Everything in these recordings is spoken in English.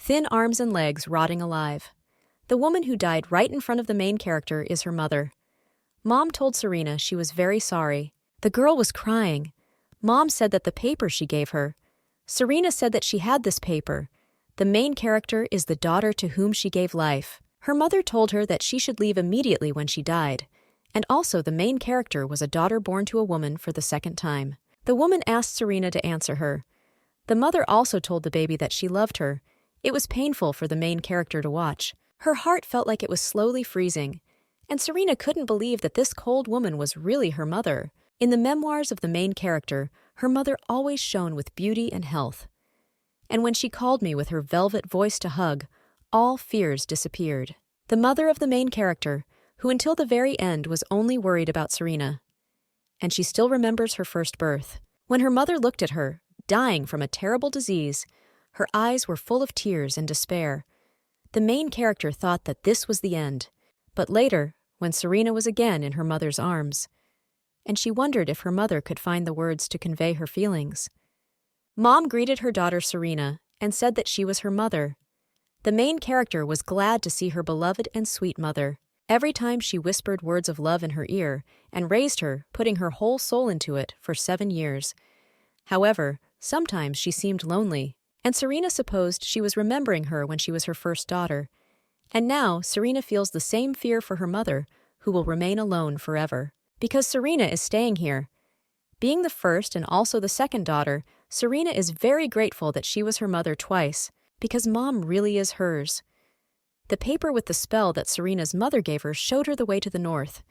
thin arms and legs rotting alive. The woman who died right in front of the main character is her mother. Mom told Serena she was very sorry. The girl was crying. Mom said that the paper she gave her. Serena said that she had this paper. The main character is the daughter to whom she gave life. Her mother told her that she should leave immediately when she died. And also the main character was a daughter born to a woman for the second time. The woman asked Serena to answer her. The mother also told the baby that she loved her. It was painful for the main character to watch. Her heart felt like it was slowly freezing. And Serena couldn't believe that this cold woman was really her mother. In the memoirs of the main character, her mother always shone with beauty and health. And when she called me with her velvet voice to hug, all fears disappeared. The mother of the main character, who until the very end was only worried about Serena. And she still remembers her first birth. When her mother looked at her, dying from a terrible disease, her eyes were full of tears and despair. The main character thought that this was the end. But later, when Serena was again in her mother's arms, and she wondered if her mother could find the words to convey her feelings. Mom greeted her daughter Serena and said that she was her mother. The main character was glad to see her beloved and sweet mother. Every time she whispered words of love in her ear and raised her, putting her whole soul into it for 7 years. However, sometimes she seemed lonely, and Serena supposed she was remembering her when she was her first daughter. And now Serena feels the same fear for her mother, who will remain alone forever. Because Serena is staying here. Being the first and also the second daughter, Serena is very grateful that she was her mother twice, because Mom really is hers. The paper with the spell that Serena's mother gave her showed her the way to the north.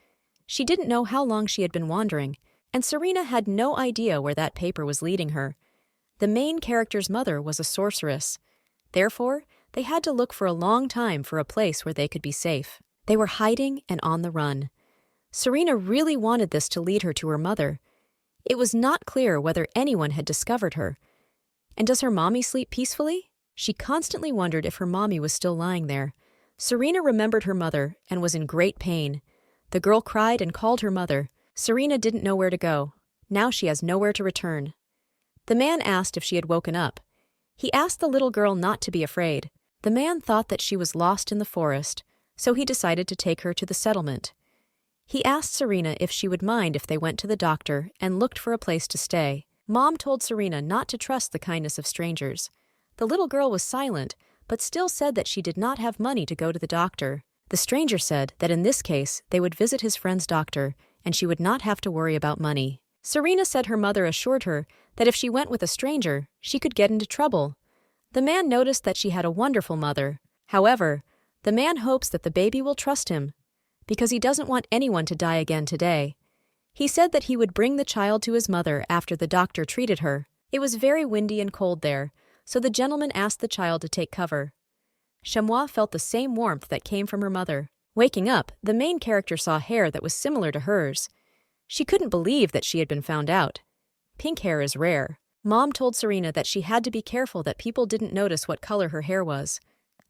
She didn't know how long she had been wandering, and Serena had no idea where that paper was leading her. The main character's mother was a sorceress. Therefore, they had to look for a long time for a place where they could be safe. They were hiding and on the run. Serena really wanted this to lead her to her mother. It was not clear whether anyone had discovered her. And does her mommy sleep peacefully? She constantly wondered if her mommy was still lying there. Serena remembered her mother and was in great pain. The girl cried and called her mother. Serena didn't know where to go. Now she has nowhere to return. The man asked if she had woken up. He asked the little girl not to be afraid. The man thought that she was lost in the forest, so he decided to take her to the settlement. He asked Serena if she would mind if they went to the doctor and looked for a place to stay. Mom told Serena not to trust the kindness of strangers. The little girl was silent, but still said that she did not have money to go to the doctor. The stranger said that in this case they would visit his friend's doctor and she would not have to worry about money. Serena said her mother assured her that if she went with a stranger, she could get into trouble. The man noticed that she had a wonderful mother. However, the man hopes that the baby will trust him, because he doesn't want anyone to die again today. He said that he would bring the child to his mother after the doctor treated her. It was very windy and cold there, so the gentleman asked the child to take cover. Chamois felt the same warmth that came from her mother. Waking up, the main character saw hair that was similar to hers. She couldn't believe that she had been found out. Pink hair is rare. Mom told Serena that she had to be careful that people didn't notice what color her hair was.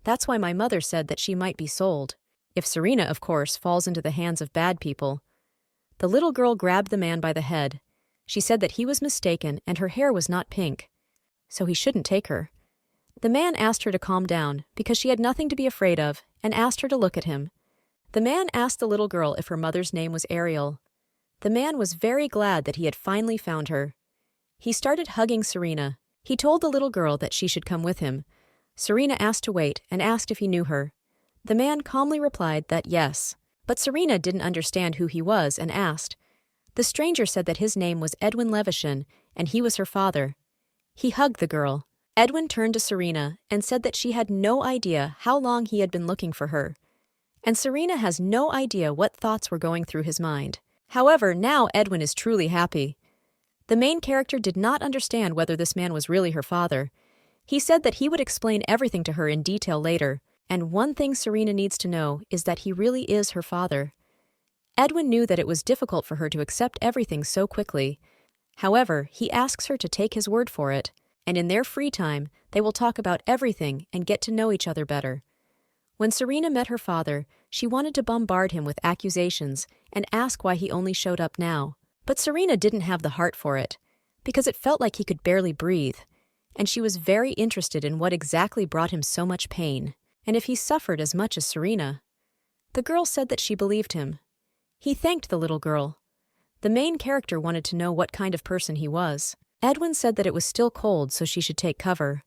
That's why my mother said that she might be sold. If Serena, of course, falls into the hands of bad people. The little girl grabbed the man by the head. She said that he was mistaken and her hair was not pink, so he shouldn't take her. The man asked her to calm down because she had nothing to be afraid of and asked her to look at him. The man asked the little girl if her mother's name was Ariel. The man was very glad that he had finally found her. He started hugging Serena. He told the little girl that she should come with him. Serena asked to wait and asked if he knew her. The man calmly replied that yes, but Serena didn't understand who he was and asked. The stranger said that his name was Edwin Levishon and he was her father. He hugged the girl. Edwin turned to Serena and said that she had no idea how long he had been looking for her. And Serena has no idea what thoughts were going through his mind. However, now Edwin is truly happy. The main character did not understand whether this man was really her father. He said that he would explain everything to her in detail later. And one thing Serena needs to know is that he really is her father. Edwin knew that it was difficult for her to accept everything so quickly. However, he asks her to take his word for it, and in their free time, they will talk about everything and get to know each other better. When Serena met her father, she wanted to bombard him with accusations and ask why he only showed up now. But Serena didn't have the heart for it, because it felt like he could barely breathe. and she was very interested in what exactly brought him so much pain, and if he suffered as much as Serena. The girl said that she believed him. He thanked the little girl. The main character wanted to know what kind of person he was. Edwin said that it was still cold, so she should take cover.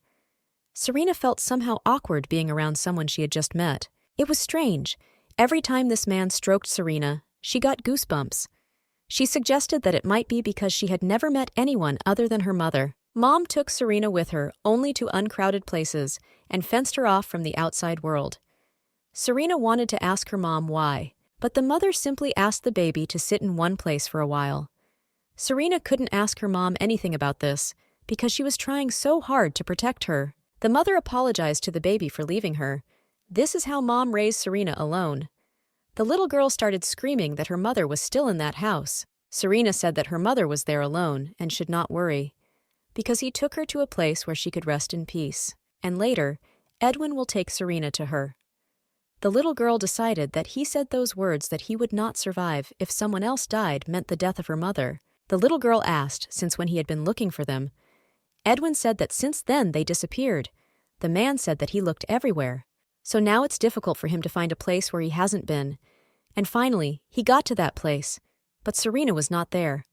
Serena felt somehow awkward being around someone she had just met. It was strange. Every time this man stroked Serena, she got goosebumps. She suggested that it might be because she had never met anyone other than her mother. Mom took Serena with her only to uncrowded places and fenced her off from the outside world. Serena wanted to ask her mom why, but the mother simply asked the baby to sit in one place for a while. Serena couldn't ask her mom anything about this because she was trying so hard to protect her. The mother apologized to the baby for leaving her. This is how Mom raised Serena alone. The little girl started screaming that her mother was still in that house. Serena said that her mother was there alone and should not worry, because he took her to a place where she could rest in peace. And later, Edwin will take Serena to her. The little girl decided that he said those words that he would not survive if someone else died meant the death of her mother. The little girl asked, since when he had been looking for them. Edwin said that since then they disappeared. The man said that he looked everywhere. So now it's difficult for him to find a place where he hasn't been. And finally, he got to that place, but Serena was not there.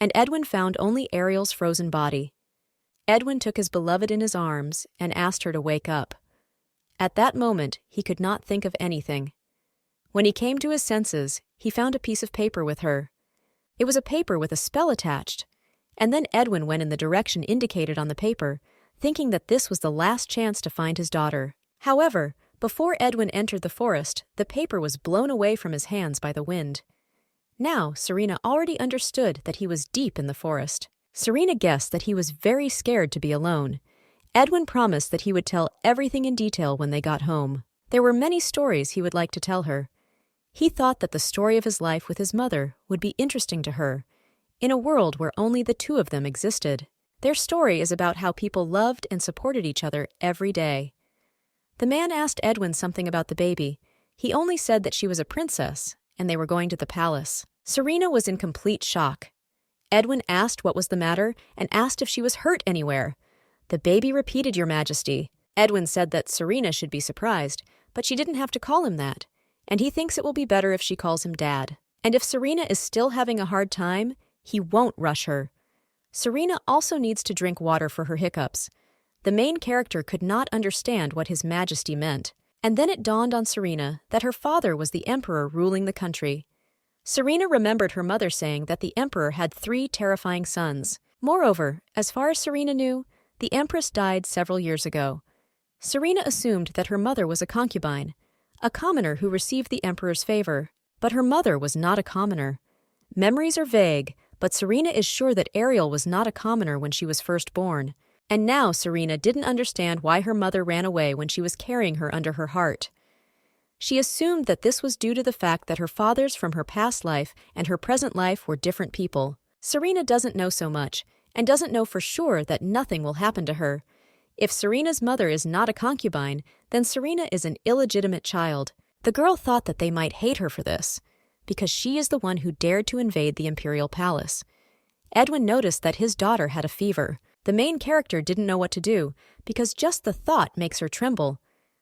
And Edwin found only Ariel's frozen body. Edwin took his beloved in his arms and asked her to wake up. At that moment, he could not think of anything. When he came to his senses, he found a piece of paper with her. It was a paper with a spell attached. And then Edwin went in the direction indicated on the paper, thinking that this was the last chance to find his daughter. However, before Edwin entered the forest, the paper was blown away from his hands by the wind. Now, Serena already understood that he was deep in the forest. Serena guessed that he was very scared to be alone. Edwin promised that he would tell everything in detail when they got home. There were many stories he would like to tell her. He thought that the story of his life with his mother would be interesting to her, in a world where only the two of them existed. Their story is about how people loved and supported each other every day. The man asked Edwin something about the baby. He only said that she was a princess, and they were going to the palace. Serena was in complete shock. Edwin asked what was the matter and asked if she was hurt anywhere. The baby repeated, "Your Majesty." Edwin said that Serena should be surprised, but she didn't have to call him that, and he thinks it will be better if she calls him Dad. And if Serena is still having a hard time, he won't rush her. Serena also needs to drink water for her hiccups. The main character could not understand what His Majesty meant, and then it dawned on Serena that her father was the emperor ruling the country. Serena remembered her mother saying that the emperor had 3 terrifying sons. Moreover, as far as Serena knew, the empress died several years ago. Serena assumed that her mother was a concubine, a commoner who received the emperor's favor. But her mother was not a commoner. Memories are vague, but Serena is sure that Ariel was not a commoner when she was first born. And now Serena didn't understand why her mother ran away when she was carrying her under her heart. She assumed that this was due to the fact that her fathers from her past life and her present life were different people. Serena doesn't know so much, and doesn't know for sure that nothing will happen to her. If Serena's mother is not a concubine, then Serena is an illegitimate child. The girl thought that they might hate her for this, because she is the one who dared to invade the imperial palace. Edwin noticed that his daughter had a fever. The main character didn't know what to do, because just the thought makes her tremble.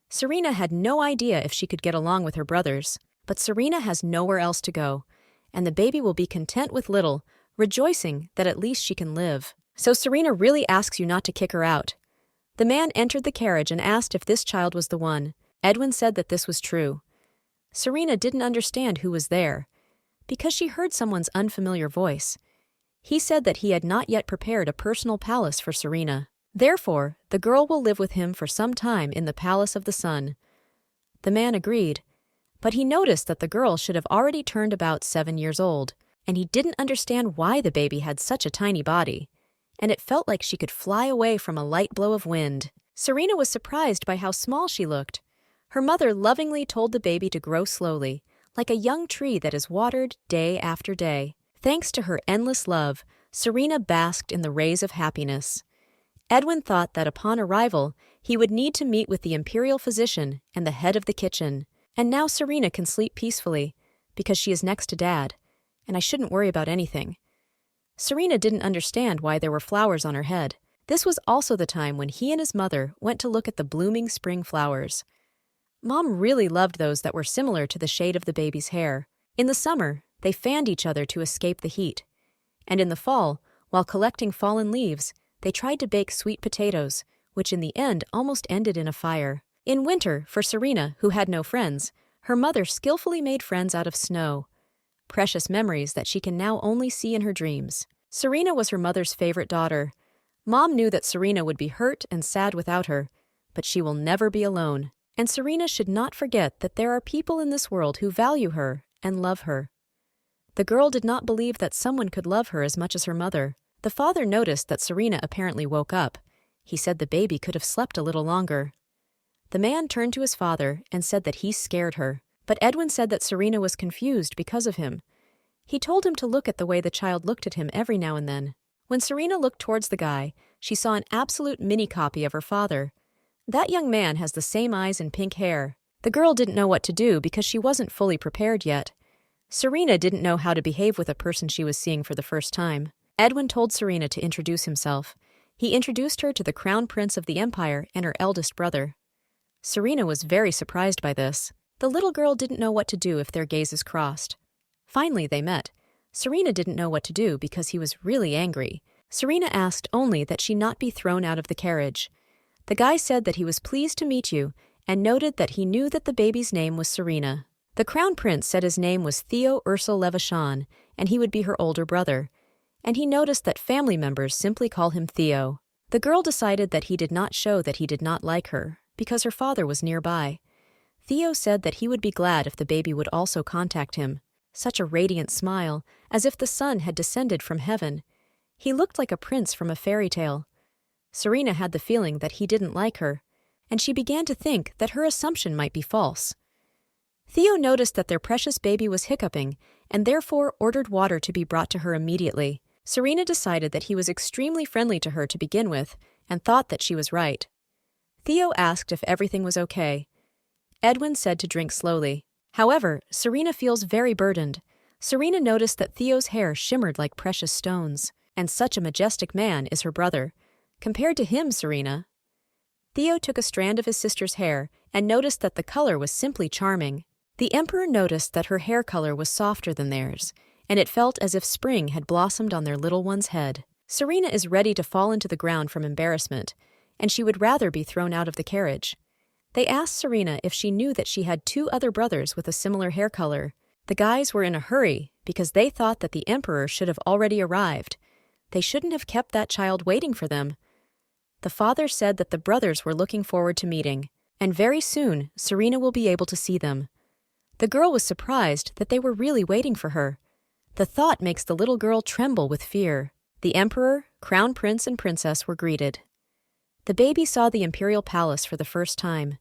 Serena had no idea if she could get along with her brothers, but Serena has nowhere else to go, and the baby will be content with little, rejoicing that at least she can live. So Serena really asks you not to kick her out. The man entered the carriage and asked if this child was the one. Edwin said that this was true. Serena didn't understand who was there, because she heard someone's unfamiliar voice. He said that he had not yet prepared a personal palace for Serena. Therefore, the girl will live with him for some time in the Palace of the Sun. The man agreed, but he noticed that the girl should have already turned about 7 years old, and he didn't understand why the baby had such a tiny body, and it felt like she could fly away from a light blow of wind. Serena was surprised by how small she looked. Her mother lovingly told the baby to grow slowly, like a young tree that is watered day after day. Thanks to her endless love, Serena basked in the rays of happiness. Edwin thought that upon arrival, he would need to meet with the imperial physician and the head of the kitchen. And now Serena can sleep peacefully, because she is next to Dad, and I shouldn't worry about anything. Serena didn't understand why there were flowers on her head. This was also the time when he and his mother went to look at the blooming spring flowers. Mom really loved those that were similar to the shade of the baby's hair. In the summer, they fanned each other to escape the heat. And in the fall, while collecting fallen leaves, they tried to bake sweet potatoes, which in the end almost ended in a fire. In winter, for Serena, who had no friends, her mother skillfully made friends out of snow. Precious memories that she can now only see in her dreams. Serena was her mother's favorite daughter. Mom knew that Serena would be hurt and sad without her, but she will never be alone. And Serena should not forget that there are people in this world who value her and love her. The girl did not believe that someone could love her as much as her mother. The father noticed that Serena apparently woke up. He said the baby could have slept a little longer. The man turned to his father and said that he scared her, but Edwin said that Serena was confused because of him. He told him to look at the way the child looked at him every now and then. When Serena looked towards the guy, she saw an absolute mini-copy of her father. That young man has the same eyes and pink hair. The girl didn't know what to do because she wasn't fully prepared yet. Serena didn't know how to behave with a person she was seeing for the first time. Edwin told Serena to introduce himself. He introduced her to the crown prince of the empire and her eldest brother. Serena was very surprised by this. The little girl didn't know what to do if their gazes crossed. Finally, they met. Serena didn't know what to do because he was really angry. Serena asked only that she not be thrown out of the carriage. The guy said that he was pleased to meet you and noted that he knew that the baby's name was Serena. The crown prince said his name was Theo Ursel Levachon and he would be her older brother. And he noticed that family members simply call him Theo. The girl decided that he did not show that he did not like her because her father was nearby. Theo said that he would be glad if the baby would also contact him. Such a radiant smile, as if the sun had descended from heaven. He looked like a prince from a fairy tale. Serena had the feeling that he didn't like her, and she began to think that her assumption might be false. Theo noticed that their precious baby was hiccuping, and therefore ordered water to be brought to her immediately. Serena decided that he was extremely friendly to her to begin with, and thought that she was right. Theo asked if everything was okay. Edwin said to drink slowly. However, Serena feels very burdened. Serena noticed that Theo's hair shimmered like precious stones, and such a majestic man is her brother. Compared to him, Serena. Theo took a strand of his sister's hair and noticed that the color was simply charming. The emperor noticed that her hair color was softer than theirs, and it felt as if spring had blossomed on their little one's head. Serena is ready to fall into the ground from embarrassment, and she would rather be thrown out of the carriage. They asked Serena if she knew that she had 2 other brothers with a similar hair color. The guys were in a hurry because they thought that the emperor should have already arrived. They shouldn't have kept that child waiting for them. The father said that the brothers were looking forward to meeting, and very soon Serena will be able to see them. The girl was surprised that they were really waiting for her. The thought makes the little girl tremble with fear. The emperor, crown prince, and princess were greeted. The baby saw the imperial palace for the first time.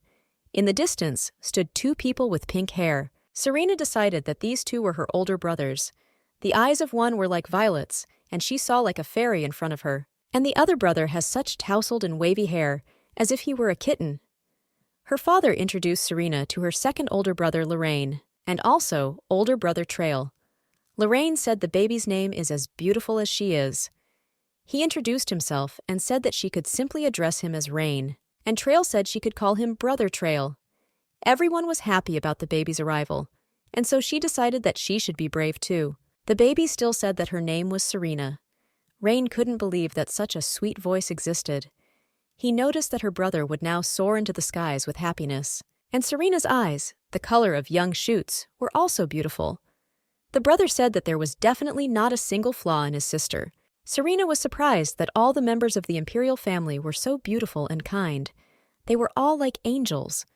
In the distance stood 2 people with pink hair. Serena decided that these 2 were her older brothers. The eyes of one were like violets, and she saw like a fairy in front of her. And the other brother has such tousled and wavy hair, as if he were a kitten. Her father introduced Serena to her second older brother Lorraine, and also older brother Trail. Lorraine said the baby's name is as beautiful as she is. He introduced himself and said that she could simply address him as Rain, and Trail said she could call him Brother Trail. Everyone was happy about the baby's arrival, and so she decided that she should be brave too. The baby still said that her name was Serena. Rain couldn't believe that such a sweet voice existed. He noticed that her brother would now soar into the skies with happiness. And Serena's eyes, the color of young shoots, were also beautiful. The brother said that there was definitely not a single flaw in his sister. Serena was surprised that all the members of the imperial family were so beautiful and kind. They were all like angels.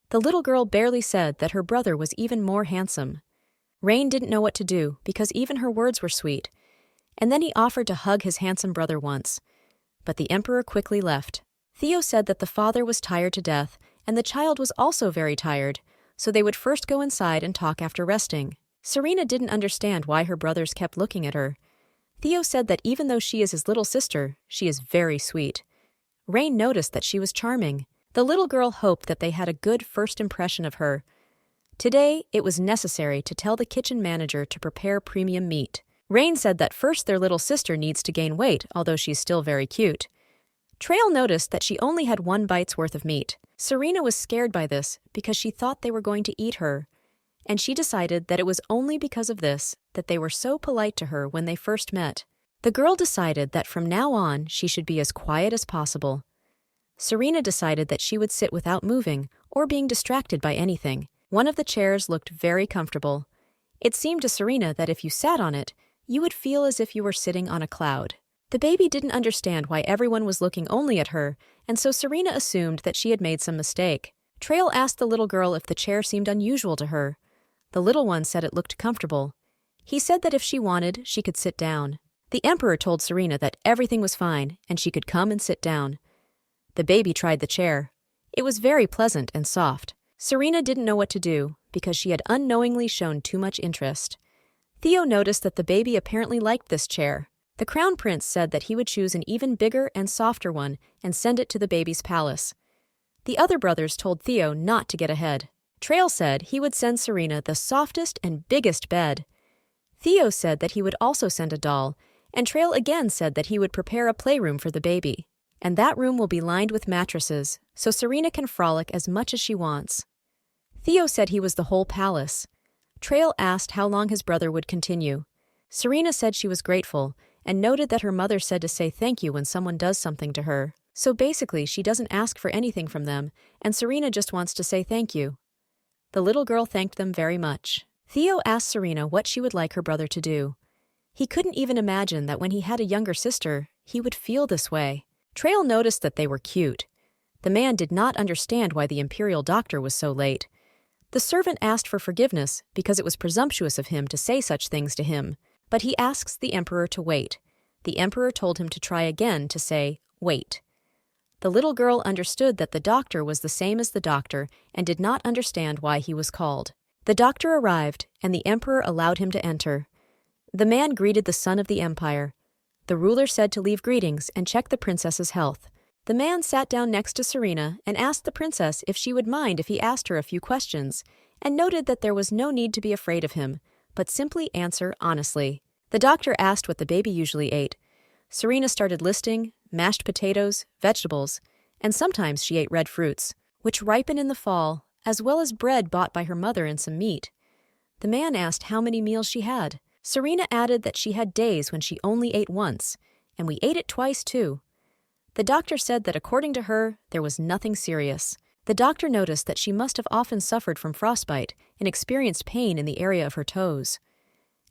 The little girl barely said that her brother was even more handsome. Rain didn't know what to do because even her words were sweet. And then he offered to hug his handsome brother once. But the emperor quickly left. Theo said that the father was tired to death, and the child was also very tired, so they would first go inside and talk after resting. Serena didn't understand why her brothers kept looking at her. Theo said that even though she is his little sister, she is very sweet. Rain noticed that she was charming. The little girl hoped that they had a good first impression of her. Today, it was necessary to tell the kitchen manager to prepare premium meat. Rain said that first their little sister needs to gain weight, although she's still very cute. Trail noticed that she only had 1 bite's worth of meat. Serena was scared by this because she thought they were going to eat her, and she decided that it was only because of this that they were so polite to her when they first met. The girl decided that from now on she should be as quiet as possible. Serena decided that she would sit without moving or being distracted by anything. One of the chairs looked very comfortable. It seemed to Serena that if you sat on it, you would feel as if you were sitting on a cloud. The baby didn't understand why everyone was looking only at her, and so Serena assumed that she had made some mistake. Trail asked the little girl if the chair seemed unusual to her. The little one said it looked comfortable. He said that if she wanted, she could sit down. The emperor told Serena that everything was fine and she could come and sit down. The baby tried the chair. It was very pleasant and soft. Serena didn't know what to do because she had unknowingly shown too much interest. Theo noticed that the baby apparently liked this chair. The crown prince said that he would choose an even bigger and softer one and send it to the baby's palace. The other brothers told Theo not to get ahead. Trail said he would send Serena the softest and biggest bed. Theo said that he would also send a doll, and Trail again said that he would prepare a playroom for the baby. And that room will be lined with mattresses, so Serena can frolic as much as she wants. Theo said he was the whole palace. Trail asked how long his brother would continue. Serena said she was grateful, and noted that her mother said to say thank you when someone does something to her. So basically, she doesn't ask for anything from them, and Serena just wants to say thank you. The little girl thanked them very much. Theo asked Serena what she would like her brother to do. He couldn't even imagine that when he had a younger sister, he would feel this way. Trail noticed that they were cute. The man did not understand why the imperial doctor was so late. The servant asked for forgiveness because it was presumptuous of him to say such things to him, but he asks the emperor to wait. The emperor told him to try again to say, wait. The little girl understood that the doctor was the same as the doctor and did not understand why he was called. The doctor arrived, and the emperor allowed him to enter. The man greeted the son of the empire. The ruler said to leave greetings and check the princess's health. The man sat down next to Serena and asked the princess if she would mind if he asked her a few questions, and noted that there was no need to be afraid of him, but simply answer honestly. The doctor asked what the baby usually ate. Serena started listing mashed potatoes, vegetables, and sometimes she ate red fruits, which ripen in the fall, as well as bread bought by her mother and some meat. The man asked how many meals she had. Serena added that she had days when she only ate once, and we ate it twice too. The doctor said that according to her, there was nothing serious. The doctor noticed that she must have often suffered from frostbite and experienced pain in the area of her toes.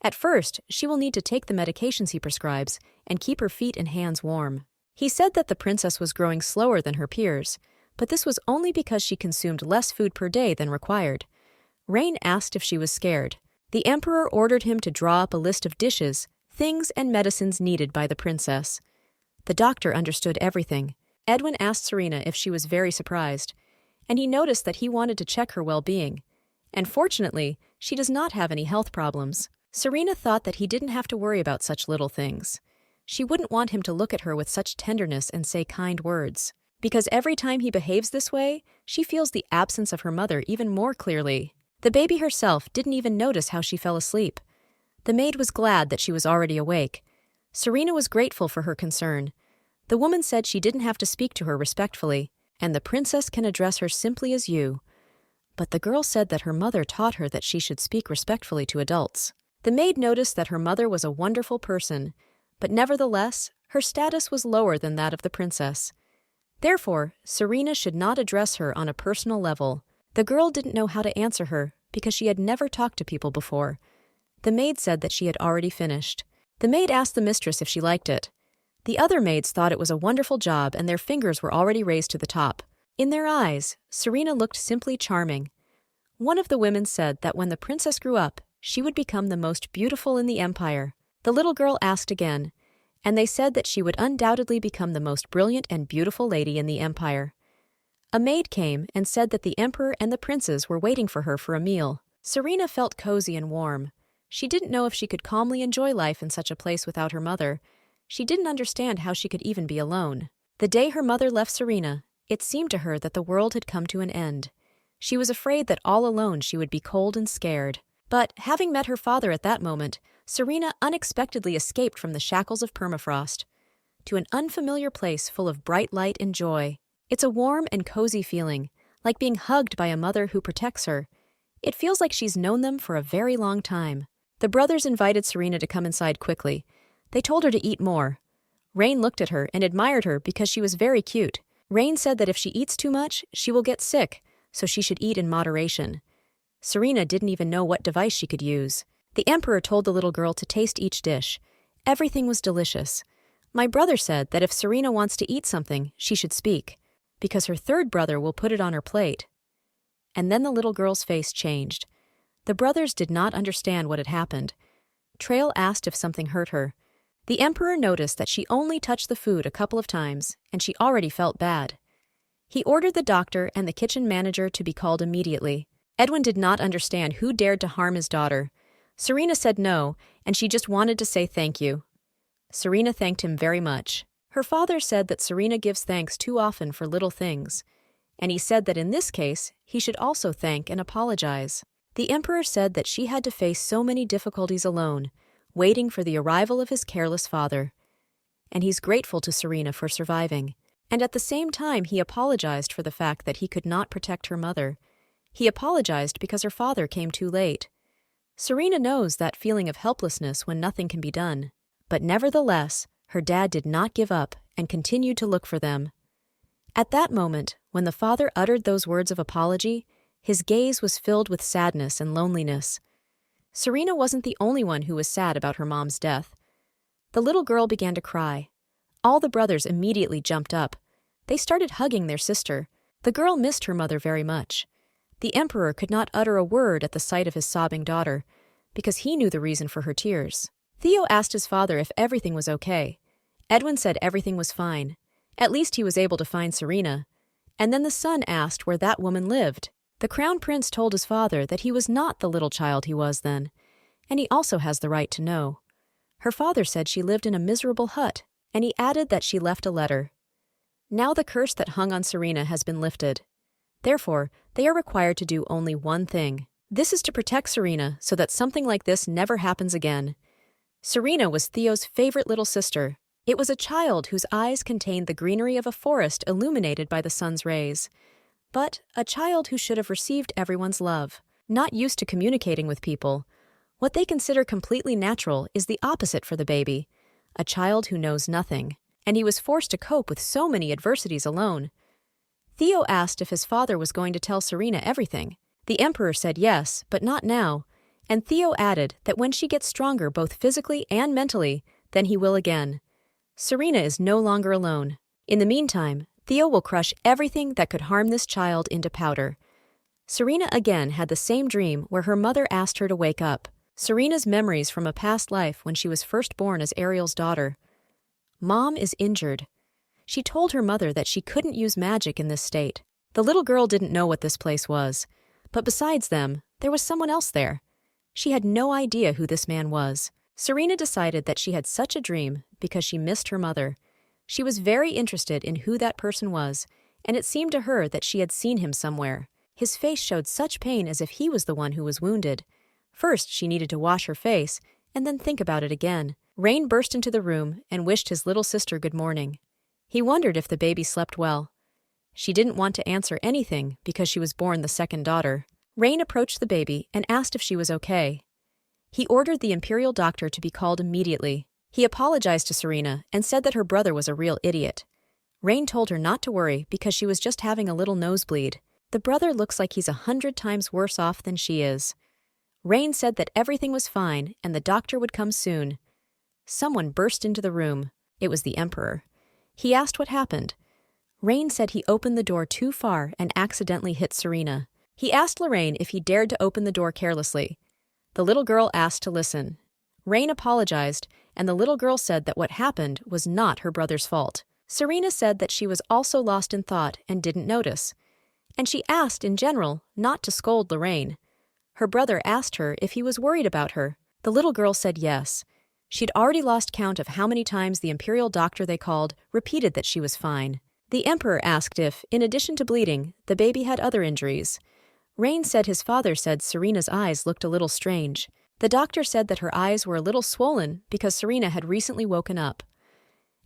At first, she will need to take the medications he prescribes and keep her feet and hands warm. He said that the princess was growing slower than her peers, but this was only because she consumed less food per day than required. Rain asked if she was scared. The emperor ordered him to draw up a list of dishes, things, and medicines needed by the princess. The doctor understood everything. Edwin asked Serena if she was very surprised, and he noticed that he wanted to check her well-being. And fortunately, she does not have any health problems. Serena thought that he didn't have to worry about such little things. She wouldn't want him to look at her with such tenderness and say kind words, because every time he behaves this way, she feels the absence of her mother even more clearly. The baby herself didn't even notice how she fell asleep. The maid was glad that she was already awake. Serena was grateful for her concern. The woman said she didn't have to speak to her respectfully, and the princess can address her simply as you. But the girl said that her mother taught her that she should speak respectfully to adults. The maid noticed that her mother was a wonderful person, but nevertheless, her status was lower than that of the princess. Therefore, Serena should not address her on a personal level. The girl didn't know how to answer her because she had never talked to people before. The maid said that she had already finished. The maid asked the mistress if she liked it. The other maids thought it was a wonderful job and their fingers were already raised to the top. In their eyes, Serena looked simply charming. One of the women said that when the princess grew up, she would become the most beautiful in the empire. The little girl asked again, and they said that she would undoubtedly become the most brilliant and beautiful lady in the empire. A maid came and said that the emperor and the princes were waiting for her for a meal. Serena felt cozy and warm. She didn't know if she could calmly enjoy life in such a place without her mother. She didn't understand how she could even be alone. The day her mother left Serena, it seemed to her that the world had come to an end. She was afraid that all alone she would be cold and scared. But, having met her father at that moment, Serena unexpectedly escaped from the shackles of permafrost. to an unfamiliar place full of bright light and joy. It's a warm and cozy feeling, like being hugged by a mother who protects her. It feels like she's known them for a very long time. The brothers invited Serena to come inside quickly. They told her to eat more. Rain looked at her and admired her because she was very cute. Rain said that if she eats too much, she will get sick, so she should eat in moderation. Serena didn't even know what device she could use. The emperor told the little girl to taste each dish. Everything was delicious. My brother said that if Serena wants to eat something, she should speak, because her third brother will put it on her plate. And then the little girl's face changed. The brothers did not understand what had happened. Trail asked if something hurt her. The emperor noticed that she only touched the food a couple of times, and she already felt bad. He ordered the doctor and the kitchen manager to be called immediately. Edwin did not understand who dared to harm his daughter. Serena said no, and she just wanted to say thank you. Serena thanked him very much. Her father said that Serena gives thanks too often for little things, and he said that in this case, he should also thank and apologize. The emperor said that she had to face so many difficulties alone, waiting for the arrival of his careless father. And he's grateful to Serena for surviving. And at the same time, he apologized for the fact that he could not protect her mother. He apologized because her father came too late. Serena knows that feeling of helplessness when nothing can be done. But nevertheless, her dad did not give up and continued to look for them. At that moment, when the father uttered those words of apology, his gaze was filled with sadness and loneliness. Serena wasn't the only one who was sad about her mom's death. The little girl began to cry. All the brothers immediately jumped up. They started hugging their sister. The girl missed her mother very much. The emperor could not utter a word at the sight of his sobbing daughter, because he knew the reason for her tears. Theo asked his father if everything was okay. Edwin said everything was fine. At least he was able to find Serena. And then the son asked where that woman lived. The crown prince told his father that he was not the little child he was then, and he also has the right to know. Her father said she lived in a miserable hut, and he added that she left a letter. Now the curse that hung on Serena has been lifted. Therefore, they are required to do only one thing. This is to protect Serena so that something like this never happens again. Serena was Theo's favorite little sister. It was a child whose eyes contained the greenery of a forest illuminated by the sun's rays. But a child who should have received everyone's love. Not used to communicating with people, what they consider completely natural is the opposite for the baby, a child who knows nothing, and he was forced to cope with so many adversities alone. Theo asked if his father was going to tell Serena everything. The emperor said yes, but not now, and Theo added that when she gets stronger both physically and mentally, then he will again. Serena is no longer alone. In the meantime, Theo will crush everything that could harm this child into powder. Serena again had the same dream where her mother asked her to wake up. Serena's memories from a past life when she was first born as Ariel's daughter. Mom is injured. She told her mother that she couldn't use magic in this state. The little girl didn't know what this place was, but besides them, there was someone else there. She had no idea who this man was. Serena decided that she had such a dream because she missed her mother. She was very interested in who that person was, and it seemed to her that she had seen him somewhere. His face showed such pain as if he was the one who was wounded. First, she needed to wash her face, and then think about it again. Rain burst into the room and wished his little sister good morning. He wondered if the baby slept well. She didn't want to answer anything because she was born the second daughter. Rain approached the baby and asked if she was okay. He ordered the imperial doctor to be called immediately. He apologized to Serena and said that her brother was a real idiot. Rain told her not to worry because she was just having a little nosebleed. The brother looks like he's 100 times worse off than she is. Rain said that everything was fine and the doctor would come soon. Someone burst into the room. It was the emperor. He asked what happened. Rain said he opened the door too far and accidentally hit Serena. He asked Lorraine if he dared to open the door carelessly. The little girl asked to listen. Rain apologized, and the little girl said that what happened was not her brother's fault. Serena said that she was also lost in thought and didn't notice. And she asked, in general, not to scold Lorraine. Her brother asked her if he was worried about her. The little girl said yes. She'd already lost count of how many times the imperial doctor they called repeated that she was fine. The emperor asked if, in addition to bleeding, the baby had other injuries. Rain said his father said Serena's eyes looked a little strange. The doctor said that her eyes were a little swollen because Serena had recently woken up.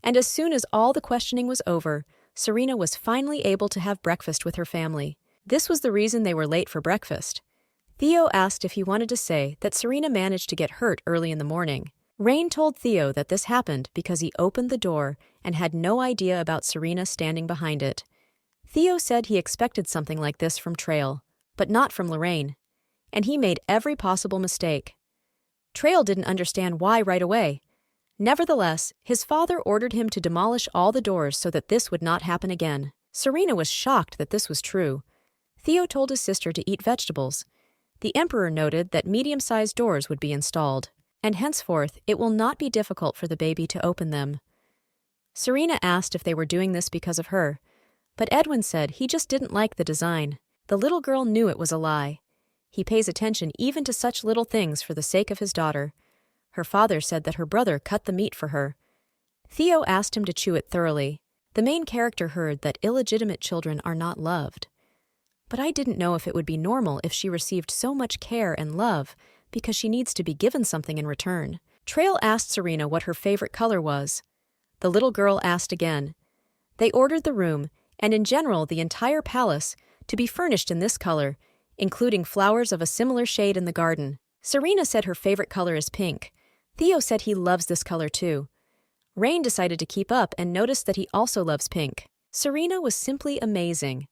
And as soon as all the questioning was over, Serena was finally able to have breakfast with her family. This was the reason they were late for breakfast. Theo asked if he wanted to say that Serena managed to get hurt early in the morning. Rain told Theo that this happened because he opened the door and had no idea about Serena standing behind it. Theo said he expected something like this from Trail, but not from Lorraine, and he made every possible mistake. Trail didn't understand why right away. Nevertheless, his father ordered him to demolish all the doors so that this would not happen again. Serena was shocked that this was true. Theo told his sister to eat vegetables. The emperor noted that medium-sized doors would be installed, and henceforth it will not be difficult for the baby to open them. Serena asked if they were doing this because of her, but Edwin said he just didn't like the design. The little girl knew it was a lie. He pays attention even to such little things for the sake of his daughter. Her father said that her brother cut the meat for her. Theo asked him to chew it thoroughly. The main character heard that illegitimate children are not loved. But I didn't know if it would be normal if she received so much care and love because she needs to be given something in return. Trail asked Serena what her favorite color was. The little girl asked again. They ordered the room, and in general the entire palace, to be furnished in this color, including flowers of a similar shade in the garden. Serena said her favorite color is pink. Theo said he loves this color too. Rain decided to keep up and noticed that he also loves pink. Serena was simply amazing.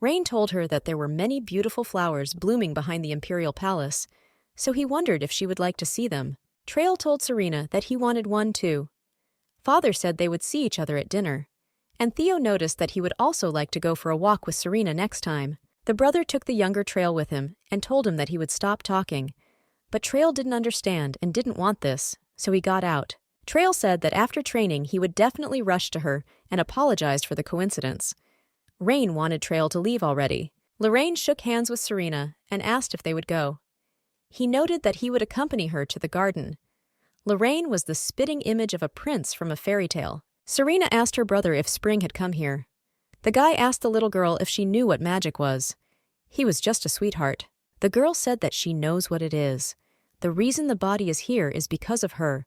Rain told her that there were many beautiful flowers blooming behind the imperial palace, so he wondered if she would like to see them. Trail told Serena that he wanted one too. Father said they would see each other at dinner, and Theo noticed that he would also like to go for a walk with Serena next time. The brother took the younger Trail with him and told him that he would stop talking. But Trail didn't understand and didn't want this, so he got out. Trail said that after training he would definitely rush to her and apologized for the coincidence. Rain wanted Trail to leave already. Lorraine shook hands with Serena and asked if they would go. He noted that he would accompany her to the garden. Lorraine was the spitting image of a prince from a fairy tale. Serena asked her brother if spring had come here. The guy asked the little girl if she knew what magic was. He was just a sweetheart. The girl said that she knows what it is. The reason the body is here is because of her.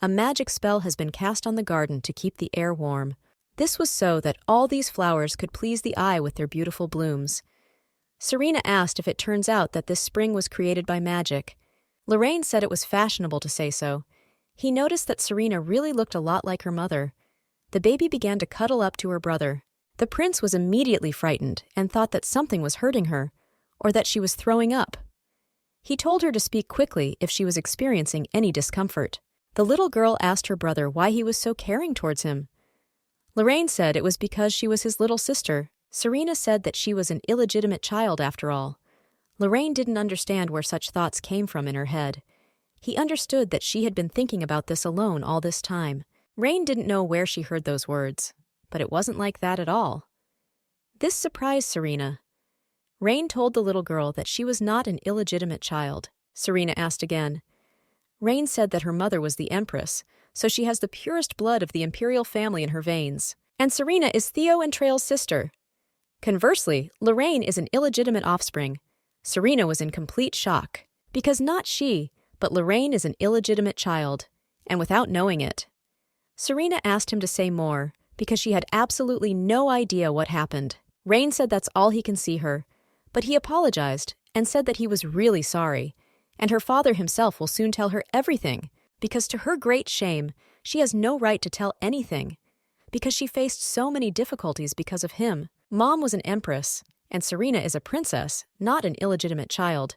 A magic spell has been cast on the garden to keep the air warm. This was so that all these flowers could please the eye with their beautiful blooms. Serena asked if it turns out that this spring was created by magic. Lorraine said it was fashionable to say so. He noticed that Serena really looked a lot like her mother. The baby began to cuddle up to her brother. The prince was immediately frightened and thought that something was hurting her, or that she was throwing up. He told her to speak quickly if she was experiencing any discomfort. The little girl asked her brother why he was so caring towards him. Lorraine said it was because she was his little sister. Serena said that she was an illegitimate child after all. Lorraine didn't understand where such thoughts came from in her head. He understood that she had been thinking about this alone all this time. Rain didn't know where she heard those words, but it wasn't like that at all. This surprised Serena. Rain told the little girl that she was not an illegitimate child. Serena asked again. Rain said that her mother was the empress, so she has the purest blood of the imperial family in her veins. And Serena is Theo and Trail's sister. Conversely, Lorraine is an illegitimate offspring. Serena was in complete shock, because not she, but Lorraine is an illegitimate child, and without knowing it. Serena asked him to say more, because she had absolutely no idea what happened. Rain said that's all he can see her, but he apologized and said that he was really sorry, and her father himself will soon tell her everything, because to her great shame, she has no right to tell anything, because she faced so many difficulties because of him. Mom was an empress, and Serena is a princess, not an illegitimate child.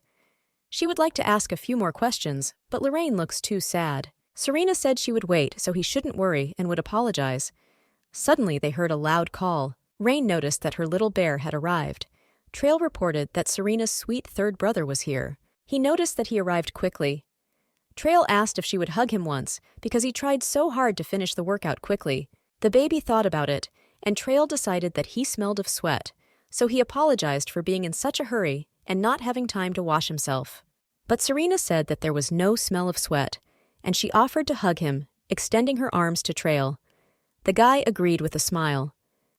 She would like to ask a few more questions, but Lorraine looks too sad. Serena said she would wait so he shouldn't worry and would apologize. Suddenly they heard a loud call. Rain noticed that her little bear had arrived. Trail reported that Serena's sweet third brother was here. He noticed that he arrived quickly. Trail asked if she would hug him once because he tried so hard to finish the workout quickly. The baby thought about it, and Trail decided that he smelled of sweat, so he apologized for being in such a hurry and not having time to wash himself. But Serena said that there was no smell of sweat, and she offered to hug him, extending her arms to Trail. The guy agreed with a smile.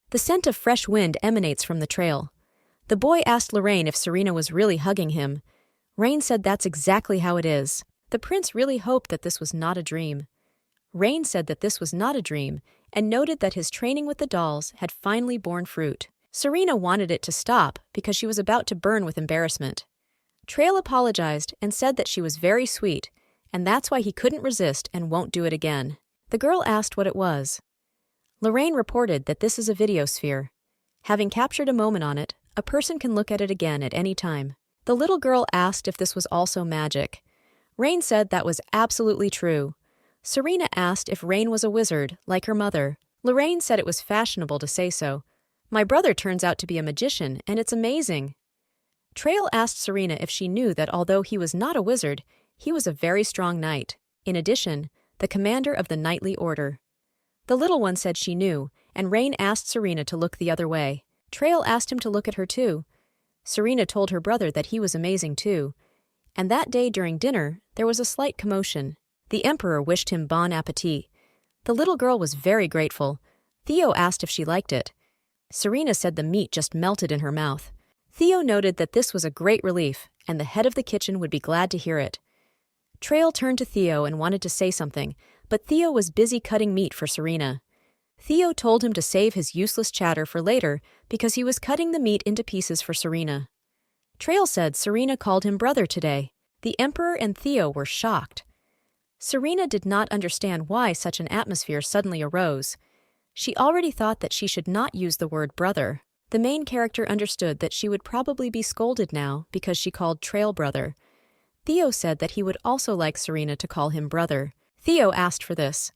The scent of fresh wind emanates from the trail. The boy asked Lorraine if Serena was really hugging him. Rain said that's exactly how it is. The prince really hoped that this was not a dream. Rain said that this was not a dream and noted that his training with the dolls had finally borne fruit. Serena wanted it to stop because she was about to burn with embarrassment. Trail apologized and said that she was very sweet, and that's why he couldn't resist and won't do it again. The girl asked what it was. Lorraine reported that this is a video sphere. Having captured a moment on it, a person can look at it again at any time. The little girl asked if this was also magic. Rain said that was absolutely true. Serena asked if Rain was a wizard, like her mother. Lorraine said it was fashionable to say so. My brother turns out to be a magician, and it's amazing. Trail asked Serena if she knew that although he was not a wizard, he was a very strong knight. In addition, the commander of the knightly order. The little one said she knew, and Rain asked Serena to look the other way. Trail asked him to look at her too. Serena told her brother that he was amazing too. And that day during dinner, there was a slight commotion. The emperor wished him bon appetit. The little girl was very grateful. Theo asked if she liked it. Serena said the meat just melted in her mouth. Theo noted that this was a great relief, and the head of the kitchen would be glad to hear it. Trail turned to Theo and wanted to say something, but Theo was busy cutting meat for Serena. Theo told him to save his useless chatter for later because he was cutting the meat into pieces for Serena. Trail said Serena called him brother today. The emperor and Theo were shocked. Serena did not understand why such an atmosphere suddenly arose. She already thought that she should not use the word brother. The main character understood that she would probably be scolded now because she called Trail brother. Theo said that he would also like Serena to call him brother. Theo asked for this.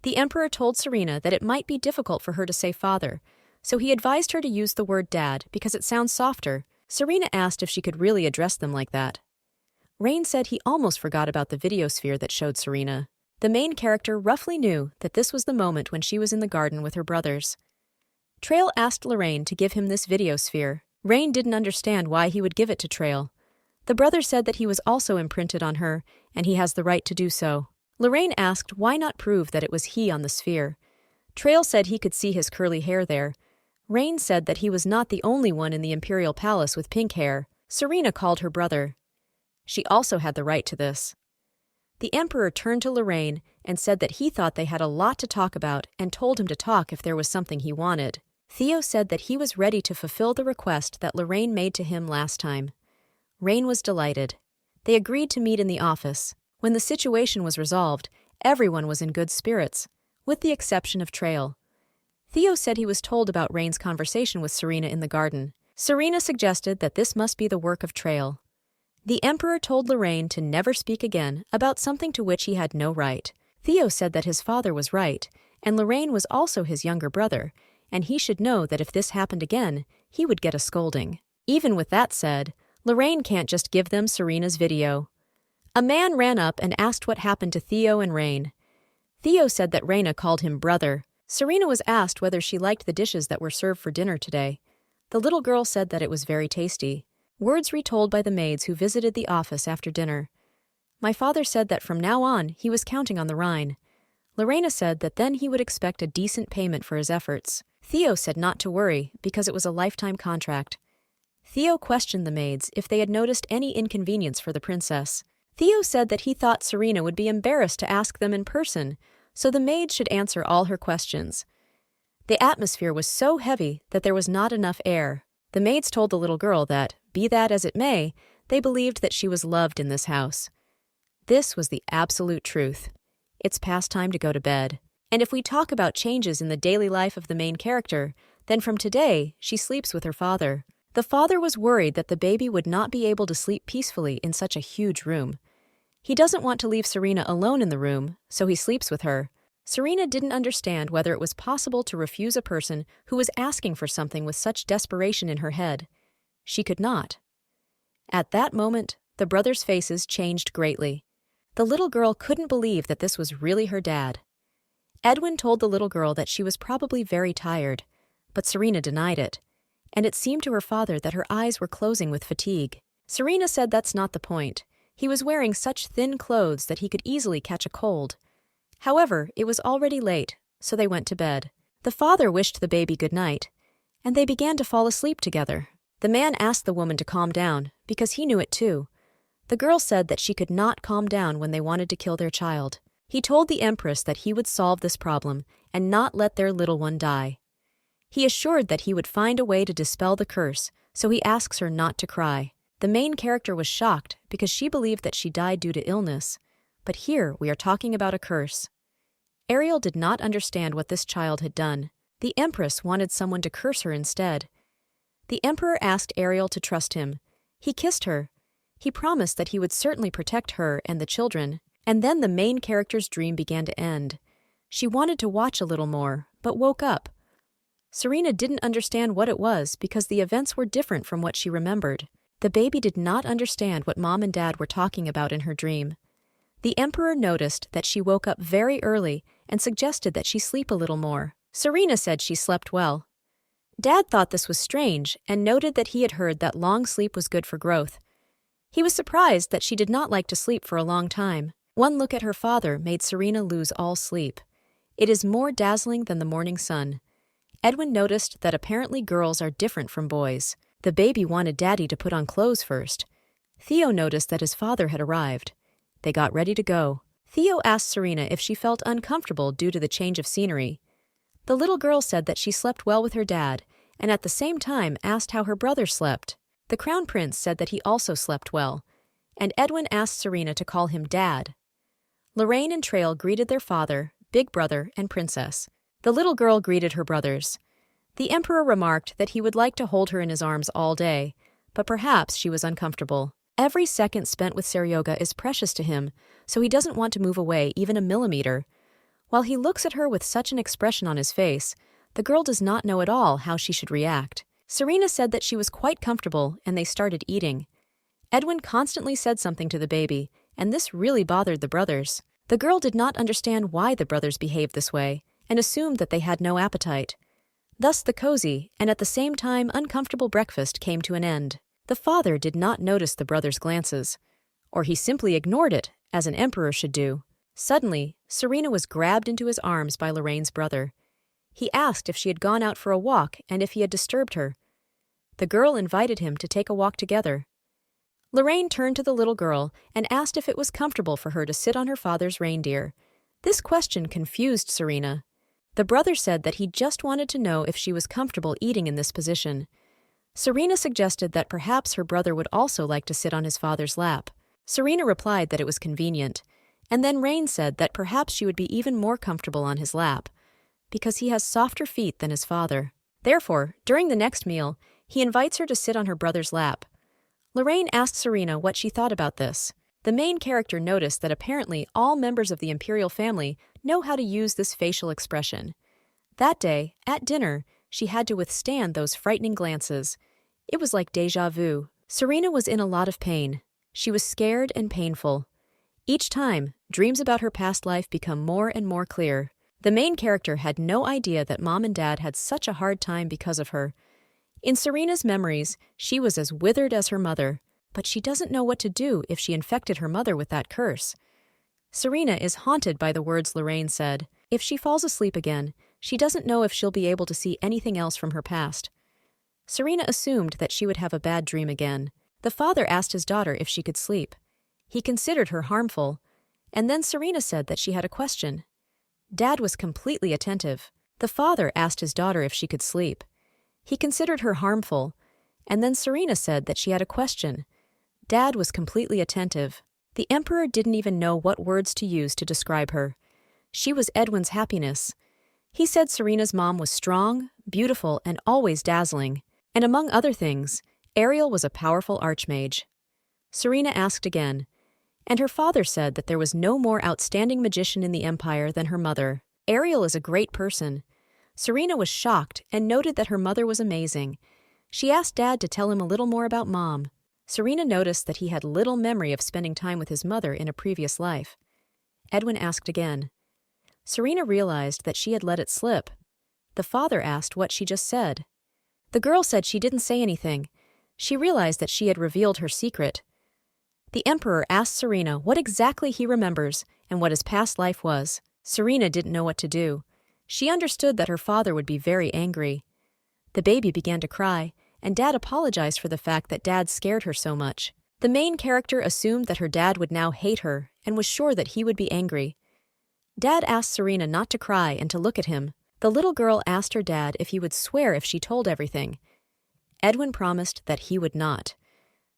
The emperor told Serena that it might be difficult for her to say father, so he advised her to use the word dad because it sounds softer. Serena asked if she could really address them like that. Rain said he almost forgot about the video sphere that showed Serena. The main character roughly knew that this was the moment when she was in the garden with her brothers. Trail asked Lorraine to give him this video sphere. Rain didn't understand why he would give it to Trail. The brother said that he was also imprinted on her, and he has the right to do so. Lorraine asked why not prove that it was he on the sphere. Trail said he could see his curly hair there. Rain said that he was not the only one in the imperial palace with pink hair. Serena called her brother. She also had the right to this. The emperor turned to Lorraine and said that he thought they had a lot to talk about and told him to talk if there was something he wanted. Theo said that he was ready to fulfill the request that Lorraine made to him last time. Rain was delighted. They agreed to meet in the office. When the situation was resolved, everyone was in good spirits, with the exception of Trail. Theo said he was told about Rain's conversation with Serena in the garden. Serena suggested that this must be the work of Trail. The emperor told Lorraine to never speak again about something to which he had no right. Theo said that his father was right, and Lorraine was also his younger brother, and he should know that if this happened again, he would get a scolding. Even with that said, Lorraine can't just give them Serena's video. A man ran up and asked what happened to Theo and Rain. Theo said that Raina called him brother. Serena was asked whether she liked the dishes that were served for dinner today. The little girl said that it was very tasty. Words retold by the maids who visited the office after dinner. My father said that from now on he was counting on the Rhine. Lorena said that then he would expect a decent payment for his efforts. Theo said not to worry because it was a lifetime contract. Theo questioned the maids if they had noticed any inconvenience for the princess. Theo said that he thought Serena would be embarrassed to ask them in person, so the maids should answer all her questions. The atmosphere was so heavy that there was not enough air. The maids told the little girl that, be that as it may, they believed that she was loved in this house. This was the absolute truth. It's past time to go to bed. And if we talk about changes in the daily life of the main character, then from today, she sleeps with her father. The father was worried that the baby would not be able to sleep peacefully in such a huge room. He doesn't want to leave Serena alone in the room, so he sleeps with her. Serena didn't understand whether it was possible to refuse a person who was asking for something with such desperation in her head. She could not. At that moment, the brothers' faces changed greatly. The little girl couldn't believe that this was really her dad. Edwin told the little girl that she was probably very tired, but Serena denied it, and it seemed to her father that her eyes were closing with fatigue. Serena said that's not the point. He was wearing such thin clothes that he could easily catch a cold. However, it was already late, so they went to bed. The father wished the baby good night, and they began to fall asleep together. The man asked the woman to calm down, because he knew it too. The girl said that she could not calm down when they wanted to kill their child. He told the Empress that he would solve this problem and not let their little one die. He assured that he would find a way to dispel the curse, so he asks her not to cry. The main character was shocked because she believed that she died due to illness, but here we are talking about a curse. Ariel did not understand what this child had done. The Empress wanted someone to curse her instead. The Emperor asked Ariel to trust him. He kissed her. He promised that he would certainly protect her and the children. And then the main character's dream began to end. She wanted to watch a little more, but woke up. Serena didn't understand what it was because the events were different from what she remembered. The baby did not understand what Mom and Dad were talking about in her dream. The Emperor noticed that she woke up very early and suggested that she sleep a little more. Serena said she slept well. Dad thought this was strange and noted that he had heard that long sleep was good for growth. He was surprised that she did not like to sleep for a long time. One look at her father made Serena lose all sleep. It is more dazzling than the morning sun. Edwin noticed that apparently girls are different from boys. The baby wanted Daddy to put on clothes first. Theo noticed that his father had arrived. They got ready to go. Theo asked Serena if she felt uncomfortable due to the change of scenery. The little girl said that she slept well with her dad, and at the same time asked how her brother slept. The Crown Prince said that he also slept well, and Edwin asked Serena to call him Dad. Lorraine and Trail greeted their father, Big Brother, and Princess. The little girl greeted her brothers. The Emperor remarked that he would like to hold her in his arms all day, but perhaps she was uncomfortable. Every second spent with Seryoga is precious to him, so he doesn't want to move away even a millimeter. While he looks at her with such an expression on his face, the girl does not know at all how she should react. Serena said that she was quite comfortable, and they started eating. Edwin constantly said something to the baby, and this really bothered the brothers. The girl did not understand why the brothers behaved this way, and assumed that they had no appetite. Thus the cozy, and at the same time uncomfortable breakfast came to an end. The father did not notice the brothers' glances, or he simply ignored it, as an emperor should do. Suddenly, Serena was grabbed into his arms by Lorraine's brother. He asked if she had gone out for a walk and if he had disturbed her. The girl invited him to take a walk together. Lorraine turned to the little girl and asked if it was comfortable for her to sit on her father's reindeer. This question confused Serena. The brother said that he just wanted to know if she was comfortable eating in this position. Serena suggested that perhaps her brother would also like to sit on his father's lap. Serena replied that it was convenient, and then Rain said that perhaps she would be even more comfortable on his lap, because he has softer feet than his father. Therefore, during the next meal, he invites her to sit on her brother's lap. Lorraine asked Serena what she thought about this. The main character noticed that apparently all members of the imperial family know how to use this facial expression. That day, at dinner, she had to withstand those frightening glances. It was like déjà vu. Serena was in a lot of pain. She was scared and painful. Each time, dreams about her past life become more and more clear. The main character had no idea that Mom and Dad had such a hard time because of her. In Serena's memories, she was as withered as her mother, but she doesn't know what to do if she infected her mother with that curse. Serena is haunted by the words Lorraine said. If she falls asleep again, she doesn't know if she'll be able to see anything else from her past. Serena assumed that she would have a bad dream again. The father asked his daughter if she could sleep. He considered her harmful, and then Serena said that she had a question. Dad was completely attentive. The father asked his daughter if she could sleep. He considered her harmful, and then Serena said that she had a question. Dad was completely attentive. The Emperor didn't even know what words to use to describe her. She was Edwin's happiness. He said Serena's mom was strong, beautiful, and always dazzling. And among other things, Ariel was a powerful archmage. Serena asked again, and her father said that there was no more outstanding magician in the Empire than her mother. Ariel is a great person. Serena was shocked and noted that her mother was amazing. She asked Dad to tell him a little more about Mom. Serena noticed that he had little memory of spending time with his mother in a previous life. Edwin asked again. Serena realized that she had let it slip. The father asked what she just said. The girl said she didn't say anything. She realized that she had revealed her secret. The Emperor asked Serena what exactly he remembers and what his past life was. Serena didn't know what to do. She understood that her father would be very angry. The baby began to cry, and Dad apologized for the fact that Dad scared her so much. The main character assumed that her dad would now hate her and was sure that he would be angry. Dad asked Serena not to cry and to look at him. The little girl asked her dad if he would swear if she told everything. Edwin promised that he would not.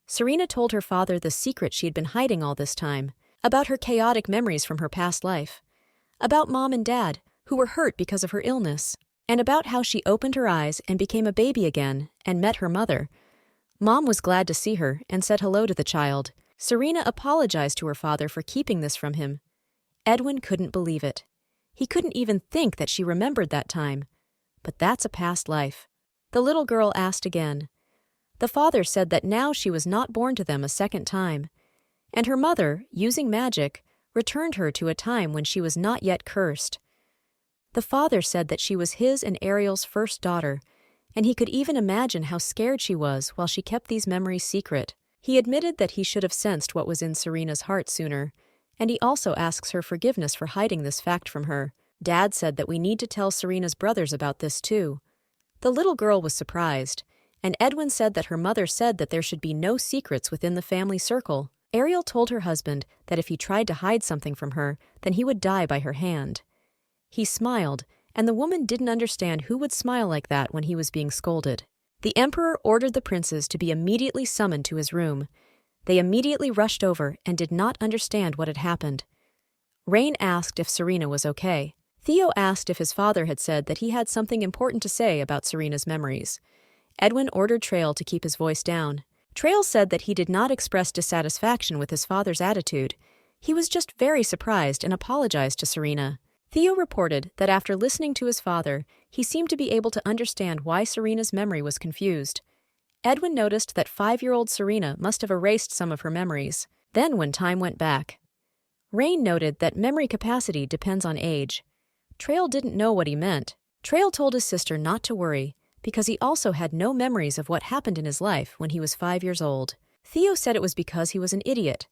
Serena told her father the secret she had been hiding all this time, about her chaotic memories from her past life, about Mom and Dad, who were hurt because of her illness, and about how she opened her eyes and became a baby again and met her mother. Mom was glad to see her and said hello to the child. Serena apologized to her father for keeping this from him. Edwin couldn't believe it. He couldn't even think that she remembered that time. But that's a past life. The little girl asked again. The father said that now she was not born to them a second time, and her mother, using magic, returned her to a time when she was not yet cursed. The father said that she was his and Ariel's first daughter, and he could even imagine how scared she was while she kept these memories secret. He admitted that he should have sensed what was in Serena's heart sooner, and he also asks her forgiveness for hiding this fact from her. Dad said that we need to tell Serena's brothers about this too. The little girl was surprised, and Edwin said that her mother said that there should be no secrets within the family circle. Ariel told her husband that if he tried to hide something from her, then he would die by her hand. He smiled, and the woman didn't understand who would smile like that when he was being scolded. The emperor ordered the princes to be immediately summoned to his room. They immediately rushed over and did not understand what had happened. Rain asked if Serena was okay. Theo asked if his father had said that he had something important to say about Serena's memories. Edwin ordered Trail to keep his voice down. Trail said that he did not express dissatisfaction with his father's attitude. He was just very surprised and apologized to Serena. Theo reported that after listening to his father, he seemed to be able to understand why Serena's memory was confused. Edwin noticed that 5-year-old Serena must have erased some of her memories. Then when time went back, Rain noted that memory capacity depends on age. Trail didn't know what he meant. Trail told his sister not to worry, because he also had no memories of what happened in his life when he was 5 years old. Theo said it was because he was an idiot.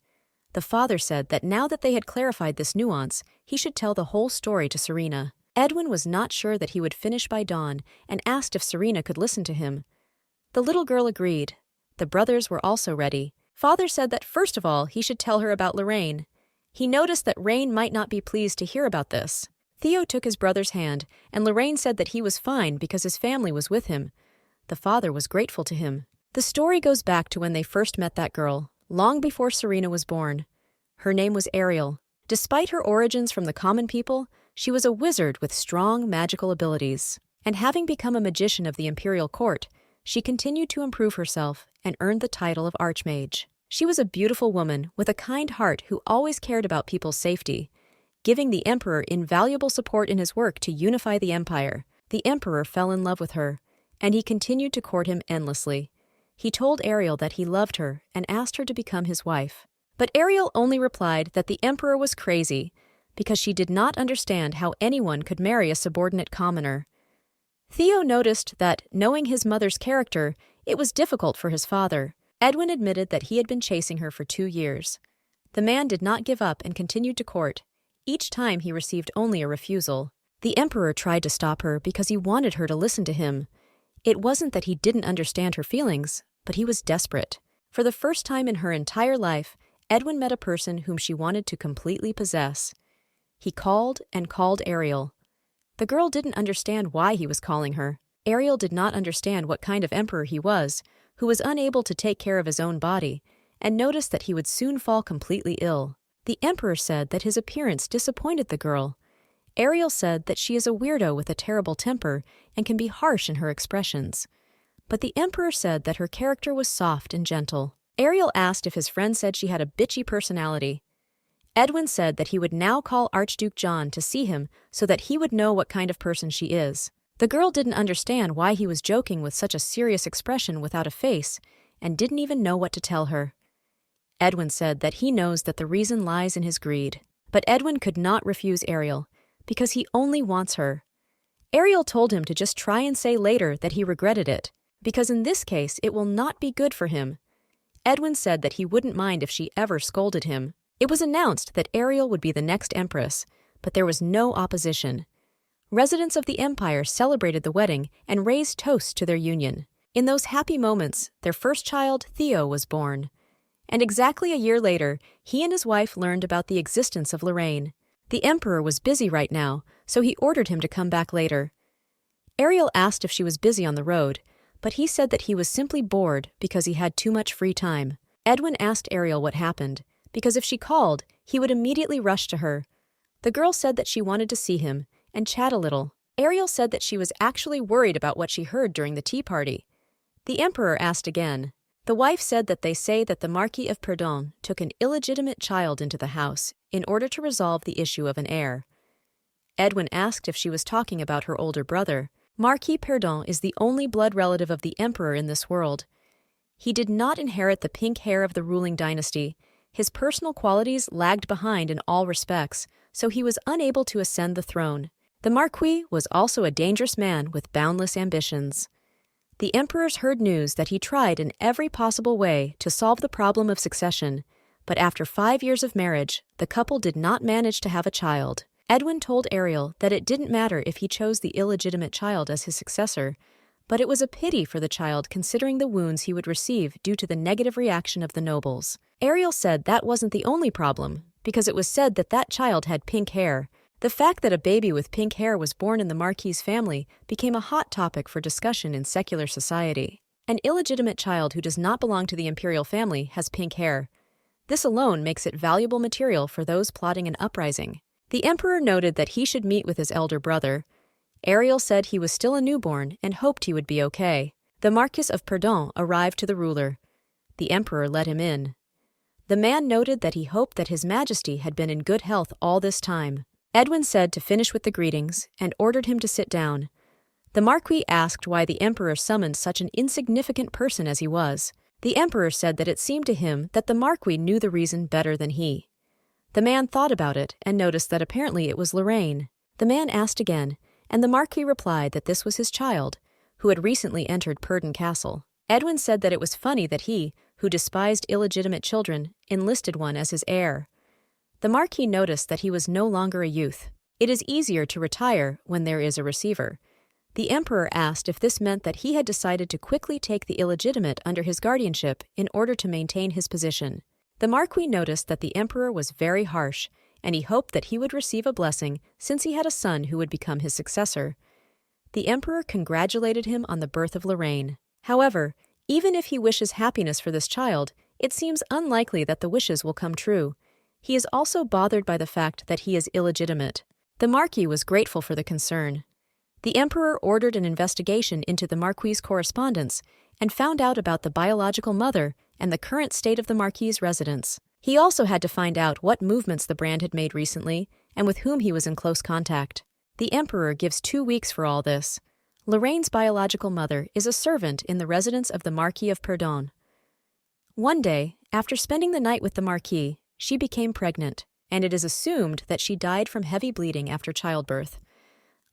The father said that now that they had clarified this nuance, he should tell the whole story to Serena. Edwin was not sure that he would finish by dawn and asked if Serena could listen to him. The little girl agreed. The brothers were also ready. Father said that first of all he should tell her about Lorraine. He noticed that Rain might not be pleased to hear about this. Theo took his brother's hand, and Lorraine said that he was fine because his family was with him. The father was grateful to him. The story goes back to when they first met that girl, long before Serena was born. Her name was Ariel. Despite her origins from the common people, she was a wizard with strong magical abilities. And having become a magician of the imperial court, she continued to improve herself and earned the title of Archmage. She was a beautiful woman with a kind heart who always cared about people's safety, giving the emperor invaluable support in his work to unify the empire. The emperor fell in love with her, and he continued to court him endlessly. He told Ariel that he loved her and asked her to become his wife. But Ariel only replied that the emperor was crazy because she did not understand how anyone could marry a subordinate commoner. Theo noticed that, knowing his mother's character, it was difficult for his father. Edwin admitted that he had been chasing her for 2 years. The man did not give up and continued to court. Each time he received only a refusal. The emperor tried to stop her because he wanted her to listen to him. It wasn't that he didn't understand her feelings, but he was desperate. For the first time in her entire life, Edwin met a person whom she wanted to completely possess. He called and called Ariel. The girl didn't understand why he was calling her. Ariel did not understand what kind of emperor he was, who was unable to take care of his own body, and noticed that he would soon fall completely ill. The emperor said that his appearance disappointed the girl. Ariel said that she is a weirdo with a terrible temper and can be harsh in her expressions. But the emperor said that her character was soft and gentle. Ariel asked if his friend said she had a bitchy personality. Edwin said that he would now call Archduke John to see him so that he would know what kind of person she is. The girl didn't understand why he was joking with such a serious expression without a face and didn't even know what to tell her. Edwin said that he knows that the reason lies in his greed. But Edwin could not refuse Ariel, because he only wants her. Ariel told him to just try and say later that he regretted it, because in this case it will not be good for him. Edwin said that he wouldn't mind if she ever scolded him. It was announced that Ariel would be the next empress, but there was no opposition. Residents of the empire celebrated the wedding and raised toasts to their union. In those happy moments, their first child, Theo, was born. And exactly a year later, he and his wife learned about the existence of Lorraine. The emperor was busy right now, so he ordered him to come back later. Ariel asked if she was busy on the road, but he said that he was simply bored because he had too much free time. Edwin asked Ariel what happened, because if she called, he would immediately rush to her. The girl said that she wanted to see him and chat a little. Ariel said that she was actually worried about what she heard during the tea party. The emperor asked again. The wife said that they say that the Marquis of Perdon took an illegitimate child into the house in order to resolve the issue of an heir. Edwin asked if she was talking about her older brother. Marquis Perdon is the only blood relative of the emperor in this world. He did not inherit the pink hair of the ruling dynasty. His personal qualities lagged behind in all respects, so he was unable to ascend the throne. The Marquis was also a dangerous man with boundless ambitions. The emperors heard news that he tried in every possible way to solve the problem of succession, but after 5 years of marriage, the couple did not manage to have a child. Edwin told Ariel that it didn't matter if he chose the illegitimate child as his successor, but it was a pity for the child considering the wounds he would receive due to the negative reaction of the nobles. Ariel said that wasn't the only problem, because it was said that that child had pink hair. The fact that a baby with pink hair was born in the Marquis' family became a hot topic for discussion in secular society. An illegitimate child who does not belong to the imperial family has pink hair. This alone makes it valuable material for those plotting an uprising. The emperor noted that he should meet with his elder brother. Ariel said he was still a newborn and hoped he would be okay. The Marquis of Perdon arrived to the ruler. The emperor let him in. The man noted that he hoped that His Majesty had been in good health all this time. Edwin said to finish with the greetings and ordered him to sit down. The Marquis asked why the emperor summoned such an insignificant person as he was. The emperor said that it seemed to him that the Marquis knew the reason better than he. The man thought about it and noticed that apparently it was Lorraine. The man asked again, and the Marquis replied that this was his child, who had recently entered Perdon Castle. Edwin said that it was funny that he, who despised illegitimate children, enlisted one as his heir. The Marquis noticed that he was no longer a youth. It is easier to retire when there is a receiver. The emperor asked if this meant that he had decided to quickly take the illegitimate under his guardianship in order to maintain his position. The Marquis noticed that the emperor was very harsh, and he hoped that he would receive a blessing since he had a son who would become his successor. The emperor congratulated him on the birth of Lorraine. However, even if he wishes happiness for this child, it seems unlikely that the wishes will come true. He is also bothered by the fact that he is illegitimate. The Marquis was grateful for the concern. The emperor ordered an investigation into the Marquis' correspondence and found out about the biological mother and the current state of the Marquis' residence. He also had to find out what movements the brand had made recently and with whom he was in close contact. The emperor gives 2 weeks for all this. Lorraine's biological mother is a servant in the residence of the Marquis of Perdon. One day, after spending the night with the Marquis, she became pregnant, and it is assumed that she died from heavy bleeding after childbirth.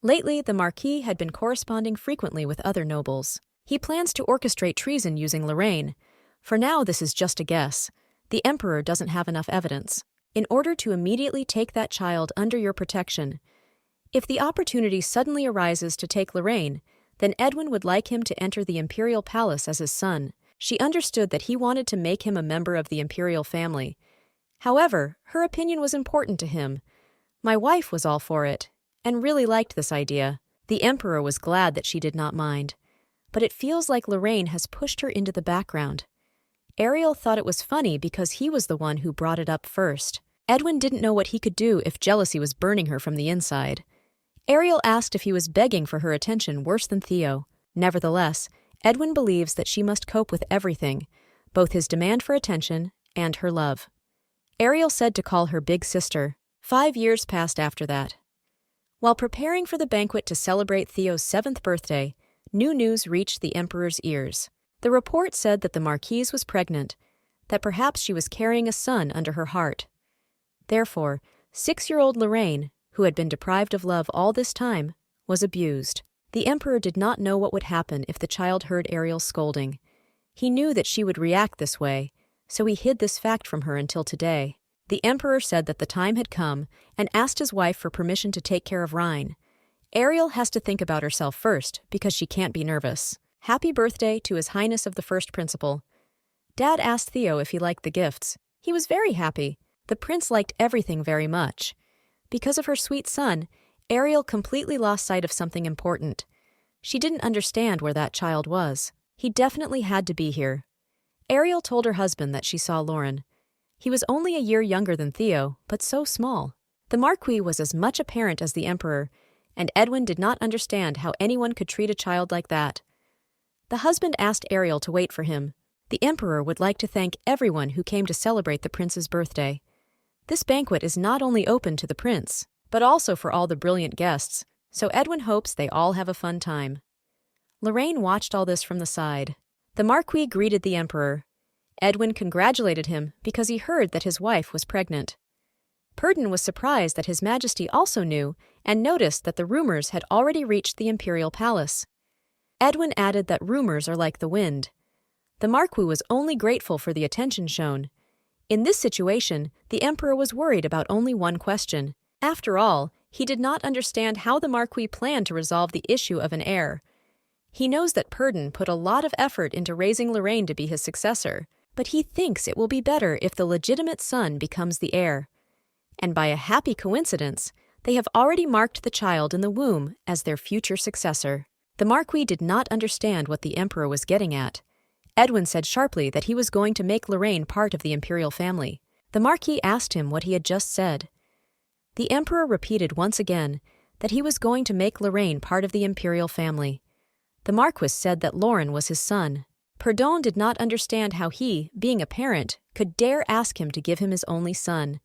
Lately, the Marquis had been corresponding frequently with other nobles. He plans to orchestrate treason using Lorraine. For now, this is just a guess. The emperor doesn't have enough evidence. In order to immediately take that child under your protection, if the opportunity suddenly arises to take Lorraine, then Edwin would like him to enter the imperial palace as his son. She understood that he wanted to make him a member of the imperial family. However, her opinion was important to him. My wife was all for it, and really liked this idea. The emperor was glad that she did not mind. But it feels like Lorraine has pushed her into the background. Ariel thought it was funny because he was the one who brought it up first. Edwin didn't know what he could do if jealousy was burning her from the inside. Ariel asked if he was begging for her attention worse than Theo. Nevertheless, Edwin believes that she must cope with everything, both his demand for attention and her love. Ariel said to call her big sister. 5 years passed after that. While preparing for the banquet to celebrate Theo's 7th birthday, new news reached the emperor's ears. The report said that the Marquise was pregnant, that perhaps she was carrying a son under her heart. Therefore, 6-year-old Lorraine, who had been deprived of love all this time, was abused. The emperor did not know what would happen if the child heard Ariel's scolding. He knew that she would react this way, so he hid this fact from her until today. The emperor said that the time had come and asked his wife for permission to take care of Rhine. Ariel has to think about herself first because she can't be nervous. Happy birthday to His Highness of the First Principal. Dad asked Theo if he liked the gifts. He was very happy. The prince liked everything very much. Because of her sweet son, Ariel completely lost sight of something important. She didn't understand where that child was. He definitely had to be here. Ariel told her husband that she saw Lauren. He was only a year younger than Theo, but so small. The Marquis was as much a parent as the Emperor, and Edwin did not understand how anyone could treat a child like that. The husband asked Ariel to wait for him. The Emperor would like to thank everyone who came to celebrate the prince's birthday. This banquet is not only open to the prince, but also for all the brilliant guests, so Edwin hopes they all have a fun time. Lorraine watched all this from the side. The Marquis greeted the Emperor. Edwin congratulated him because he heard that his wife was pregnant. Purdon was surprised that His Majesty also knew and noticed that the rumors had already reached the imperial palace. Edwin added that rumors are like the wind. The Marquis was only grateful for the attention shown. In this situation, the Emperor was worried about only one question. After all, he did not understand how the Marquis planned to resolve the issue of an heir. He knows that Purdon put a lot of effort into raising Lorraine to be his successor, but he thinks it will be better if the legitimate son becomes the heir. And by a happy coincidence, they have already marked the child in the womb as their future successor. The Marquis did not understand what the Emperor was getting at. Edwin said sharply that he was going to make Lorraine part of the imperial family. The Marquis asked him what he had just said. The Emperor repeated once again that he was going to make Lorraine part of the imperial family. The Marquis said that Lauren was his son. Purdon did not understand how he, being a parent, could dare ask him to give him his only son.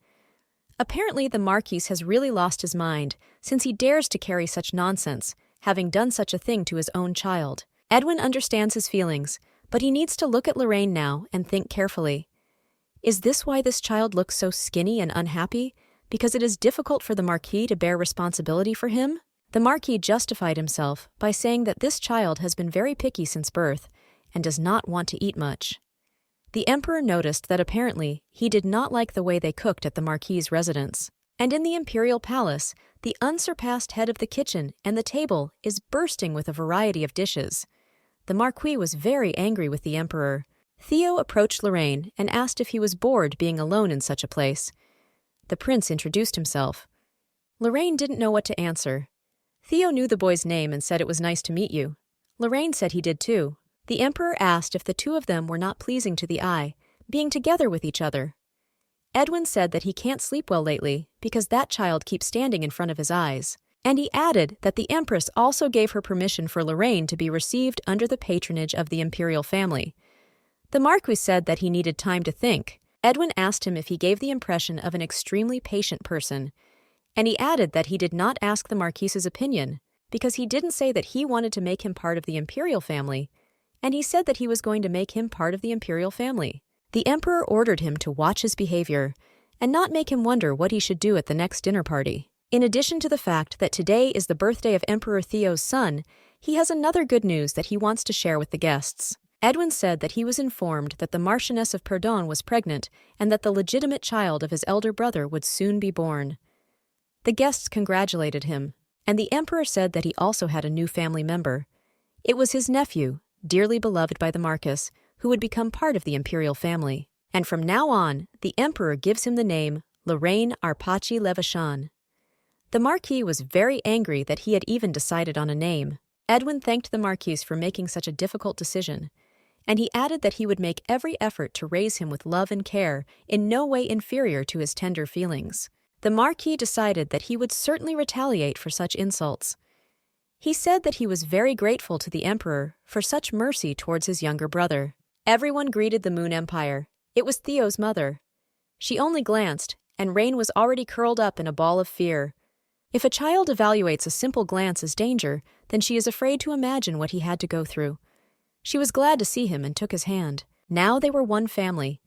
Apparently the Marquis has really lost his mind, since he dares to carry such nonsense, having done such a thing to his own child. Edwin understands his feelings, but he needs to look at Lorraine now and think carefully. Is this why this child looks so skinny and unhappy? Because it is difficult for the Marquis to bear responsibility for him? The Marquis justified himself by saying that this child has been very picky since birth and does not want to eat much. The Emperor noticed that apparently he did not like the way they cooked at the Marquis's residence. And in the imperial palace, the unsurpassed head of the kitchen and the table is bursting with a variety of dishes. The Marquis was very angry with the Emperor. Theo approached Lorraine and asked if he was bored being alone in such a place. The prince introduced himself. Lorraine didn't know what to answer. Theo knew the boy's name and said it was nice to meet you. Lorraine said he did too. The Emperor asked if the two of them were not pleasing to the eye, being together with each other. Edwin said that he can't sleep well lately because that child keeps standing in front of his eyes. And he added that the Empress also gave her permission for Lorraine to be received under the patronage of the imperial family. The Marquis said that he needed time to think. Edwin asked him if he gave the impression of an extremely patient person, and he added that he did not ask the Marquis's opinion because he didn't say that he wanted to make him part of the imperial family, and he said that he was going to make him part of the imperial family. The Emperor ordered him to watch his behavior and not make him wonder what he should do at the next dinner party. In addition to the fact that today is the birthday of Emperor Theo's son, he has another good news that he wants to share with the guests. Edwin said that he was informed that the Marchioness of Purdon was pregnant and that the legitimate child of his elder brother would soon be born. The guests congratulated him, and the Emperor said that he also had a new family member. It was his nephew, dearly beloved by the Marquis, who would become part of the imperial family. And from now on, the Emperor gives him the name Lorraine Arpachi Levachon. The Marquis was very angry that he had even decided on a name. Edwin thanked the Marquis for making such a difficult decision, and he added that he would make every effort to raise him with love and care, in no way inferior to his tender feelings. The Marquis decided that he would certainly retaliate for such insults. He said that he was very grateful to the Emperor for such mercy towards his younger brother. Everyone greeted the Moon Empire. It was Theo's mother. She only glanced, and Rain was already curled up in a ball of fear. If a child evaluates a simple glance as danger, then she is afraid to imagine what he had to go through. She was glad to see him and took his hand. Now they were one family.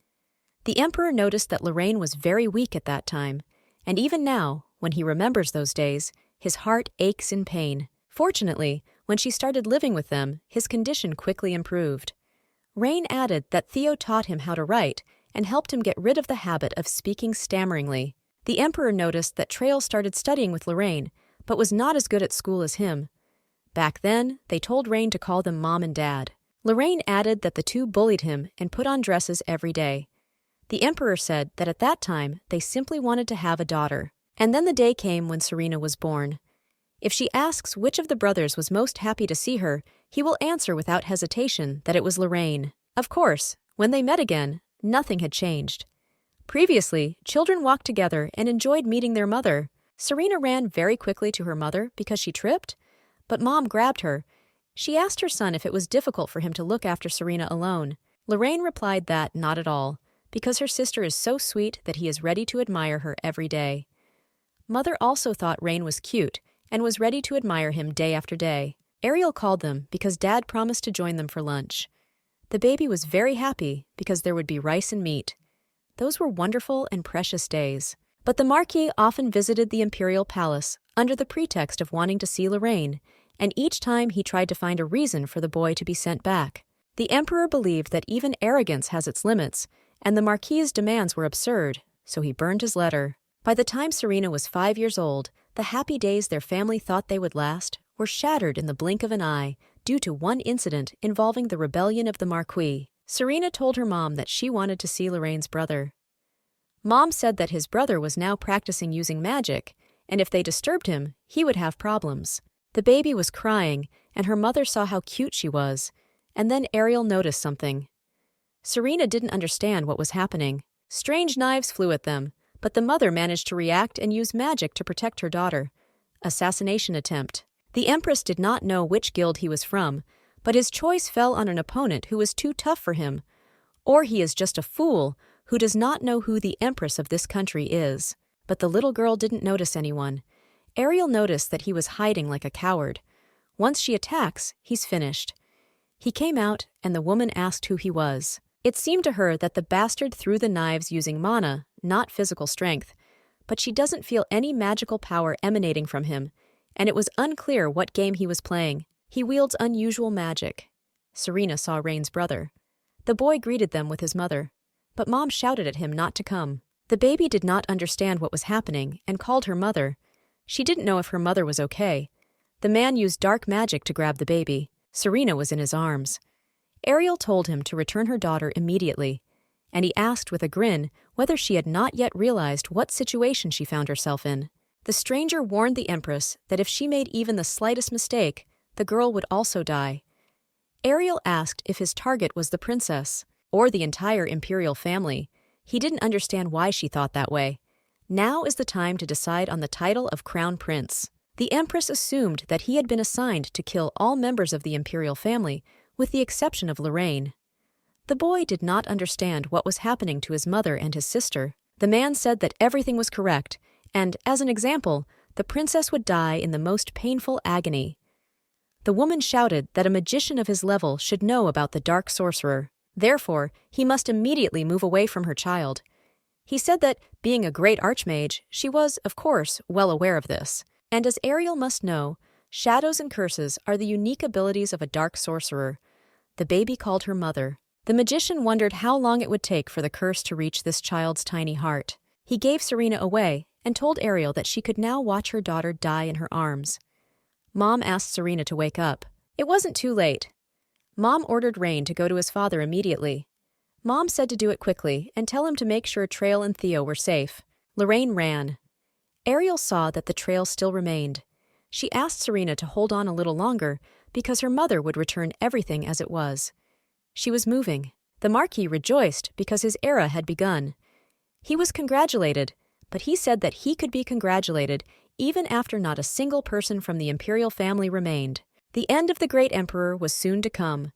The Emperor noticed that Lorraine was very weak at that time, and even now, when he remembers those days, his heart aches in pain. Fortunately, when she started living with them, his condition quickly improved. Rain added that Theo taught him how to write and helped him get rid of the habit of speaking stammeringly. The Emperor noticed that Trail started studying with Lorraine, but was not as good at school as him. Back then, they told Rain to call them Mom and Dad. Lorraine added that the two bullied him and put on dresses every day. The Emperor said that at that time they simply wanted to have a daughter. And then the day came when Serena was born. If she asks which of the brothers was most happy to see her, he will answer without hesitation that it was Lorraine. Of course, when they met again, nothing had changed. Previously, children walked together and enjoyed meeting their mother. Serena ran very quickly to her mother because she tripped, but Mom grabbed her. She asked her son if it was difficult for him to look after Serena alone. Lorraine replied that not at all, because her sister is so sweet that he is ready to admire her every day. Mother also thought Rain was cute and was ready to admire him day after day. Ariel called them because Dad promised to join them for lunch. The baby was very happy because there would be rice and meat. Those were wonderful and precious days. But the Marquis often visited the imperial palace under the pretext of wanting to see Lorraine, and each time he tried to find a reason for the boy to be sent back. The emperor believed that even arrogance has its limits, and the Marquis's demands were absurd, so he burned his letter. By the time Serena was 5 years old, the happy days their family thought they would last were shattered in the blink of an eye due to one incident involving the rebellion of the Marquis. Serena told her mom that she wanted to see Lorraine's brother. Mom said that his brother was now practicing using magic, and if they disturbed him, he would have problems. The baby was crying, and her mother saw how cute she was, and then Ariel noticed something. Serena didn't understand what was happening. Strange knives flew at them, but the mother managed to react and use magic to protect her daughter. Assassination attempt. The Empress did not know which guild he was from, but his choice fell on an opponent who was too tough for him. Or he is just a fool who does not know who the Empress of this country is. But the little girl didn't notice anyone. Ariel noticed that he was hiding like a coward. Once she attacks, he's finished. He came out, and the woman asked who he was. It seemed to her that the bastard threw the knives using mana, not physical strength, but she doesn't feel any magical power emanating from him, and it was unclear what game he was playing. He wields unusual magic. Serena saw Rain's brother. The boy greeted them with his mother, but Mom shouted at him not to come. The baby did not understand what was happening and called her mother. She didn't know if her mother was okay. The man used dark magic to grab the baby. Serena was in his arms. Ariel told him to return her daughter immediately, and he asked with a grin whether she had not yet realized what situation she found herself in. The stranger warned the Empress that if she made even the slightest mistake, the girl would also die. Ariel asked if his target was the princess, or the entire imperial family. He didn't understand why she thought that way. Now is the time to decide on the title of Crown Prince. The Empress assumed that he had been assigned to kill all members of the imperial family, with the exception of Lorraine. The boy did not understand what was happening to his mother and his sister. The man said that everything was correct, and, as an example, the princess would die in the most painful agony. The woman shouted that a magician of his level should know about the dark sorcerer. Therefore, he must immediately move away from her child. He said that, being a great archmage, she was, of course, well aware of this. And as Ariel must know, shadows and curses are the unique abilities of a dark sorcerer. The baby called her mother. The magician wondered how long it would take for the curse to reach this child's tiny heart. He gave Serena away and told Ariel that she could now watch her daughter die in her arms. Mom asked Serena to wake up. It wasn't too late. Mom ordered Rain to go to his father immediately. Mom said to do it quickly and tell him to make sure Trail and Theo were safe. Lorraine ran. Ariel saw that the trail still remained. She asked Serena to hold on a little longer because her mother would return everything as it was. She was moving. The Marquis rejoiced because his era had begun. He was congratulated, but he said that he could be congratulated even after not a single person from the imperial family remained. The end of the great emperor was soon to come,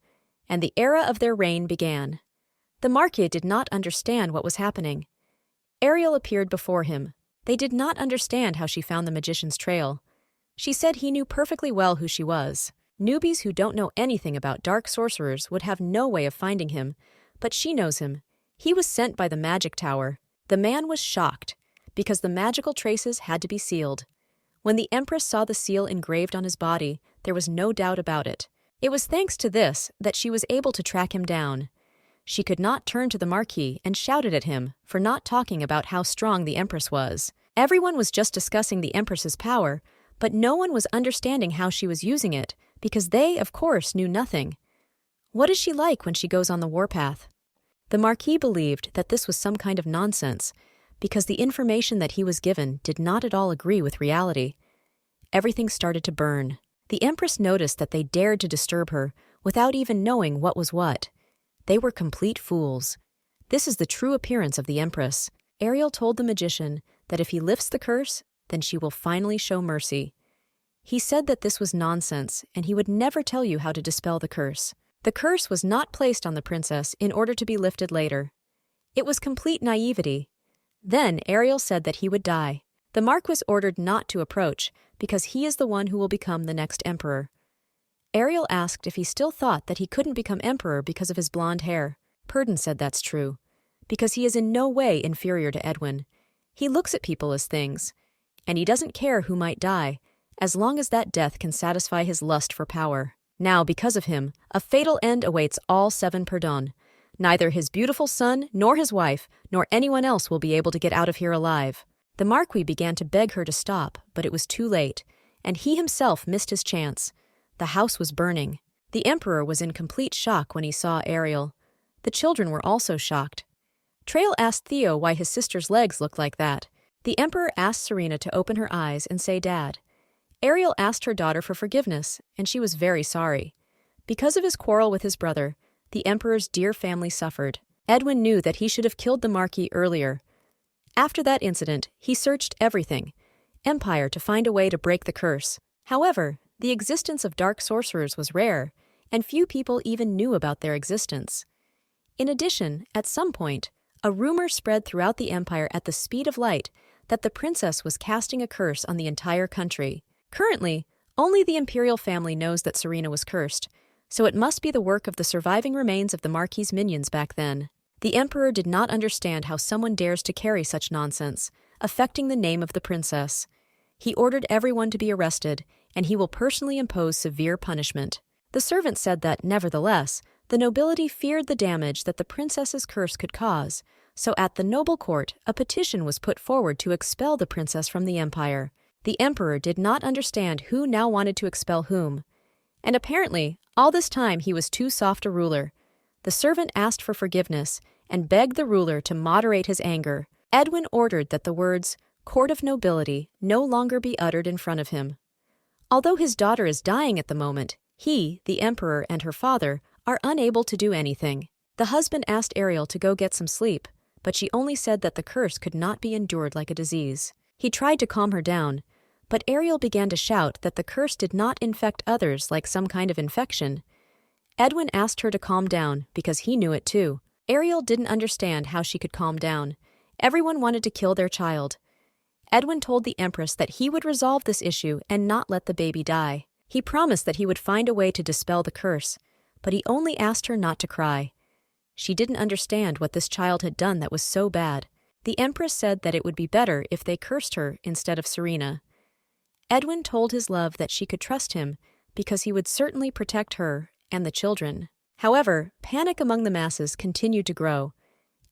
and the era of their reign began. The Marquis did not understand what was happening. Ariel appeared before him. They did not understand how she found the magician's trail. She said he knew perfectly well who she was. Newbies who don't know anything about dark sorcerers would have no way of finding him, but she knows him. He was sent by the magic tower. The man was shocked, because the magical traces had to be sealed. When the Empress saw the seal engraved on his body, there was no doubt about it. It was thanks to this that she was able to track him down. She could not turn to the Marquis and shouted at him for not talking about how strong the Empress was. Everyone was just discussing the Empress's power, but no one was understanding how she was using it, because they, of course, knew nothing. What is she like when she goes on the warpath? The Marquis believed that this was some kind of nonsense, because the information that he was given did not at all agree with reality. Everything started to burn. The Empress noticed that they dared to disturb her without even knowing what was what. They were complete fools. This is the true appearance of the Empress. Ariel told the magician that if he lifts the curse, then she will finally show mercy. He said that this was nonsense, and he would never tell you how to dispel the curse. The curse was not placed on the princess in order to be lifted later. It was complete naivety. Then Ariel said that he would die. The monarch was ordered not to approach, because he is the one who will become the next emperor. Ariel asked if he still thought that he couldn't become emperor because of his blonde hair. Purdon said that's true, because he is in no way inferior to Edwin. He looks at people as things, and he doesn't care who might die, as long as that death can satisfy his lust for power. Now, because of him, a fatal end awaits all 7 Purdon. Neither his beautiful son, nor his wife, nor anyone else will be able to get out of here alive. The Marquis began to beg her to stop, but it was too late, and he himself missed his chance. The house was burning. The Emperor was in complete shock when he saw Ariel. The children were also shocked. Trail asked Theo why his sister's legs looked like that. The Emperor asked Serena to open her eyes and say Dad. Ariel asked her daughter for forgiveness, and she was very sorry. Because of his quarrel with his brother, the Emperor's dear family suffered. Edwin knew that he should have killed the Marquis earlier. After that incident, he searched everything, Empire, to find a way to break the curse. However, the existence of dark sorcerers was rare, and few people even knew about their existence. In addition, at some point, a rumor spread throughout the Empire at the speed of light that the princess was casting a curse on the entire country. Currently, only the imperial family knows that Serena was cursed, so it must be the work of the surviving remains of the Marquis' minions back then. The Emperor did not understand how someone dares to carry such nonsense, affecting the name of the princess. He ordered everyone to be arrested, and he will personally impose severe punishment. The servant said that, nevertheless, the nobility feared the damage that the princess's curse could cause, so at the noble court, a petition was put forward to expel the princess from the empire. The Emperor did not understand who now wanted to expel whom, and apparently, all this time he was too soft a ruler. The servant asked for forgiveness and begged the ruler to moderate his anger. Edwin ordered that the words, "Court of Nobility," no longer be uttered in front of him. Although his daughter is dying at the moment, he, the Emperor, and her father are unable to do anything. The husband asked Ariel to go get some sleep, but she only said that the curse could not be endured like a disease. He tried to calm her down, but Ariel began to shout that the curse did not infect others like some kind of infection. Edwin asked her to calm down because he knew it too. Ariel didn't understand how she could calm down. Everyone wanted to kill their child. Edwin told the Empress that he would resolve this issue and not let the baby die. He promised that he would find a way to dispel the curse, but he only asked her not to cry. She didn't understand what this child had done that was so bad. The Empress said that it would be better if they cursed her instead of Serena. Edwin told his love that she could trust him because he would certainly protect her and the children. However, panic among the masses continued to grow,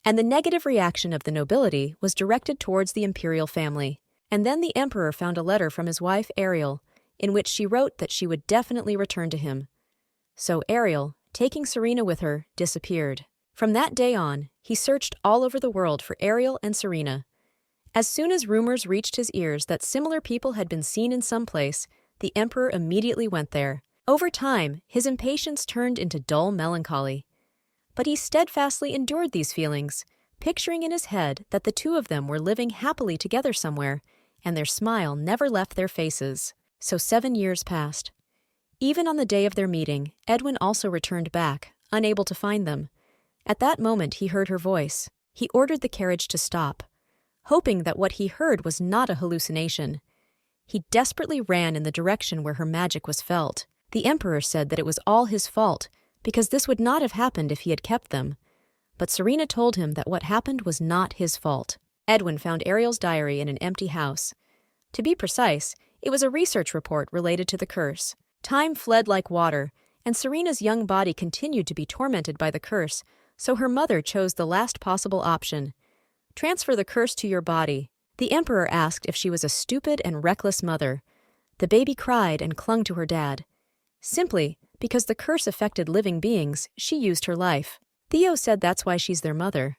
and the negative reaction of the nobility was directed towards the imperial family. And then the Emperor found a letter from his wife Ariel, in which she wrote that she would definitely return to him. So Ariel, taking Serena with her, disappeared. From that day on, he searched all over the world for Ariel and Serena. As soon as rumors reached his ears that similar people had been seen in some place, the Emperor immediately went there. Over time, his impatience turned into dull melancholy. But he steadfastly endured these feelings, picturing in his head that the two of them were living happily together somewhere, and their smile never left their faces. So 7 years passed. Even on the day of their meeting, Edwin also returned back, unable to find them. At that moment he heard her voice. He ordered the carriage to stop, hoping that what he heard was not a hallucination. He desperately ran in the direction where her magic was felt. The Emperor said that it was all his fault, because this would not have happened if he had kept them. But Serena told him that what happened was not his fault. Edwin found Ariel's diary in an empty house. To be precise, it was a research report related to the curse. Time fled like water, and Serena's young body continued to be tormented by the curse, so her mother chose the last possible option. Transfer the curse to your body. The Emperor asked if she was a stupid and reckless mother. The baby cried and clung to her dad. Simply because the curse affected living beings, she used her life. Theo said that's why she's their mother.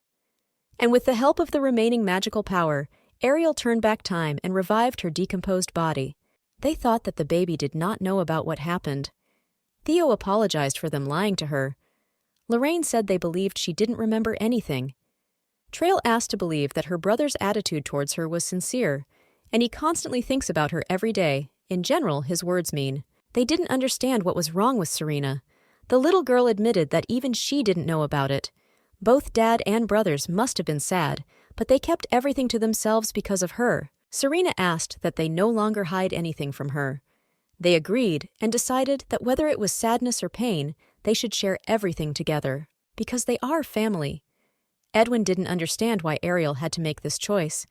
And with the help of the remaining magical power, Ariel turned back time and revived her decomposed body. They thought that the baby did not know about what happened. Theo apologized for them lying to her. Lorraine said they believed she didn't remember anything. Trail asked to believe that her brother's attitude towards her was sincere, and he constantly thinks about her every day. In general, his words mean. They didn't understand what was wrong with Serena. The little girl admitted that even she didn't know about it. Both dad and brothers must have been sad, but they kept everything to themselves because of her. Serena asked that they no longer hide anything from her. They agreed and decided that whether it was sadness or pain, they should share everything together, because they are family. Edwin didn't understand why Ariel had to make this choice.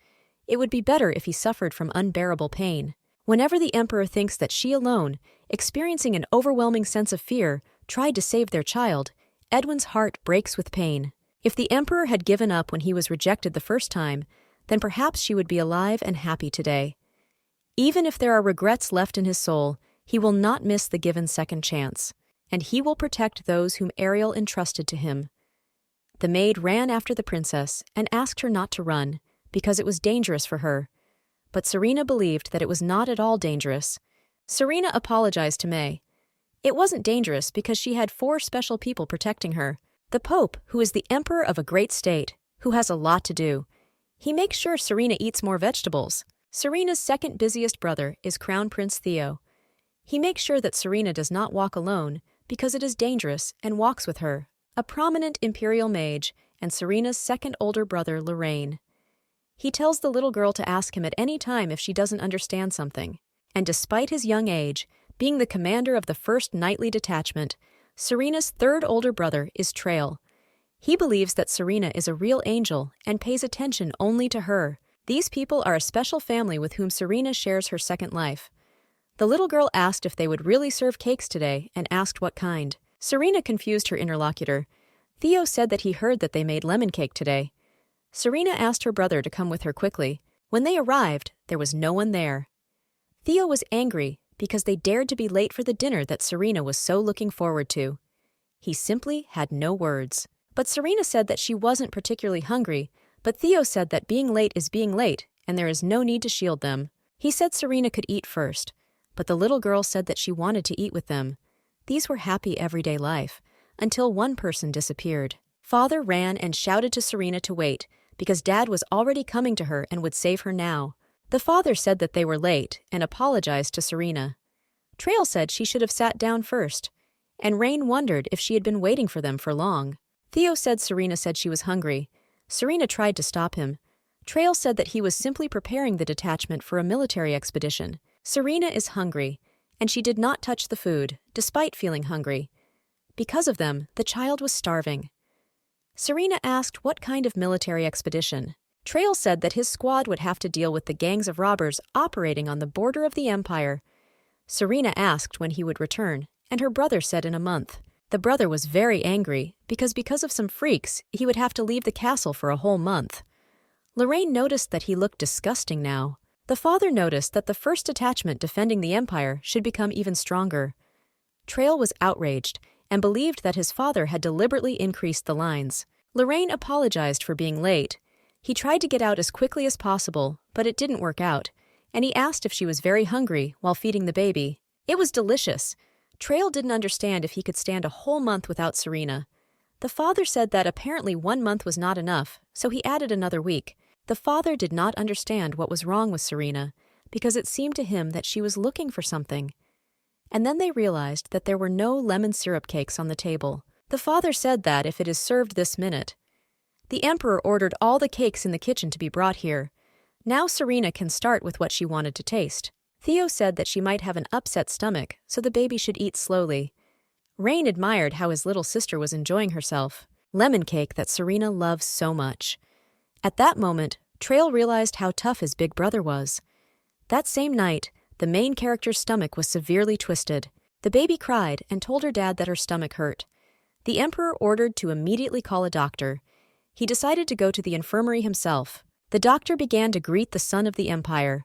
It would be better if he suffered from unbearable pain. Whenever the Emperor thinks that she alone, experiencing an overwhelming sense of fear, tried to save their child, Edwin's heart breaks with pain. If the Emperor had given up when he was rejected the first time, then perhaps she would be alive and happy today. Even if there are regrets left in his soul, he will not miss the given second chance, and he will protect those whom Ariel entrusted to him. The maid ran after the princess and asked her not to run, because it was dangerous for her. But Serena believed that it was not at all dangerous. Serena apologized to May. It wasn't dangerous because she had 4 special people protecting her. The Pope, who is the emperor of a great state, who has a lot to do. He makes sure Serena eats more vegetables. Serena's second busiest brother is Crown Prince Theo. He makes sure that Serena does not walk alone because it is dangerous and walks with her, a prominent imperial mage, and Serena's second older brother Lorraine. He tells the little girl to ask him at any time if she doesn't understand something. And despite his young age, being the commander of the 1st Knightly Detachment, Serena's third older brother is Trail. He believes that Serena is a real angel and pays attention only to her. These people are a special family with whom Serena shares her second life. The little girl asked if they would really serve cakes today and asked what kind. Serena confused her interlocutor. Theo said that he heard that they made lemon cake today. Serena asked her brother to come with her quickly. When they arrived, there was no one there. Theo was angry because they dared to be late for the dinner that Serena was so looking forward to. He simply had no words. But Serena said that she wasn't particularly hungry, but Theo said that being late is being late, and there is no need to shield them. He said Serena could eat first, but the little girl said that she wanted to eat with them. These were happy everyday life, until one person disappeared. Father ran and shouted to Serena to wait, because Dad was already coming to her and would save her now. The father said that they were late and apologized to Serena. Trail said she should have sat down first, and Rain wondered if she had been waiting for them for long. Theo said Serena said she was hungry. Serena tried to stop him. Trail said that he was simply preparing the detachment for a military expedition. Serena is hungry, and she did not touch the food, despite feeling hungry. Because of them, the child was starving. Serena asked what kind of military expedition. Trail said that his squad would have to deal with the gangs of robbers operating on the border of the Empire. Serena asked when he would return, and her brother said in a month. The brother was very angry because of some freaks, he would have to leave the castle for a whole month. Lorraine noticed that he looked disgusting now. The father noticed that the first detachment defending the Empire should become even stronger. Trail was outraged and believed that his father had deliberately increased the lines. Lorraine apologized for being late. He tried to get out as quickly as possible, but it didn't work out, and he asked if she was very hungry while feeding the baby. It was delicious. Trail didn't understand if he could stand a whole month without Serena. The father said that apparently 1 month was not enough, so he added another week. The father did not understand what was wrong with Serena, because it seemed to him that she was looking for something. And then they realized that there were no lemon syrup cakes on the table. The father said that if it is served this minute. The Emperor ordered all the cakes in the kitchen to be brought here. Now Serena can start with what she wanted to taste. Theo said that she might have an upset stomach, so the baby should eat slowly. Rain admired how his little sister was enjoying herself. Lemon cake that Serena loves so much. At that moment, Trail realized how tough his big brother was. That same night, the main character's stomach was severely twisted. The baby cried and told her dad that her stomach hurt. The Emperor ordered to immediately call a doctor. He decided to go to the infirmary himself. The doctor began to greet the son of the Empire.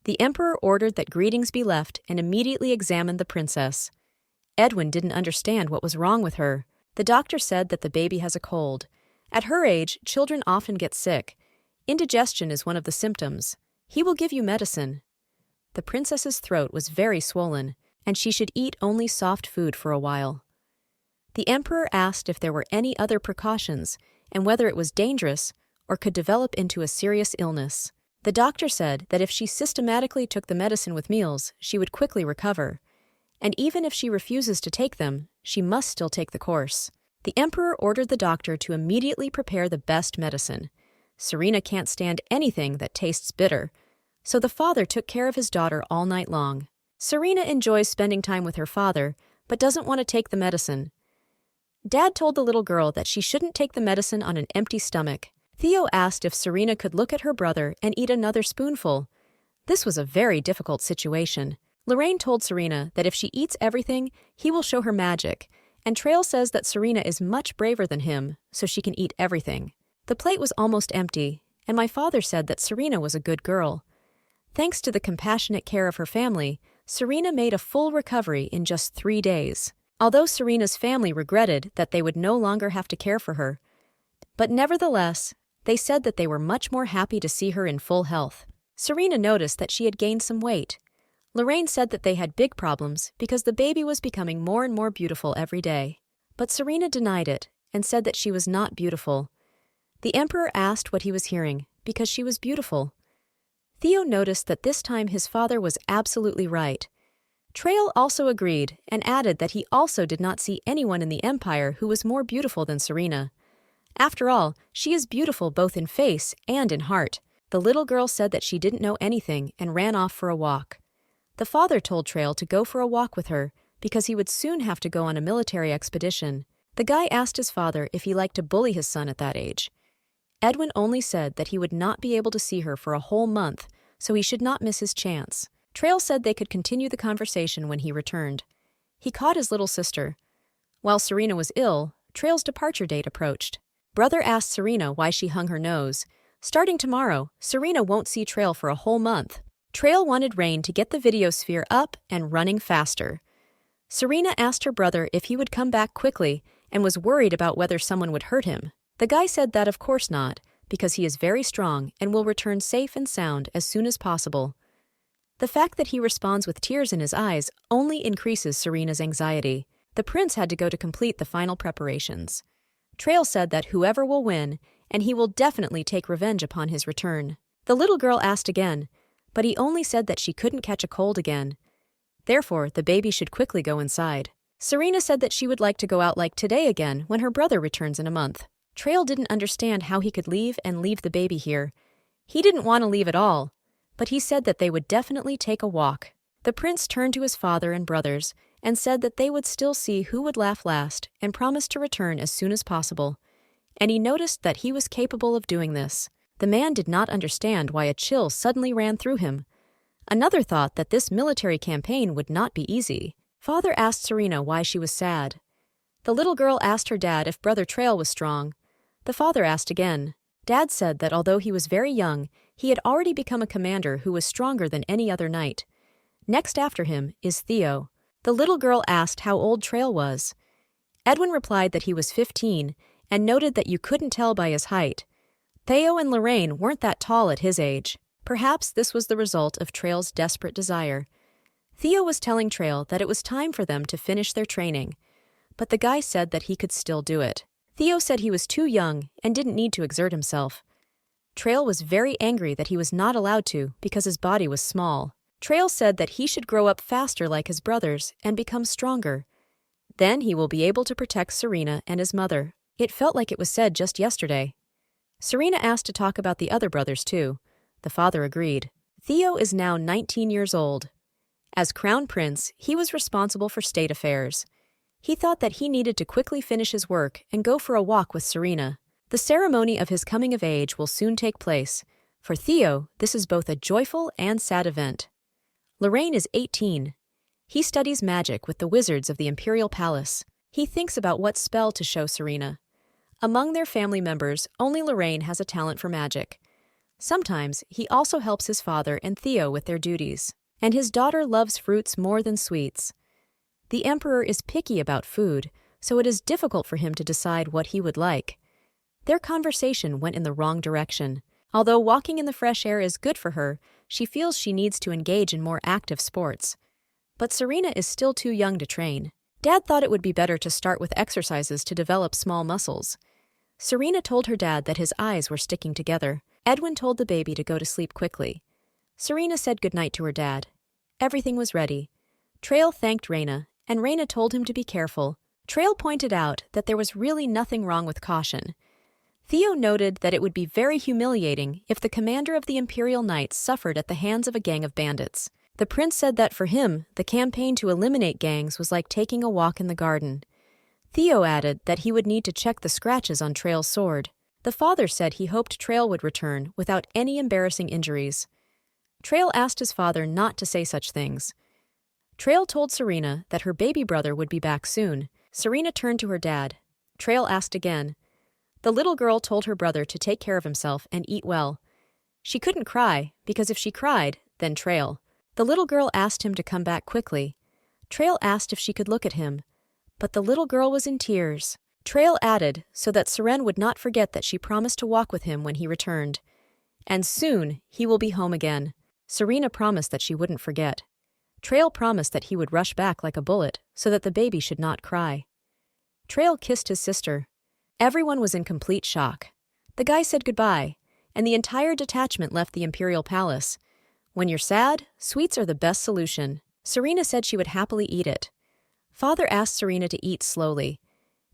The Emperor ordered that greetings be left and immediately examined the princess. Edwin didn't understand what was wrong with her. The doctor said that the baby has a cold. At her age, children often get sick. Indigestion is one of the symptoms. He will give you medicine. The princess's throat was very swollen, and she should eat only soft food for a while. The emperor asked if there were any other precautions and whether it was dangerous or could develop into a serious illness. The doctor said that if she systematically took the medicine with meals, she would quickly recover. And even if she refuses to take them, she must still take the course. The emperor ordered the doctor to immediately prepare the best medicine. Serena can't stand anything that tastes bitter, so the father took care of his daughter all night long. Serena enjoys spending time with her father, but doesn't want to take the medicine. Dad told the little girl that she shouldn't take the medicine on an empty stomach. Theo asked if Serena could look at her brother and eat another spoonful. This was a very difficult situation. Lorraine told Serena that if she eats everything, he will show her magic, and Trail says that Serena is much braver than him, so she can eat everything. The plate was almost empty, and my father said that Serena was a good girl. Thanks to the compassionate care of her family, Serena made a full recovery in just 3 days. Although Serena's family regretted that they would no longer have to care for her, but nevertheless, they said that they were much more happy to see her in full health. Serena noticed that she had gained some weight. Lorraine said that they had big problems because the baby was becoming more and more beautiful every day. But Serena denied it and said that she was not beautiful. The emperor asked what he was hearing because she was beautiful. Theo noticed that this time his father was absolutely right. Trail also agreed and added that he also did not see anyone in the empire who was more beautiful than Serena. After all, she is beautiful both in face and in heart. The little girl said that she didn't know anything and ran off for a walk. The father told Trail to go for a walk with her because he would soon have to go on a military expedition. The guy asked his father if he liked to bully his son at that age. Edwin only said that he would not be able to see her for a whole month, so he should not miss his chance. Trail said they could continue the conversation when he returned. He caught his little sister. While Serena was ill, Trail's departure date approached. Brother asked Serena why she hung her nose. Starting tomorrow, Serena won't see Trail for a whole month. Trail wanted Rain to get the video sphere up and running faster. Serena asked her brother if he would come back quickly and was worried about whether someone would hurt him. The guy said that of course not, because he is very strong and will return safe and sound as soon as possible. The fact that he responds with tears in his eyes only increases Serena's anxiety. The prince had to go to complete the final preparations. Trail said that whoever will win, and he will definitely take revenge upon his return. The little girl asked again, but he only said that she couldn't catch a cold again. Therefore, the baby should quickly go inside. Serena said that she would like to go out like today again when her brother returns in a month. Trail didn't understand how he could leave the baby here. He didn't want to leave at all, but he said that they would definitely take a walk. The prince turned to his father and brothers and said that they would still see who would laugh last and promised to return as soon as possible. And he noticed that he was capable of doing this. The man did not understand why a chill suddenly ran through him. Another thought that this military campaign would not be easy. Father asked Serena why she was sad. The little girl asked her dad if Brother Trail was strong. The father asked again. Dad said that although he was very young, he had already become a commander who was stronger than any other knight. Next after him is Theo. The little girl asked how old Trail was. Edwin replied that he was 15 and noted that you couldn't tell by his height. Theo and Lorraine weren't that tall at his age. Perhaps this was the result of Trail's desperate desire. Theo was telling Trail that it was time for them to finish their training, but the guy said that he could still do it. Theo said he was too young and didn't need to exert himself. Trail was very angry that he was not allowed to because his body was small. Trail said that he should grow up faster like his brothers and become stronger. Then he will be able to protect Serena and his mother. It felt like it was said just yesterday. Serena asked to talk about the other brothers too. The father agreed. Theo is now 19 years old. As crown prince, he was responsible for state affairs. He thought that he needed to quickly finish his work and go for a walk with Serena. The ceremony of his coming of age will soon take place. For Theo, this is both a joyful and sad event. Lorraine is 18. He studies magic with the wizards of the Imperial Palace. He thinks about what spell to show Serena. Among their family members, only Lorraine has a talent for magic. Sometimes, he also helps his father and Theo with their duties. And his daughter loves fruits more than sweets. The emperor is picky about food, so it is difficult for him to decide what he would like. Their conversation went in the wrong direction. Although walking in the fresh air is good for her, she feels she needs to engage in more active sports. But Serena is still too young to train. Dad thought it would be better to start with exercises to develop small muscles. Serena told her dad that his eyes were sticking together. Edwin told the baby to go to sleep quickly. Serena said goodnight to her dad. Everything was ready. Trail thanked Raina, and Raina told him to be careful. Trail pointed out that there was really nothing wrong with caution. Theo noted that it would be very humiliating if the commander of the Imperial Knights suffered at the hands of a gang of bandits. The prince said that for him, the campaign to eliminate gangs was like taking a walk in the garden. Theo added that he would need to check the scratches on Trail's sword. The father said he hoped Trail would return without any embarrassing injuries. Trail asked his father not to say such things. Trail told Serena that her baby brother would be back soon. Serena turned to her dad. Trail asked again. The little girl told her brother to take care of himself and eat well. She couldn't cry, because if she cried, then Trail. The little girl asked him to come back quickly. Trail asked if she could look at him, but the little girl was in tears. Trail added so that Seren would not forget that she promised to walk with him when he returned. And soon he will be home again. Serena promised that she wouldn't forget. Trail promised that he would rush back like a bullet so that the baby should not cry. Trail kissed his sister. Everyone was in complete shock. The guy said goodbye, and the entire detachment left the Imperial Palace. When you're sad, sweets are the best solution. Serena said she would happily eat it. Father asked Serena to eat slowly.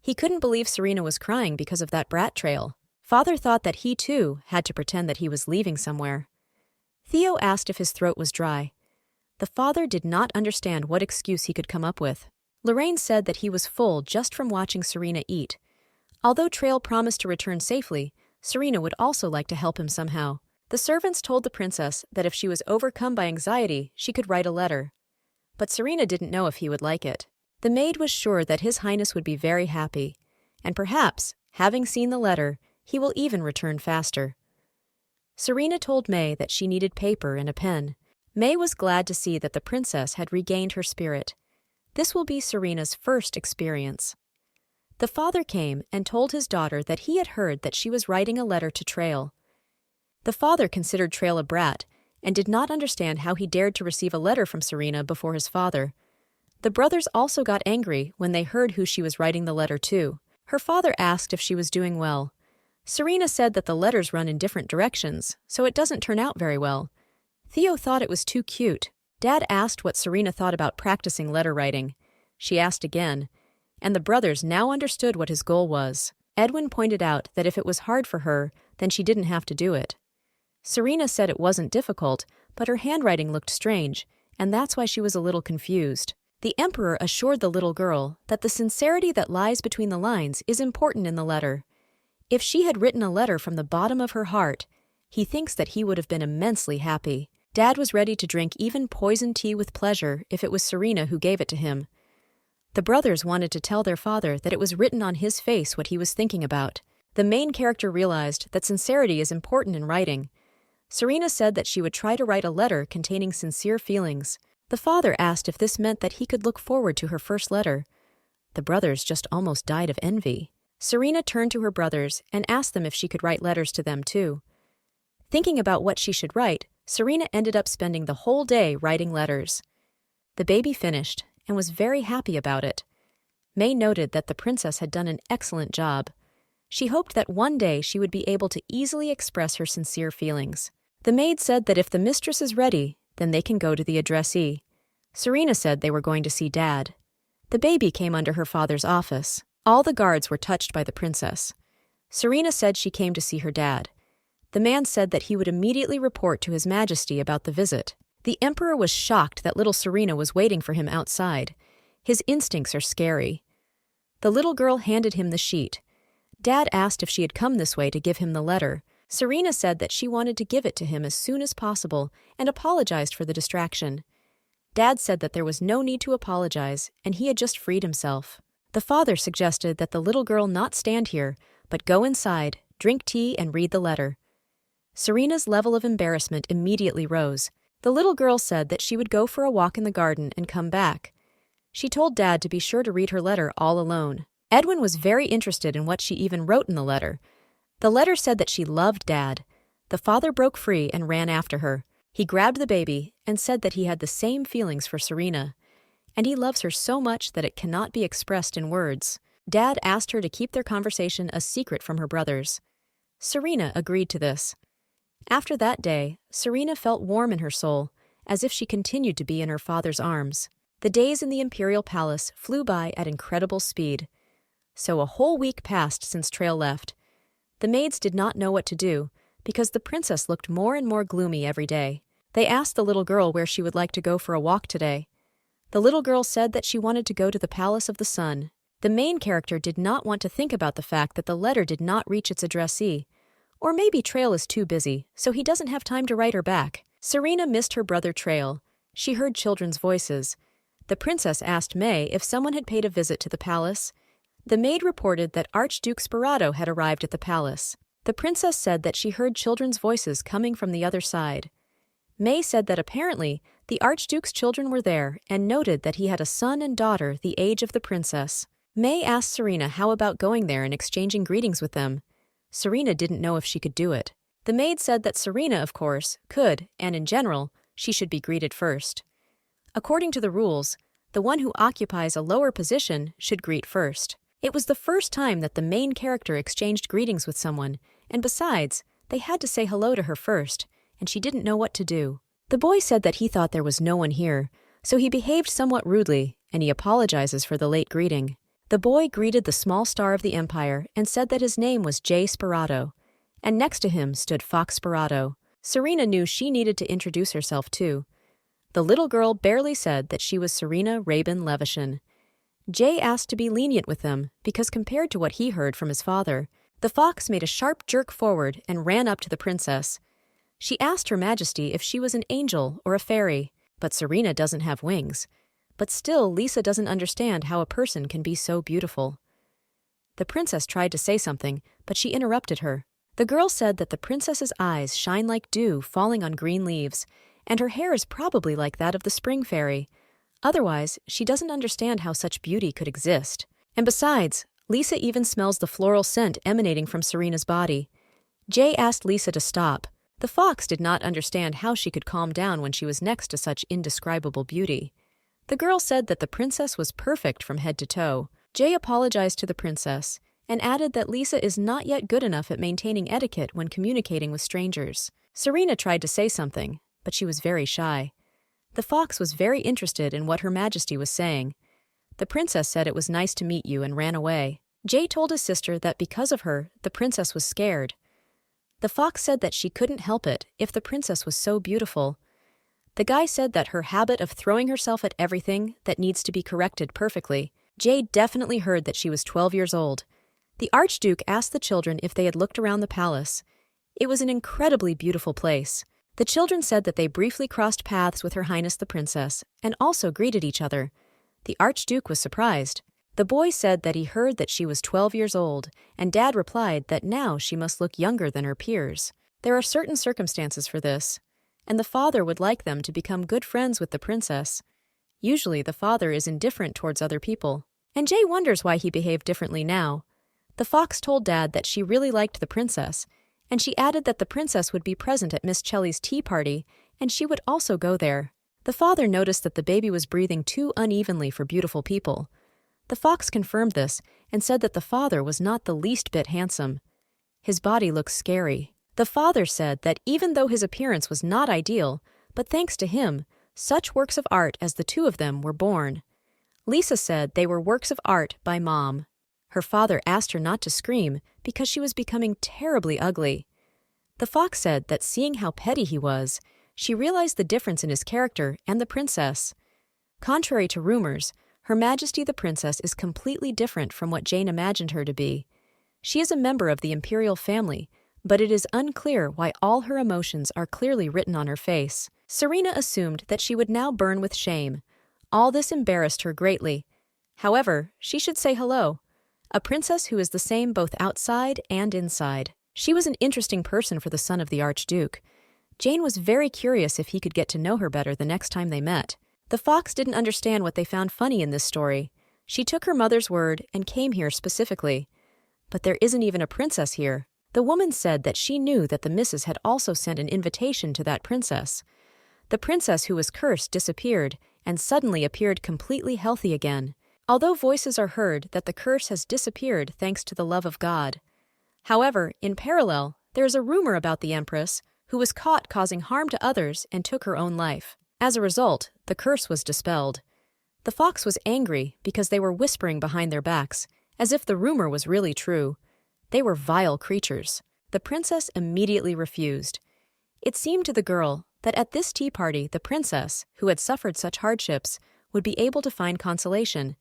He couldn't believe Serena was crying because of that brat Trail. Father thought that he, too, had to pretend that he was leaving somewhere. Theo asked if his throat was dry. The father did not understand what excuse he could come up with. Lorraine said that he was full just from watching Serena eat. Although Trail promised to return safely, Serena would also like to help him somehow. The servants told the princess that if she was overcome by anxiety, she could write a letter. But Serena didn't know if he would like it. The maid was sure that His Highness would be very happy, and perhaps, having seen the letter, he will even return faster. Serena told May that she needed paper and a pen. May was glad to see that the princess had regained her spirit. This will be Serena's first experience. The father came and told his daughter that he had heard that she was writing a letter to Trail. The father considered Trail a brat and did not understand how he dared to receive a letter from Serena before his father. The brothers also got angry when they heard who she was writing the letter to. Her father asked if she was doing well. Serena said that the letters run in different directions, so it doesn't turn out very well. Theo thought it was too cute. Dad asked what Serena thought about practicing letter writing. She asked again, and the brothers now understood what his goal was. Edwin pointed out that if it was hard for her, then she didn't have to do it. Serena said it wasn't difficult, but her handwriting looked strange, and that's why she was a little confused. The Emperor assured the little girl that the sincerity that lies between the lines is important in the letter. If she had written a letter from the bottom of her heart, he thinks that he would have been immensely happy. Dad was ready to drink even poison tea with pleasure if it was Serena who gave it to him. The brothers wanted to tell their father that it was written on his face what he was thinking about. The main character realized that sincerity is important in writing. Serena said that she would try to write a letter containing sincere feelings. The father asked if this meant that he could look forward to her first letter. The brothers just almost died of envy. Serena turned to her brothers and asked them if she could write letters to them too. Thinking about what she should write, Serena ended up spending the whole day writing letters. The baby finished and was very happy about it. May noted that the princess had done an excellent job. She hoped that one day she would be able to easily express her sincere feelings. The maid said that if the mistress is ready, then they can go to the addressee. Serena said they were going to see Dad. The baby came under her father's office. All the guards were touched by the princess. Serena said she came to see her dad. The man said that he would immediately report to His Majesty about the visit. The Emperor was shocked that little Serena was waiting for him outside. His instincts are scary. The little girl handed him the sheet. Dad asked if she had come this way to give him the letter. Serena said that she wanted to give it to him as soon as possible and apologized for the distraction. Dad said that there was no need to apologize and he had just freed himself. The father suggested that the little girl not stand here, but go inside, drink tea, and read the letter. Serena's level of embarrassment immediately rose. The little girl said that she would go for a walk in the garden and come back. She told Dad to be sure to read her letter all alone. Edwin was very interested in what she even wrote in the letter. The letter said that she loved Dad. The father broke free and ran after her. He grabbed the baby and said that he had the same feelings for Serena, and he loves her so much that it cannot be expressed in words. Dad asked her to keep their conversation a secret from her brothers. Serena agreed to this. After that day, Serena felt warm in her soul, as if she continued to be in her father's arms. The days in the imperial palace flew by at incredible speed. So a whole week passed since Trail left. The maids did not know what to do, because the princess looked more and more gloomy every day. They asked the little girl where she would like to go for a walk today. The little girl said that she wanted to go to the Palace of the Sun. The main character did not want to think about the fact that the letter did not reach its addressee. Or maybe Trail is too busy, so he doesn't have time to write her back. Serena missed her brother Trail. She heard children's voices. The princess asked May if someone had paid a visit to the palace. The maid reported that Archduke Sparado had arrived at the palace. The princess said that she heard children's voices coming from the other side. May said that apparently the Archduke's children were there and noted that he had a son and daughter the age of the princess. May asked Serena how about going there and exchanging greetings with them. Serena didn't know if she could do it. The maid said that Serena, of course, could, and in general, she should be greeted first. According to the rules, the one who occupies a lower position should greet first. It was the first time that the main character exchanged greetings with someone, and besides, they had to say hello to her first, and she didn't know what to do. The boy said that he thought there was no one here, so he behaved somewhat rudely, and he apologizes for the late greeting. The boy greeted the small star of the empire and said that his name was Jay Sparado, and next to him stood Fox Sparado. Serena knew she needed to introduce herself too. The little girl barely said that she was Serena Rabin Levishon. Jay asked to be lenient with them because compared to what he heard from his father, the fox made a sharp jerk forward and ran up to the princess. She asked Her Majesty if she was an angel or a fairy, but Serena doesn't have wings. But still, Lisa doesn't understand how a person can be so beautiful. The princess tried to say something, but she interrupted her. The girl said that the princess's eyes shine like dew falling on green leaves, and her hair is probably like that of the spring fairy. Otherwise, she doesn't understand how such beauty could exist. And besides, Lisa even smells the floral scent emanating from Serena's body. Jay asked Lisa to stop. The fox did not understand how she could calm down when she was next to such indescribable beauty. The girl said that the princess was perfect from head to toe. Jay apologized to the princess and added that Lisa is not yet good enough at maintaining etiquette when communicating with strangers. Serena tried to say something, but she was very shy. The fox was very interested in what Her Majesty was saying. The princess said it was nice to meet you and ran away. Jay told his sister that because of her, the princess was scared. The fox said that she couldn't help it if the princess was so beautiful. The guy said that her habit of throwing herself at everything that needs to be corrected perfectly. Jay definitely heard that she was 12 years old. The Archduke asked the children if they had looked around the palace. It was an incredibly beautiful place. The children said that they briefly crossed paths with Her Highness the Princess and also greeted each other. The Archduke was surprised. The boy said that he heard that she was 12 years old, and Dad replied that now she must look younger than her peers. There are certain circumstances for this, and the father would like them to become good friends with the princess. Usually the father is indifferent towards other people, and Jay wonders why he behaved differently now. The fox told Dad that she really liked the princess, and she added that the princess would be present at Miss Chelly's tea party, and she would also go there. The father noticed that the baby was breathing too unevenly for beautiful people. The fox confirmed this and said that the father was not the least bit handsome. His body looked scary. The father said that even though his appearance was not ideal, but thanks to him, such works of art as the two of them were born. Lisa said they were works of art by Mom. Her father asked her not to scream because she was becoming terribly ugly. The fox said that seeing how petty he was, she realized the difference in his character and the princess. Contrary to rumors, Her Majesty the Princess is completely different from what Jane imagined her to be. She is a member of the imperial family, but it is unclear why all her emotions are clearly written on her face. Serena assumed that she would now burn with shame. All this embarrassed her greatly. However, she should say hello. A princess who is the same both outside and inside. She was an interesting person for the son of the Archduke. Jane was very curious if he could get to know her better the next time they met. The fox didn't understand what they found funny in this story. She took her mother's word and came here specifically. But there isn't even a princess here. The woman said that she knew that the missus had also sent an invitation to that princess. The princess who was cursed disappeared and suddenly appeared completely healthy again, although voices are heard that the curse has disappeared thanks to the love of God. However, in parallel, there is a rumor about the empress, who was caught causing harm to others and took her own life. As a result, the curse was dispelled. The fox was angry because they were whispering behind their backs, as if the rumor was really true. They were vile creatures. The princess immediately refused. It seemed to the girl that at this tea party the princess, who had suffered such hardships, would be able to find consolation.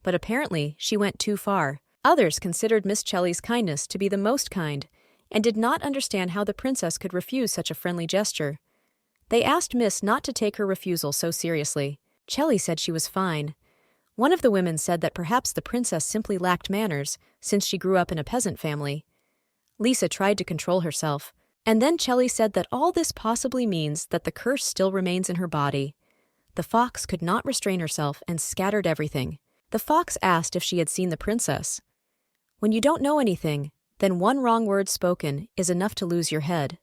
But apparently she went too far. Others considered Miss Chelly's kindness to be the most kind, and did not understand how the princess could refuse such a friendly gesture. They asked Miss not to take her refusal so seriously. Chelly said she was fine. One of the women said that perhaps the princess simply lacked manners, since she grew up in a peasant family. Lisa tried to control herself, and then Chelly said that all this possibly means that the curse still remains in her body. The fox could not restrain herself and scattered everything. The fox asked if she had seen the princess. When you don't know anything, then one wrong word spoken is enough to lose your head.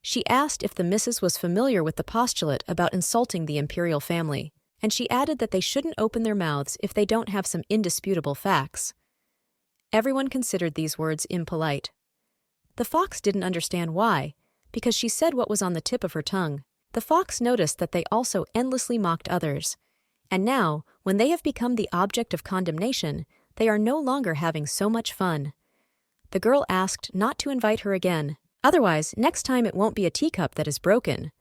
She asked if the missus was familiar with the postulate about insulting the imperial family, and she added that they shouldn't open their mouths if they don't have some indisputable facts. Everyone considered these words impolite. The fox didn't understand why, because she said what was on the tip of her tongue. The fox noticed that they also endlessly mocked others, and now, when they have become the object of condemnation, they are no longer having so much fun. The girl asked not to invite her again, otherwise next time it won't be a teacup that is broken.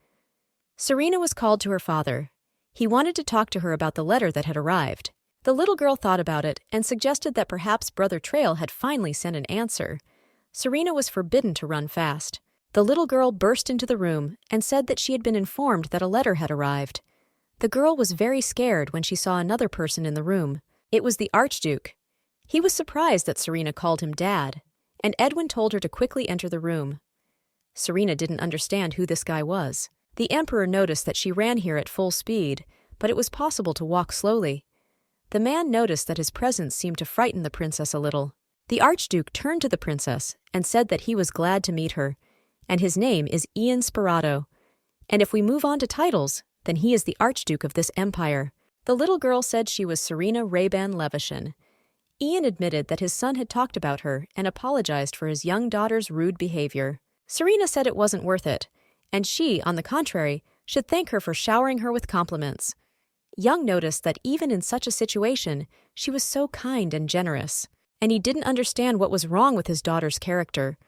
Serena was called to her father. He wanted to talk to her about the letter that had arrived. The little girl thought about it and suggested that perhaps Brother Trail had finally sent an answer. Serena was forbidden to run fast. The little girl burst into the room and said that she had been informed that a letter had arrived. The girl was very scared when she saw another person in the room. It was the Archduke. He was surprised that Serena called him Dad, and Edwin told her to quickly enter the room. Serena didn't understand who this guy was. The Emperor noticed that she ran here at full speed, but it was possible to walk slowly. The man noticed that his presence seemed to frighten the princess a little. The Archduke turned to the princess and said that he was glad to meet her, and his name is Ian Sperato. And if we move on to titles, then he is the Archduke of this empire. The little girl said she was Serena Ray-Ban Levisham. Ian admitted that his son had talked about her and apologized for his young daughter's rude behavior. Serena said it wasn't worth it, and she, on the contrary, should thank her for showering her with compliments. Young noticed that even in such a situation, she was so kind and generous, and he didn't understand what was wrong with his daughter's character.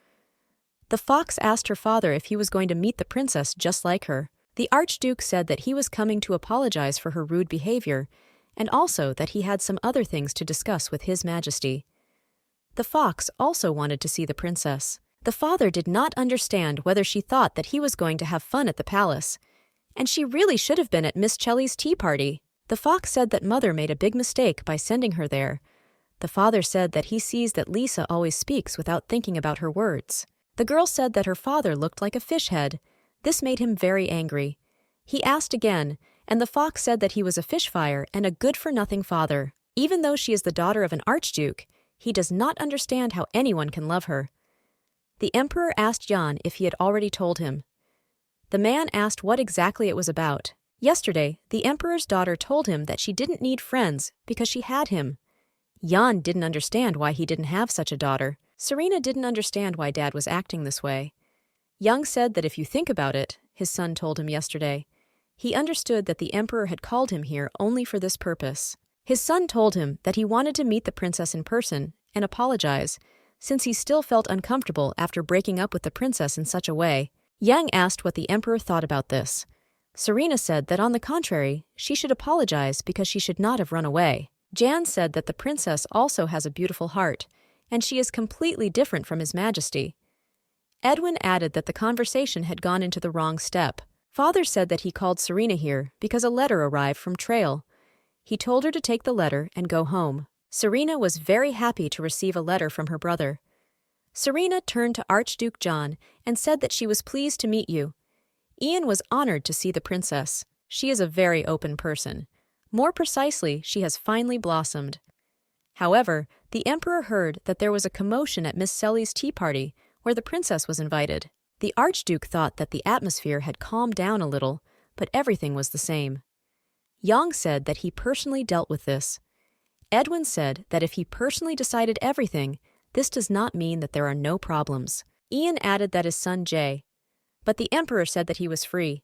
The fox asked her father if he was going to meet the princess just like her. The Archduke said that he was coming to apologize for her rude behavior, and also that he had some other things to discuss with His Majesty. The fox also wanted to see the princess. The father did not understand whether she thought that he was going to have fun at the palace, and she really should have been at Miss Chelly's tea party. The fox said that mother made a big mistake by sending her there. The father said that he sees that Lisa always speaks without thinking about her words. The girl said that her father looked like a fish head. This made him very angry. He asked again, and the fox said that he was a fish fire and a good-for-nothing father. Even though she is the daughter of an archduke, he does not understand how anyone can love her. The emperor asked Jan if he had already told him. The man asked what exactly it was about. Yesterday, the emperor's daughter told him that she didn't need friends because she had him. Jan didn't understand why he didn't have such a daughter. Serena didn't understand why Dad was acting this way. Young said that if you think about it, his son told him yesterday, he understood that the emperor had called him here only for this purpose. His son told him that he wanted to meet the princess in person and apologize, since he still felt uncomfortable after breaking up with the princess in such a way. Yang asked what the emperor thought about this. Serena said that on the contrary, she should apologize because she should not have run away. Jan said that the princess also has a beautiful heart, and she is completely different from His Majesty. Edwin added that the conversation had gone into the wrong step. Father said that he called Serena here because a letter arrived from Trail. He told her to take the letter and go home. Serena was very happy to receive a letter from her brother. Serena turned to Archduke John and said that she was pleased to meet you. Ian was honored to see the princess. She is a very open person. More precisely, she has finally blossomed. However, the emperor heard that there was a commotion at Miss Selly's tea party, where the princess was invited. The Archduke thought that the atmosphere had calmed down a little, but everything was the same. Yang said that he personally dealt with this. Edwin said that if he personally decided everything, this does not mean that there are no problems. Ian added that his son Jay. But the emperor said that he was free.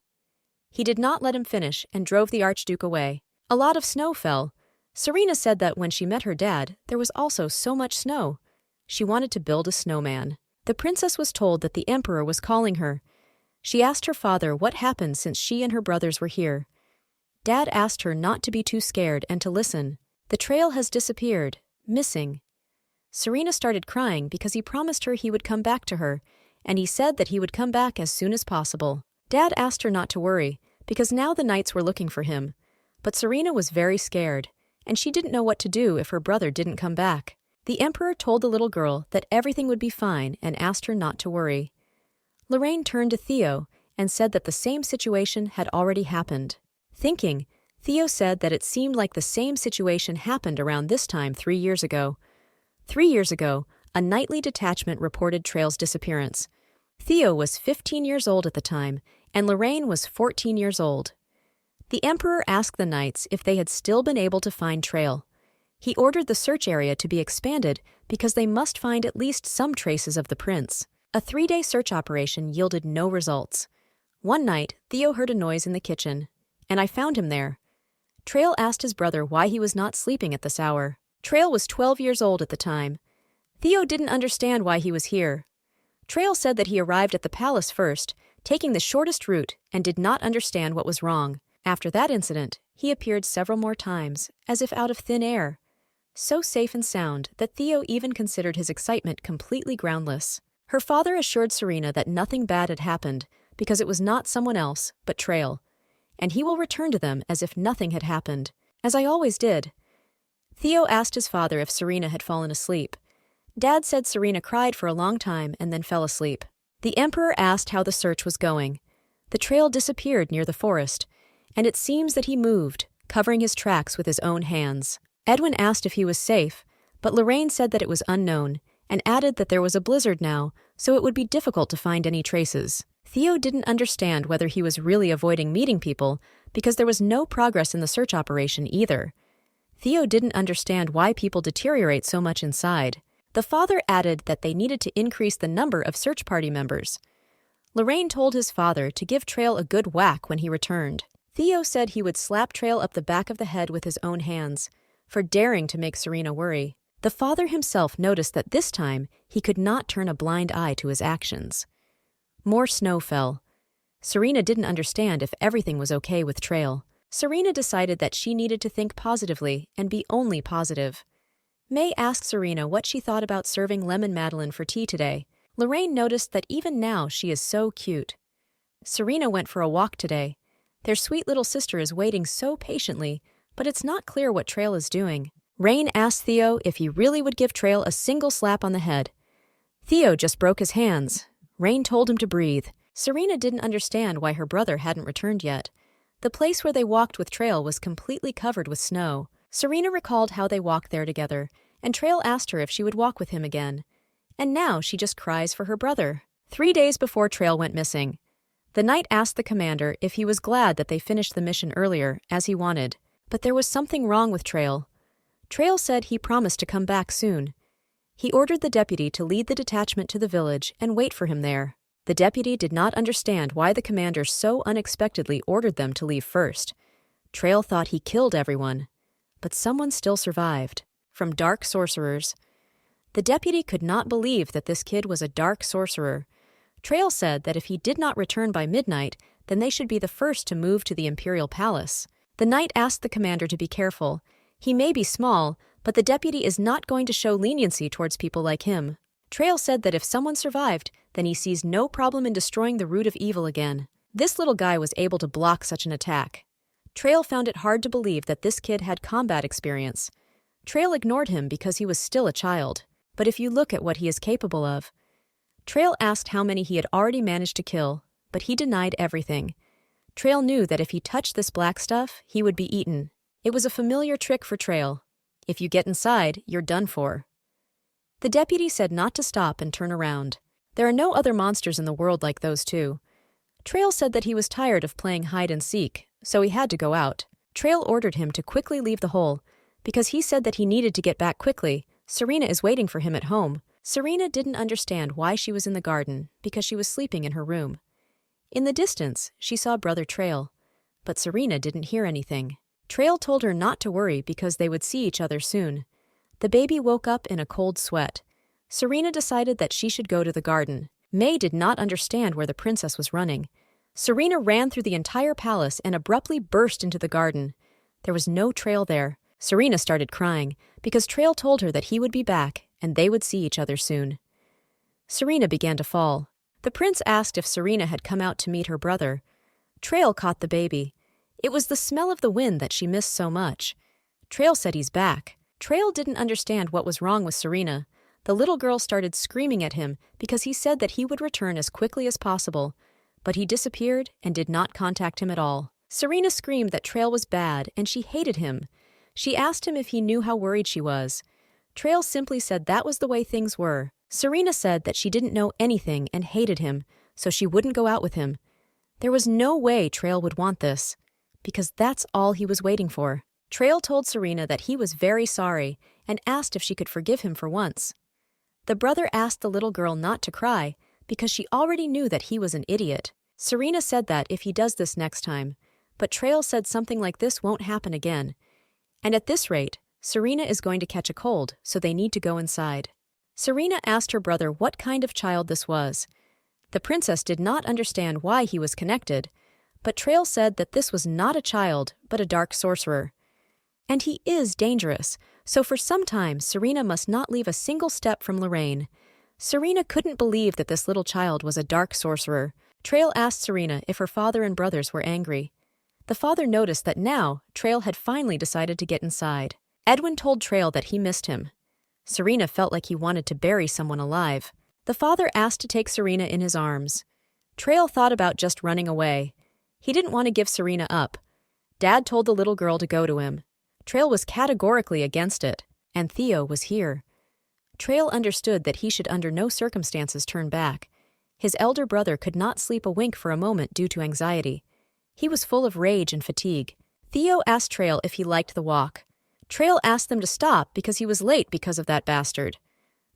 He did not let him finish and drove the Archduke away. A lot of snow fell. Serena said that when she met her dad, there was also so much snow. She wanted to build a snowman. The princess was told that the emperor was calling her. She asked her father what happened since she and her brothers were here. Dad asked her not to be too scared and to listen. The trail has disappeared, missing. Serena started crying because he promised her he would come back to her, and he said that he would come back as soon as possible. Dad asked her not to worry, because now the knights were looking for him. But Serena was very scared, and she didn't know what to do if her brother didn't come back. The emperor told the little girl that everything would be fine and asked her not to worry. Lorraine turned to Theo and said that the same situation had already happened. Thinking, Theo said that it seemed like the same situation happened around this time 3 years ago. 3 years ago, a nightly detachment reported Trail's disappearance. Theo was 15 years old at the time, and Lorraine was 14 years old. The emperor asked the knights if they had still been able to find Trail. He ordered the search area to be expanded because they must find at least some traces of the prince. A 3-day search operation yielded no results. One night, Theo heard a noise in the kitchen, and I found him there. Trail asked his brother why he was not sleeping at this hour. Trail was 12 years old at the time. Theo didn't understand why he was here. Trail said that he arrived at the palace first, taking the shortest route, and did not understand what was wrong. After that incident, he appeared several more times, as if out of thin air. So safe and sound that Theo even considered his excitement completely groundless. Her father assured Serena that nothing bad had happened because it was not someone else, but Trail, and he will return to them as if nothing had happened, as I always did. Theo asked his father if Serena had fallen asleep. Dad said Serena cried for a long time and then fell asleep. The emperor asked how the search was going. The trail disappeared near the forest, and it seems that he moved, covering his tracks with his own hands. Edwin asked if he was safe, but Lorraine said that it was unknown, and added that there was a blizzard now, so it would be difficult to find any traces. Theo didn't understand whether he was really avoiding meeting people, because there was no progress in the search operation either. Theo didn't understand why people deteriorate so much inside. The father added that they needed to increase the number of search party members. Lorraine told his father to give Trail a good whack when he returned. Theo said he would slap Trail up the back of the head with his own hands, for daring to make Serena worry. The father himself noticed that this time he could not turn a blind eye to his actions. More snow fell. Serena didn't understand if everything was okay with Trail. Serena decided that she needed to think positively and be only positive. May asked Serena what she thought about serving lemon Madeleine for tea today. Lorraine noticed that even now she is so cute. Serena went for a walk today. Their sweet little sister is waiting so patiently, but it's not clear what Trail is doing. Rain asked Theo if he really would give Trail a single slap on the head. Theo just broke his hands. Rain told him to breathe. Serena didn't understand why her brother hadn't returned yet. The place where they walked with Trail was completely covered with snow. Serena recalled how they walked there together, and Trail asked her if she would walk with him again. And now she just cries for her brother. 3 days before Trail went missing, the knight asked the commander if he was glad that they finished the mission earlier, as he wanted. But there was something wrong with Trail. Trail said he promised to come back soon. He ordered the deputy to lead the detachment to the village and wait for him there. The deputy did not understand why the commander so unexpectedly ordered them to leave first. Trail thought he killed everyone, but someone still survived. From dark sorcerers. The deputy could not believe that this kid was a dark sorcerer. Trail said that if he did not return by midnight, then they should be the first to move to the imperial palace. The knight asked the commander to be careful. He may be small, but the deputy is not going to show leniency towards people like him. Trail said that if someone survived, then he sees no problem in destroying the root of evil again. This little guy was able to block such an attack. Trail found it hard to believe that this kid had combat experience. Trail ignored him because he was still a child, but if you look at what he is capable of. Trail asked how many he had already managed to kill, but he denied everything. Trail knew that if he touched this black stuff, he would be eaten. It was a familiar trick for Trail. If you get inside, you're done for. The deputy said not to stop and turn around. There are no other monsters in the world like those two. Trail said that he was tired of playing hide and seek, so he had to go out. Trail ordered him to quickly leave the hole, because he said that he needed to get back quickly. Serena is waiting for him at home. Serena didn't understand why she was in the garden, because she was sleeping in her room. In the distance, she saw Brother Trail, but Serena didn't hear anything. Trail told her not to worry because they would see each other soon. The baby woke up in a cold sweat. Serena decided that she should go to the garden. May did not understand where the princess was running. Serena ran through the entire palace and abruptly burst into the garden. There was no Trail there. Serena started crying because Trail told her that he would be back and they would see each other soon. Serena began to fall. The prince asked if Serena had come out to meet her brother. Trail caught the baby. It was the smell of the wind that she missed so much. Trail said he's back. Trail didn't understand what was wrong with Serena. The little girl started screaming at him because he said that he would return as quickly as possible, but he disappeared and did not contact him at all. Serena screamed that Trail was bad and she hated him. She asked him if he knew how worried she was. Trail simply said that was the way things were. Serena said that she didn't know anything and hated him, so she wouldn't go out with him. There was no way Trail would want this, because that's all he was waiting for. Trail told Serena that he was very sorry and asked if she could forgive him for once. The brother asked the little girl not to cry because she already knew that he was an idiot. Serena said that if he does this next time, but Trail said something like this won't happen again. And at this rate, Serena is going to catch a cold, so they need to go inside. Serena asked her brother what kind of child this was. The princess did not understand why he was connected, but Trail said that this was not a child, but a dark sorcerer. And he is dangerous, so for some time Serena must not leave a single step from Lorraine. Serena couldn't believe that this little child was a dark sorcerer. Trail asked Serena if her father and brothers were angry. The father noticed that now Trail had finally decided to get inside. Edwin told Trail that he missed him. Serena felt like he wanted to bury someone alive. The father asked to take Serena in his arms. Trail thought about just running away. He didn't want to give Serena up. Dad told the little girl to go to him. Trail was categorically against it, and Theo was here. Trail understood that he should under no circumstances turn back. His elder brother could not sleep a wink for a moment due to anxiety. He was full of rage and fatigue. Theo asked Trail if he liked the walk. Trail asked them to stop because he was late because of that bastard.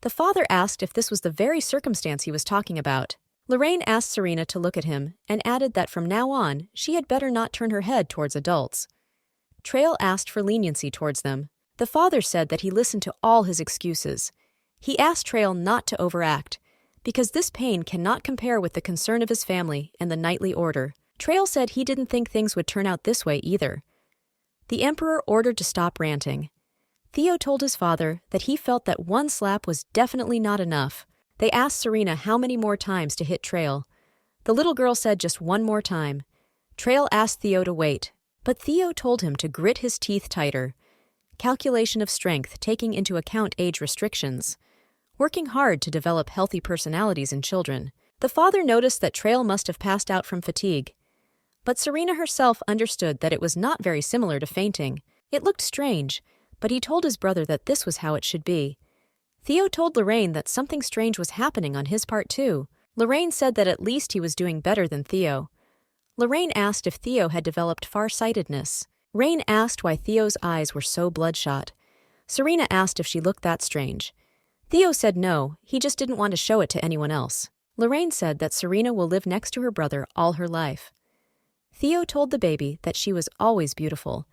The father asked if this was the very circumstance he was talking about. Lorraine asked Serena to look at him and added that from now on, she had better not turn her head towards adults. Trail asked for leniency towards them. The father said that he listened to all his excuses. He asked Trail not to overact, because this pain cannot compare with the concern of his family and the knightly order. Trail said he didn't think things would turn out this way either. The emperor ordered to stop ranting. Theo told his father that he felt that one slap was definitely not enough. They asked Serena how many more times to hit Trail. The little girl said just one more time. Trail asked Theo to wait, but Theo told him to grit his teeth tighter. Calculation of strength taking into account age restrictions. Working hard to develop healthy personalities in children. The father noticed that Trail must have passed out from fatigue. But Serena herself understood that it was not very similar to fainting. It looked strange, but he told his brother that this was how it should be. Theo told Lorraine that something strange was happening on his part too. Lorraine said that at least he was doing better than Theo. Lorraine asked if Theo had developed far-sightedness. Rain asked why Theo's eyes were so bloodshot. Serena asked if she looked that strange. Theo said no, he just didn't want to show it to anyone else. Lorraine said that Serena will live next to her brother all her life. Theo told the baby that she was always beautiful,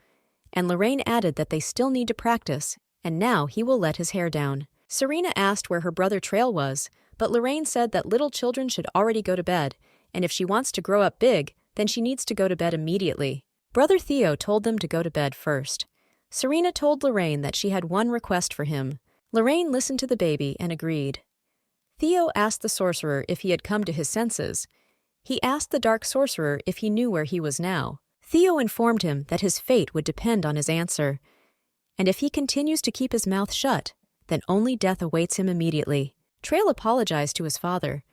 and Lorraine added that they still need to practice, and now he will let his hair down. Serena asked where her brother Trail was, but Lorraine said that little children should already go to bed, and if she wants to grow up big, then she needs to go to bed immediately. Brother Theo told them to go to bed first. Serena told Lorraine that she had one request for him. Lorraine listened to the baby and agreed. Theo asked the sorcerer if he had come to his senses. He asked the dark sorcerer if he knew where he was now. Theo informed him that his fate would depend on his answer, and if he continues to keep his mouth shut, then only death awaits him immediately. Trail apologized to his father.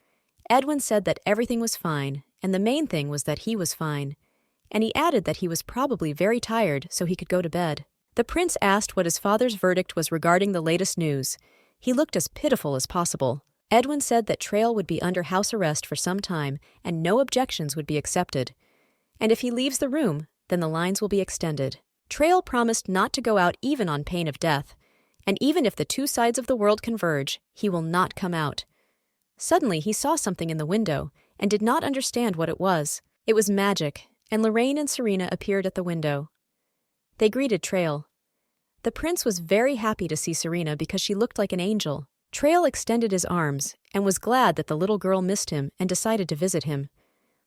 Edwin said that everything was fine, and the main thing was that he was fine, and he added that he was probably very tired so he could go to bed. The prince asked what his father's verdict was regarding the latest news. He looked as pitiful as possible. Edwin said that Trail would be under house arrest for some time and no objections would be accepted. And if he leaves the room, then the lines will be extended. Trail promised not to go out even on pain of death, and even if the two sides of the world converge, he will not come out. Suddenly he saw something in the window and did not understand what it was. It was magic, and Lorraine and Serena appeared at the window. They greeted Trail. The prince was very happy to see Serena because she looked like an angel. Trail extended his arms and was glad that the little girl missed him and decided to visit him.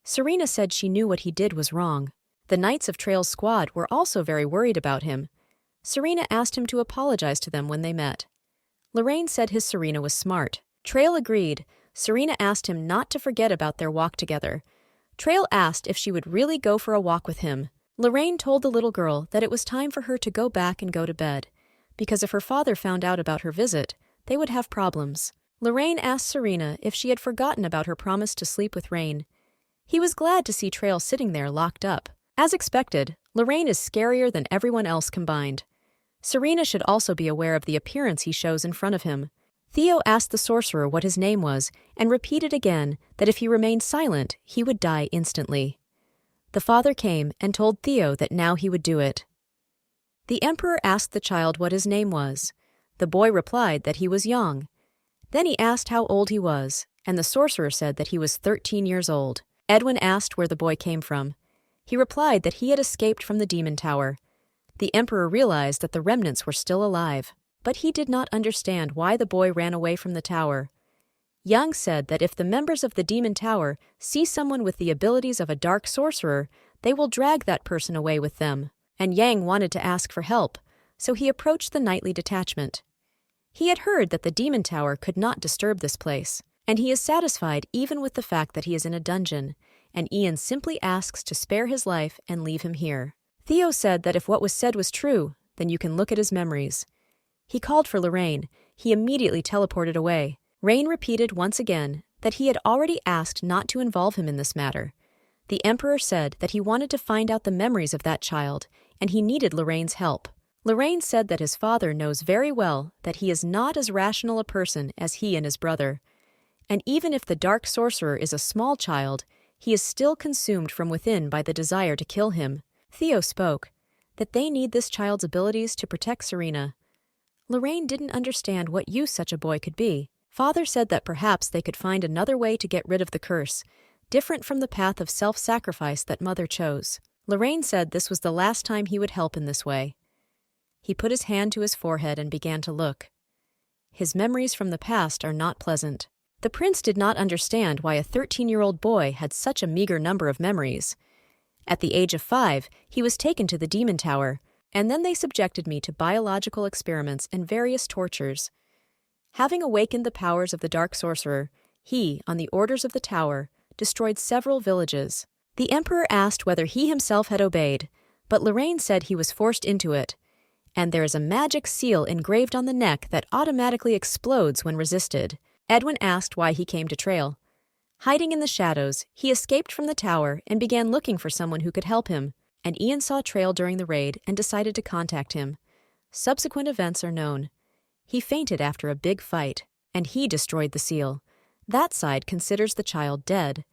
Serena said she knew what he did was wrong. The knights of Trail's squad were also very worried about him. Serena asked him to apologize to them when they met. Lorraine said his Serena was smart. Trail agreed. Serena asked him not to forget about their walk together. Trail asked if she would really go for a walk with him. Lorraine told the little girl that it was time for her to go back and go to bed, because if her father found out about her visit, they would have problems. Lorraine asked Serena if she had forgotten about her promise to sleep with Rain. He was glad to see Trail sitting there locked up. As expected, Lorraine is scarier than everyone else combined. Serena should also be aware of the appearance he shows in front of him. Theo asked the sorcerer what his name was and repeated again that if he remained silent, he would die instantly. The father came and told Theo that now he would do it. The emperor asked the child what his name was. The boy replied that he was young. Then he asked how old he was, and the sorcerer said that he was 13 years old. Edwin asked where the boy came from. He replied that he had escaped from the demon tower. The emperor realized that the remnants were still alive, but he did not understand why the boy ran away from the tower. Yang said that if the members of the demon tower see someone with the abilities of a dark sorcerer, they will drag that person away with them, and Yang wanted to ask for help, so he approached the knightly detachment. He had heard that the demon tower could not disturb this place, and he is satisfied even with the fact that he is in a dungeon, and Ian simply asks to spare his life and leave him here. Theo said that if what was said was true, then you can look at his memories. He called for Lorraine. He immediately teleported away. Rain repeated once again that he had already asked not to involve him in this matter. The emperor said that he wanted to find out the memories of that child, and he needed Lorraine's help. Lorraine said that his father knows very well that he is not as rational a person as he and his brother. And even if the dark sorcerer is a small child, he is still consumed from within by the desire to kill him. Theo spoke that they need this child's abilities to protect Serena. Lorraine didn't understand what use such a boy could be. Father said that perhaps they could find another way to get rid of the curse, different from the path of self-sacrifice that Mother chose. Lorraine said this was the last time he would help in this way. He put his hand to his forehead and began to look. His memories from the past are not pleasant. The prince did not understand why a 13-year-old boy had such a meager number of memories. At the age of 5, he was taken to the demon tower, and then they subjected me to biological experiments and various tortures. Having awakened the powers of the dark sorcerer, he, on the orders of the tower, destroyed several villages. The emperor asked whether he himself had obeyed, but Lorraine said he was forced into it, and there is a magic seal engraved on the neck that automatically explodes when resisted. Edwin asked why he came to Trail. Hiding in the shadows, he escaped from the tower and began looking for someone who could help him, and Ian saw Trail during the raid and decided to contact him. Subsequent events are known. He fainted after a big fight, and he destroyed the seal. That side considers the child dead.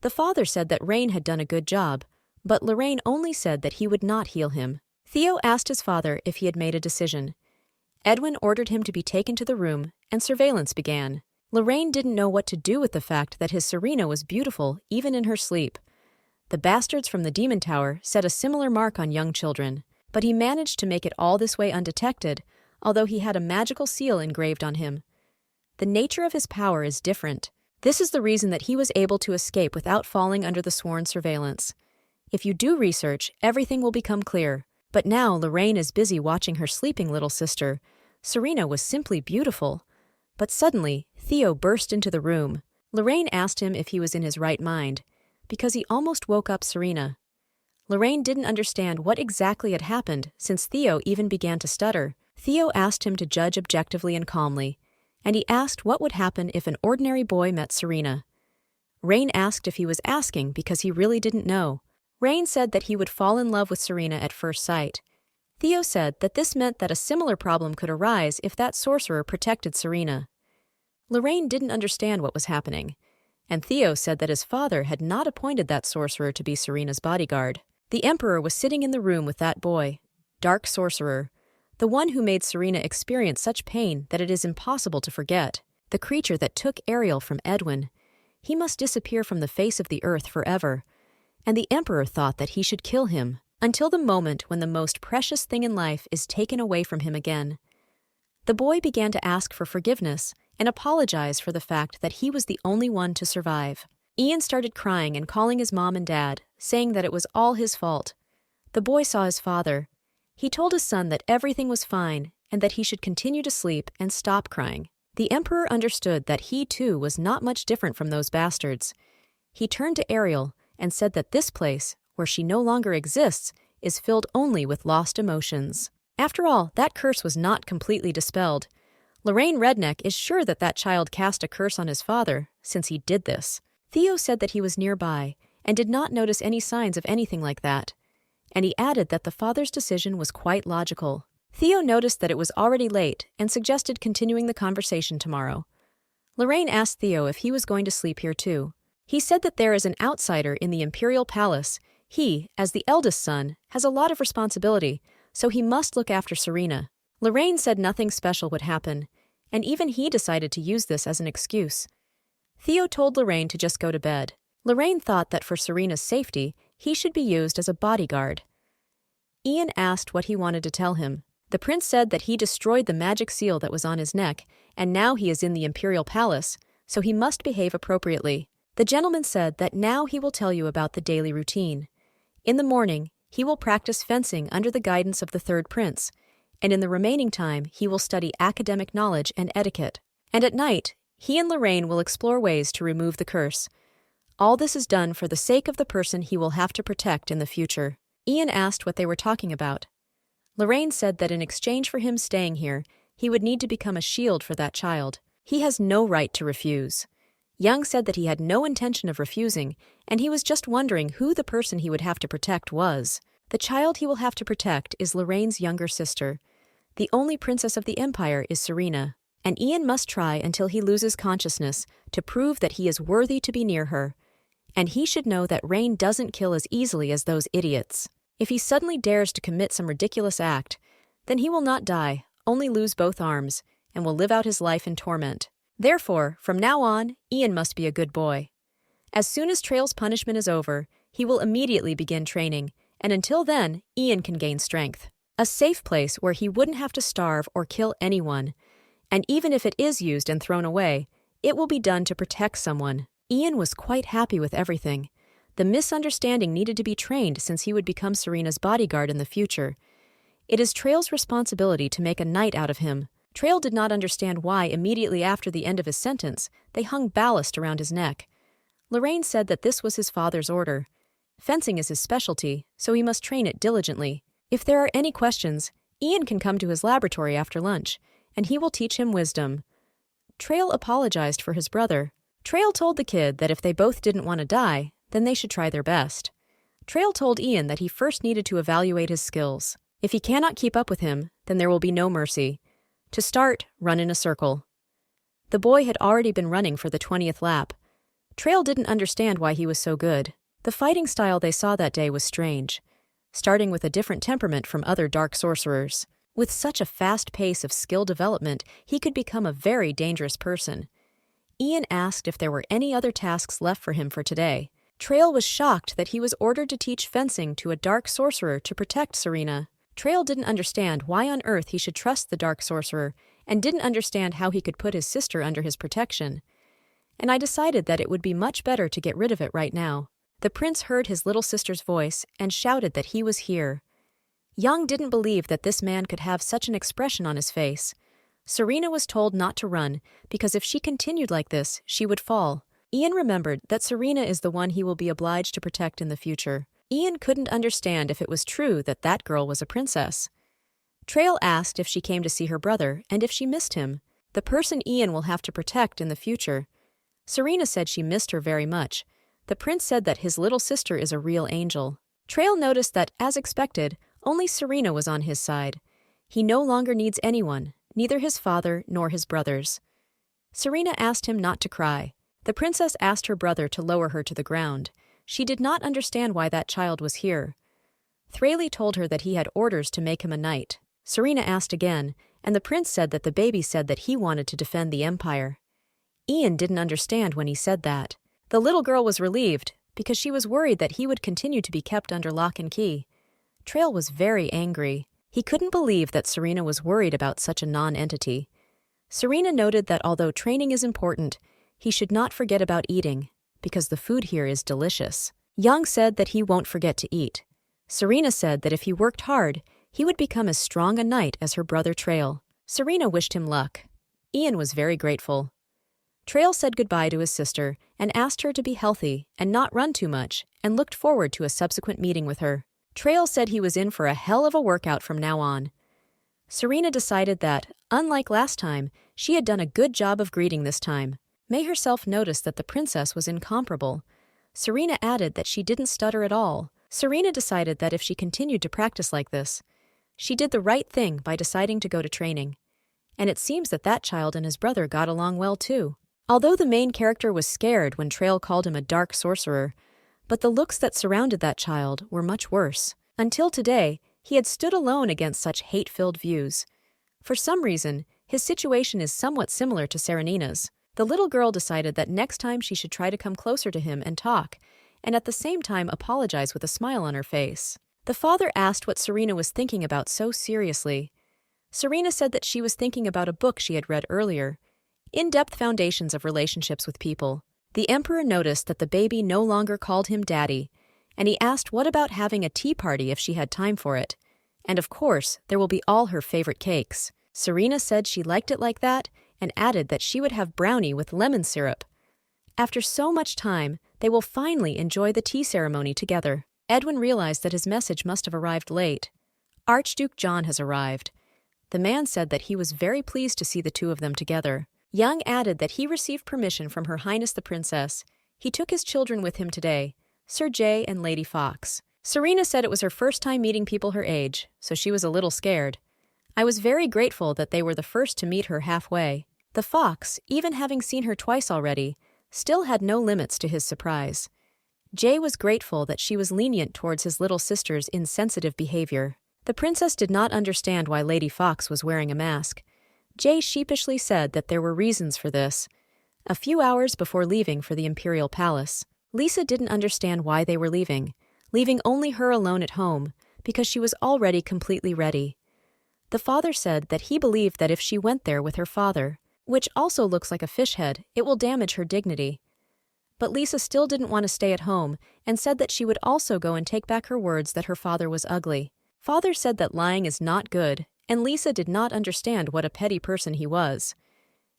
The father said that Rain had done a good job, but Lorraine only said that he would not heal him. Theo asked his father if he had made a decision. Edwin ordered him to be taken to the room, and surveillance began. Lorraine didn't know what to do with the fact that his Serena was beautiful even in her sleep. The bastards from the demon tower set a similar mark on young children, but he managed to make it all this way undetected, although he had a magical seal engraved on him. The nature of his power is different. This is the reason that he was able to escape without falling under the sworn surveillance. If you do research, everything will become clear. But now Lorraine is busy watching her sleeping little sister. Serena was simply beautiful. But suddenly, Theo burst into the room. Lorraine asked him if he was in his right mind, because he almost woke up Serena. Lorraine didn't understand what exactly had happened since Theo even began to stutter. Theo asked him to judge objectively and calmly, and he asked what would happen if an ordinary boy met Serena. Rain asked if he was asking because he really didn't know. Rain said that he would fall in love with Serena at first sight. Theo said that this meant that a similar problem could arise if that sorcerer protected Serena. Lorraine didn't understand what was happening, and Theo said that his father had not appointed that sorcerer to be Serena's bodyguard. The Emperor was sitting in the room with that boy, Dark Sorcerer, the one who made Serena experience such pain that it is impossible to forget, the creature that took Ariel from Edwin. He must disappear from the face of the earth forever, and the Emperor thought that he should kill him, until the moment when the most precious thing in life is taken away from him again. The boy began to ask for forgiveness and apologize for the fact that he was the only one to survive. Ian started crying and calling his mom and dad, saying that it was all his fault. The boy saw his father. He told his son that everything was fine and that he should continue to sleep and stop crying. The Emperor understood that he too was not much different from those bastards. He turned to Ariel and said that this place, where she no longer exists, is filled only with lost emotions. After all, that curse was not completely dispelled. Lorraine Redneck is sure that that child cast a curse on his father, since he did this. Theo said that he was nearby and did not notice any signs of anything like that, and he added that the father's decision was quite logical. Theo noticed that it was already late and suggested continuing the conversation tomorrow. Lorraine asked Theo if he was going to sleep here too. He said that there is an outsider in the Imperial Palace. He, as the eldest son, has a lot of responsibility, so he must look after Serena. Lorraine said nothing special would happen, and even he decided to use this as an excuse. Theo told Lorraine to just go to bed. Lorraine thought that for Serena's safety, he should be used as a bodyguard. Ian asked what he wanted to tell him. The prince said that he destroyed the magic seal that was on his neck, and now he is in the Imperial Palace, so he must behave appropriately. The gentleman said that now he will tell you about the daily routine. In the morning, he will practice fencing under the guidance of the third prince, and in the remaining time he will study academic knowledge and etiquette. And at night, he and Lorraine will explore ways to remove the curse. All this is done for the sake of the person he will have to protect in the future. Ian asked what they were talking about. Lorraine said that in exchange for him staying here, he would need to become a shield for that child. He has no right to refuse. Young said that he had no intention of refusing, and he was just wondering who the person he would have to protect was. The child he will have to protect is Lorraine's younger sister. The only princess of the Empire is Serena, and Ian must try until he loses consciousness to prove that he is worthy to be near her. And he should know that rain doesn't kill as easily as those idiots. If he suddenly dares to commit some ridiculous act, then he will not die, only lose both arms, and will live out his life in torment. Therefore, from now on, Ian must be a good boy. As soon as Trail's punishment is over, he will immediately begin training, and until then, Ian can gain strength. A safe place where he wouldn't have to starve or kill anyone. And even if it is used and thrown away, it will be done to protect someone. Ian was quite happy with everything. The misunderstanding needed to be trained since he would become Serena's bodyguard in the future. It is Trail's responsibility to make a knight out of him. Trail did not understand why, immediately after the end of his sentence, they hung ballast around his neck. Lorraine said that this was his father's order. Fencing is his specialty, so he must train it diligently. If there are any questions, Ian can come to his laboratory after lunch, and he will teach him wisdom. Trail apologized for his brother. Trail told the kid that if they both didn't want to die, then they should try their best. Trail told Ian that he first needed to evaluate his skills. If he cannot keep up with him, then there will be no mercy. To start, run in a circle. The boy had already been running for the 20th lap. Trail didn't understand why he was so good. The fighting style they saw that day was strange, starting with a different temperament from other dark sorcerers. With such a fast pace of skill development, he could become a very dangerous person. Ian asked if there were any other tasks left for him for today. Trail was shocked that he was ordered to teach fencing to a dark sorcerer to protect Serena. Trail didn't understand why on earth he should trust the dark sorcerer and didn't understand how he could put his sister under his protection. And I decided that it would be much better to get rid of it right now. The prince heard his little sister's voice and shouted that he was here. Young didn't believe that this man could have such an expression on his face. Serena was told not to run because if she continued like this, she would fall. Ian remembered that Serena is the one he will be obliged to protect in the future. Ian couldn't understand if it was true that that girl was a princess. Trail asked if she came to see her brother and if she missed him, the person Ian will have to protect in the future. Serena said she missed her very much. The prince said that his little sister is a real angel. Trail noticed that, as expected, only Serena was on his side. He no longer needs anyone, neither his father nor his brothers. Serena asked him not to cry. The princess asked her brother to lower her to the ground. She did not understand why that child was here. Thraily told her that he had orders to make him a knight. Serena asked again, and the prince said that the baby said that he wanted to defend the empire. Ian didn't understand when he said that. The little girl was relieved, because she was worried that he would continue to be kept under lock and key. Trail was very angry. He couldn't believe that Serena was worried about such a non-entity. Serena noted that although training is important, he should not forget about eating, because the food here is delicious. Young said that he won't forget to eat. Serena said that if he worked hard, he would become as strong a knight as her brother Trail. Serena wished him luck. Ian was very grateful. Trail said goodbye to his sister and asked her to be healthy and not run too much, and looked forward to a subsequent meeting with her. Trail said he was in for a hell of a workout from now on. Serena decided that, unlike last time, she had done a good job of greeting this time. May herself noticed that the princess was incomparable. Serena added that she didn't stutter at all. Serena decided that if she continued to practice like this, she did the right thing by deciding to go to training. And it seems that that child and his brother got along well too. Although the main character was scared when Trail called him a dark sorcerer, but the looks that surrounded that child were much worse. Until today, he had stood alone against such hate-filled views. For some reason, his situation is somewhat similar to Serenina's. The little girl decided that next time she should try to come closer to him and talk, and at the same time apologize with a smile on her face. The father asked what Serena was thinking about so seriously. Serena said that she was thinking about a book she had read earlier, In-Depth Foundations of Relationships with People. The emperor noticed that the baby no longer called him daddy, and he asked what about having a tea party if she had time for it. And of course, there will be all her favorite cakes. Serena said she liked it like that, and added that she would have brownie with lemon syrup. After so much time, they will finally enjoy the tea ceremony together. Edwin realized that his message must have arrived late. Archduke John has arrived. The man said that he was very pleased to see the two of them together. Young added that he received permission from Her Highness the Princess. He took his children with him today, Sir Jay and Lady Fox. Serena said it was her first time meeting people her age, so she was a little scared. I was very grateful that they were the first to meet her halfway. The fox, even having seen her twice already, still had no limits to his surprise. Jay was grateful that she was lenient towards his little sister's insensitive behavior. The princess did not understand why Lady Fox was wearing a mask. Jay sheepishly said that there were reasons for this. A few hours before leaving for the imperial palace, Lisa didn't understand why they were leaving only her alone at home, because she was already completely ready. The father said that he believed that if she went there with her father, which also looks like a fish head, it will damage her dignity. But Lisa still didn't want to stay at home and said that she would also go and take back her words that her father was ugly. Father said that lying is not good, and Lisa did not understand what a petty person he was.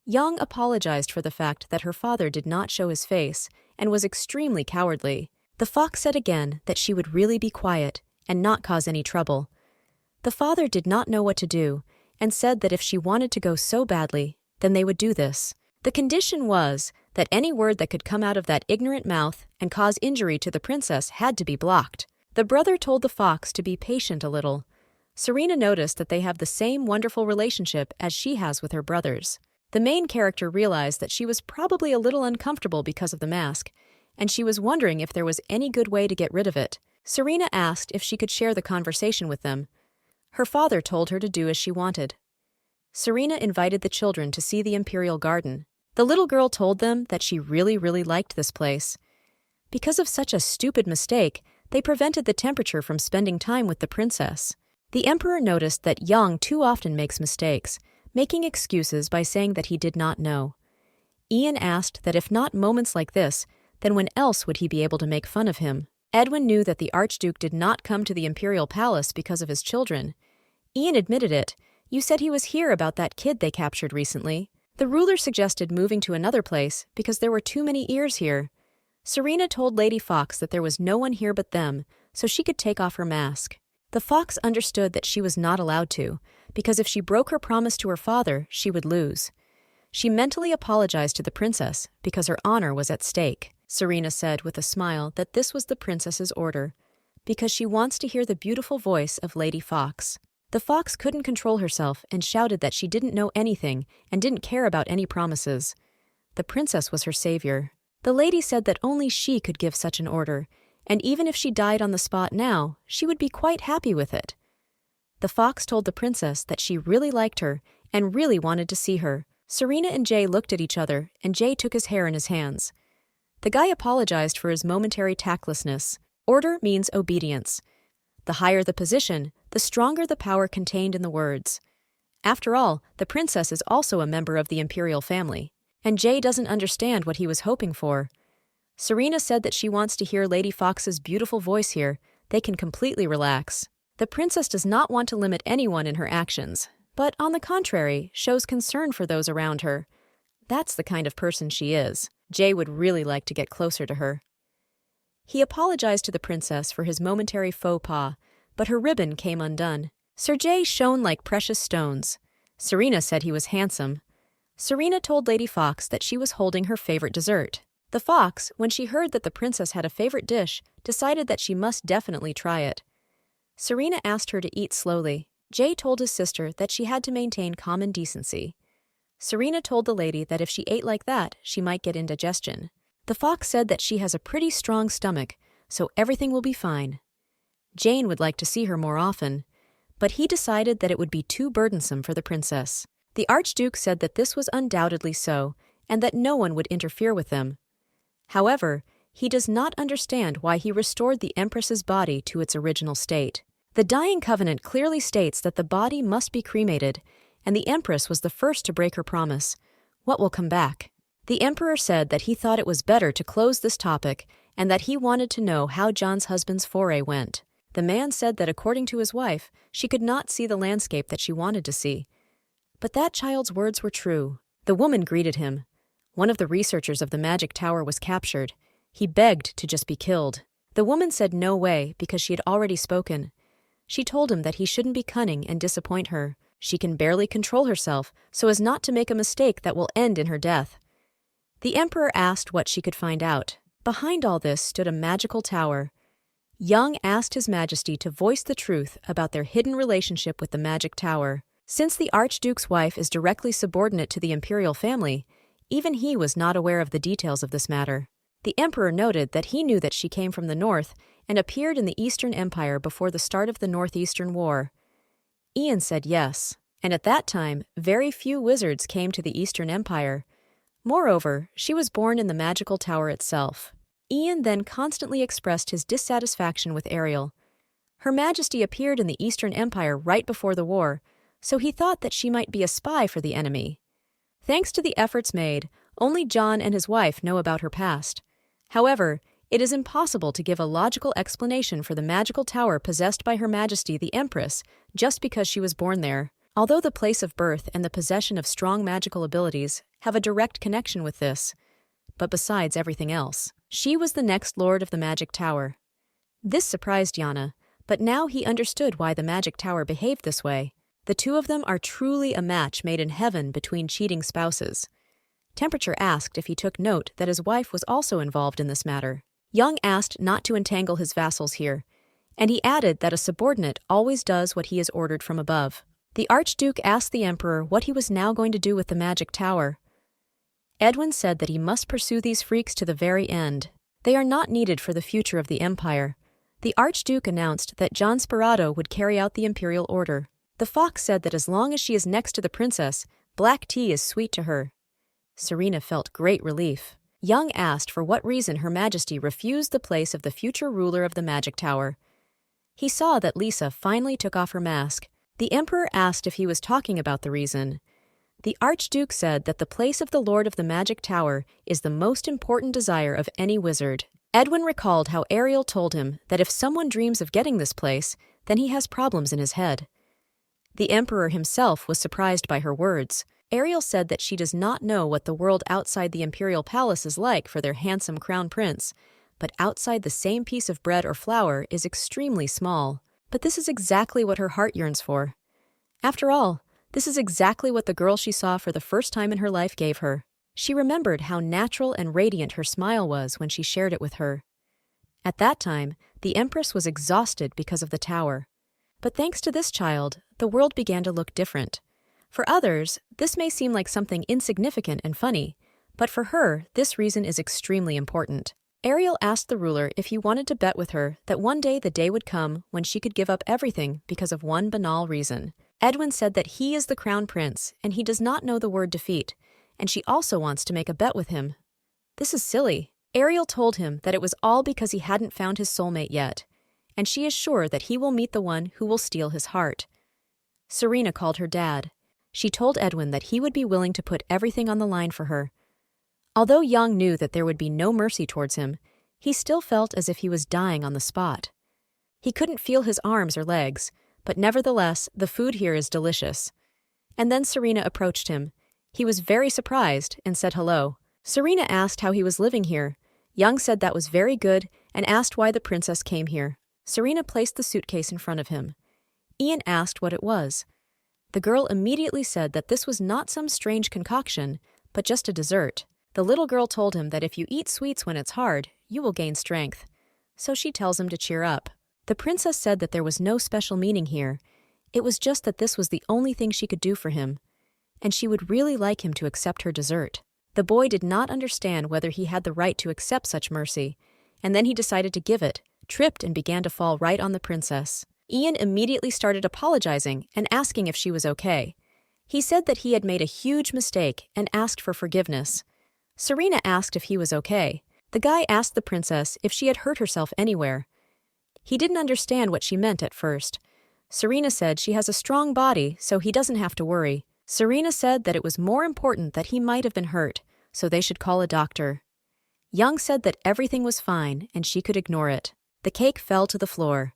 Young apologized for the fact that her father did not show his face and was extremely cowardly. The fox said again that she would really be quiet and not cause any trouble. The father did not know what to do and said that if she wanted to go so badly, then they would do this. The condition was that any word that could come out of that ignorant mouth and cause injury to the princess had to be blocked. The brother told the fox to be patient a little. Serena noticed that they have the same wonderful relationship as she has with her brothers. The main character realized that she was probably a little uncomfortable because of the mask, and she was wondering if there was any good way to get rid of it. Serena asked if she could share the conversation with them. Her father told her to do as she wanted. Serena invited the children to see the imperial garden. The little girl told them that she really liked this place. Because of such a stupid mistake, they prevented the temperature from spending time with the princess. The emperor noticed that Young too often makes mistakes, making excuses by saying that he did not know. Ian asked that if not moments like this, then when else would he be able to make fun of him? Edwin knew that the Archduke did not come to the imperial palace because of his children. Ian admitted it. You said he was here about that kid they captured recently. The ruler suggested moving to another place because there were too many ears here. Serena told Lady Fox that there was no one here but them, so she could take off her mask. The fox understood that she was not allowed to, because if she broke her promise to her father, she would lose. She mentally apologized to the princess because her honor was at stake. Serena said with a smile that this was the princess's order, because she wants to hear the beautiful voice of Lady Fox. The fox couldn't control herself and shouted that she didn't know anything and didn't care about any promises. the princess was her savior. The lady said that only she could give such an order, and even if she died on the spot now, she would be quite happy with it. The fox told the princess that she really liked her and really wanted to see her. Serena and Jay looked at each other, and Jay took his hair in his hands. The guy apologized for his momentary tactlessness. Order means obedience. The higher the position, the stronger the power contained in the words. After all, the princess is also a member of the imperial family, and Jay doesn't understand what he was hoping for. Serena said that she wants to hear Lady Fox's beautiful voice here. They can completely relax. The princess does not want to limit anyone in her actions, but on the contrary, shows concern for those around her. That's the kind of person she is. Jay would really like to get closer to her. He apologized to the princess for his momentary faux pas, but her ribbon came undone. Sir Jay shone like precious stones. Serena said he was handsome. Serena told Lady Fox that she was holding her favorite dessert. The fox, when she heard that the princess had a favorite dish, decided that she must definitely try it. Serena asked her to eat slowly. Jay told his sister that she had to maintain common decency. Serena told the lady that if she ate like that, she might get indigestion. The fox said that she has a pretty strong stomach, so everything will be fine. Jane would like to see her more often, but he decided that it would be too burdensome for the princess. The Archduke said that this was undoubtedly so, and that no one would interfere with them. However, he does not understand why he restored the Empress's body to its original state. The Dying Covenant clearly states that the body must be cremated, and the Empress was the first to break her promise. What will come back? The Emperor said that he thought it was better to close this topic and that he wanted to know how John's husband's foray went. The man said that according to his wife, she could not see the landscape that she wanted to see. But that child's words were true. The woman greeted him. One of the researchers of the magic tower was captured. He begged to just be killed. The woman said no way because she had already spoken. She told him that he shouldn't be cunning and disappoint her. She can barely control herself so as not to make a mistake that will end in her death. The Emperor asked what she could find out. Behind all this stood a magical tower. Young asked His Majesty to voice the truth about their hidden relationship with the magic tower. Since the Archduke's wife is directly subordinate to the imperial family, even he was not aware of the details of this matter. The Emperor noted that he knew that she came from the north and appeared in the Eastern Empire before the start of the Northeastern War. Ian said yes, and at that time, very few wizards came to the Eastern Empire. Moreover, she was born in the magical tower itself. Ian then constantly expressed his dissatisfaction with Ariel. Her Majesty appeared in the Eastern Empire right before the war, so he thought that she might be a spy for the enemy. Thanks to the efforts made, only John and his wife know about her past. However, it is impossible to give a logical explanation for the magical tower possessed by Her Majesty the Empress just because she was born there. Although the place of birth and the possession of strong magical abilities have a direct connection with this, but besides everything else, she was the next lord of the magic tower. This surprised Yana, but now he understood why the magic tower behaved this way. The two of them are truly a match made in heaven between cheating spouses. Temperature asked if he took note that his wife was also involved in this matter. Young asked not to entangle his vassals here, and he added that a subordinate always does what he is ordered from above. The Archduke asked the Emperor what he was now going to do with the magic tower. Edwin said that he must pursue these freaks to the very end. They are not needed for the future of the Empire. The Archduke announced that John Sparado would carry out the imperial order. The fox said that as long as she is next to the princess, black tea is sweet to her. Serena felt great relief. Young asked for what reason Her Majesty refused the place of the future ruler of the magic tower. He saw that Lisa finally took off her mask. The Emperor asked if he was talking about the reason. The Archduke said that the place of the Lord of the Magic Tower is the most important desire of any wizard. Edwin recalled how Ariel told him that if someone dreams of getting this place, then he has problems in his head. The Emperor himself was surprised by her words. Ariel said that she does not know what the world outside the imperial palace is like for their handsome crown prince, but outside the same piece of bread or flour is extremely small. But this is exactly what her heart yearns for. After all, this is exactly what the girl she saw for the first time in her life gave her. She remembered how natural and radiant her smile was when she shared it with her. At that time, the Empress was exhausted because of the tower. But thanks to this child, the world began to look different. For others, this may seem like something insignificant and funny, But for her, this reason is extremely important. Ariel asked the ruler if he wanted to bet with her that one day the day would come when she could give up everything because of one banal reason. Edwin said that he is the crown prince and he does not know the word defeat, and she also wants to make a bet with him. This is silly. Ariel told him that it was all because he hadn't found his soulmate yet, and she is sure that he will meet the one who will steal his heart. Serena called her dad. She told Edwin that he would be willing to put everything on the line for her. Although Yang knew that there would be no mercy towards him, he still felt as if he was dying on the spot. He couldn't feel his arms or legs, but nevertheless, the food here is delicious. And then Serena approached him. He was very surprised and said hello. Serena asked how he was living here. Yang said that was very good and asked why the princess came here. Serena placed the suitcase in front of him. Ian asked what it was. The girl immediately said that this was not some strange concoction, but just a dessert. The little girl told him that if you eat sweets when it's hard, you will gain strength. So she tells him to cheer up. The princess said that there was no special meaning here. It was just that this was the only thing she could do for him, and she would really like him to accept her dessert. The boy did not understand whether he had the right to accept such mercy, and then he decided to give it, tripped and began to fall right on the princess. Ian immediately started apologizing and asking if she was okay. He said that he had made a huge mistake and asked for forgiveness. Serena asked if he was okay. The guy asked the princess if she had hurt herself anywhere. He didn't understand what she meant at first. Serena said she has a strong body, so he doesn't have to worry. Serena said that it was more important that he might have been hurt, so they should call a doctor. Young said that everything was fine and she could ignore it. The cake fell to the floor.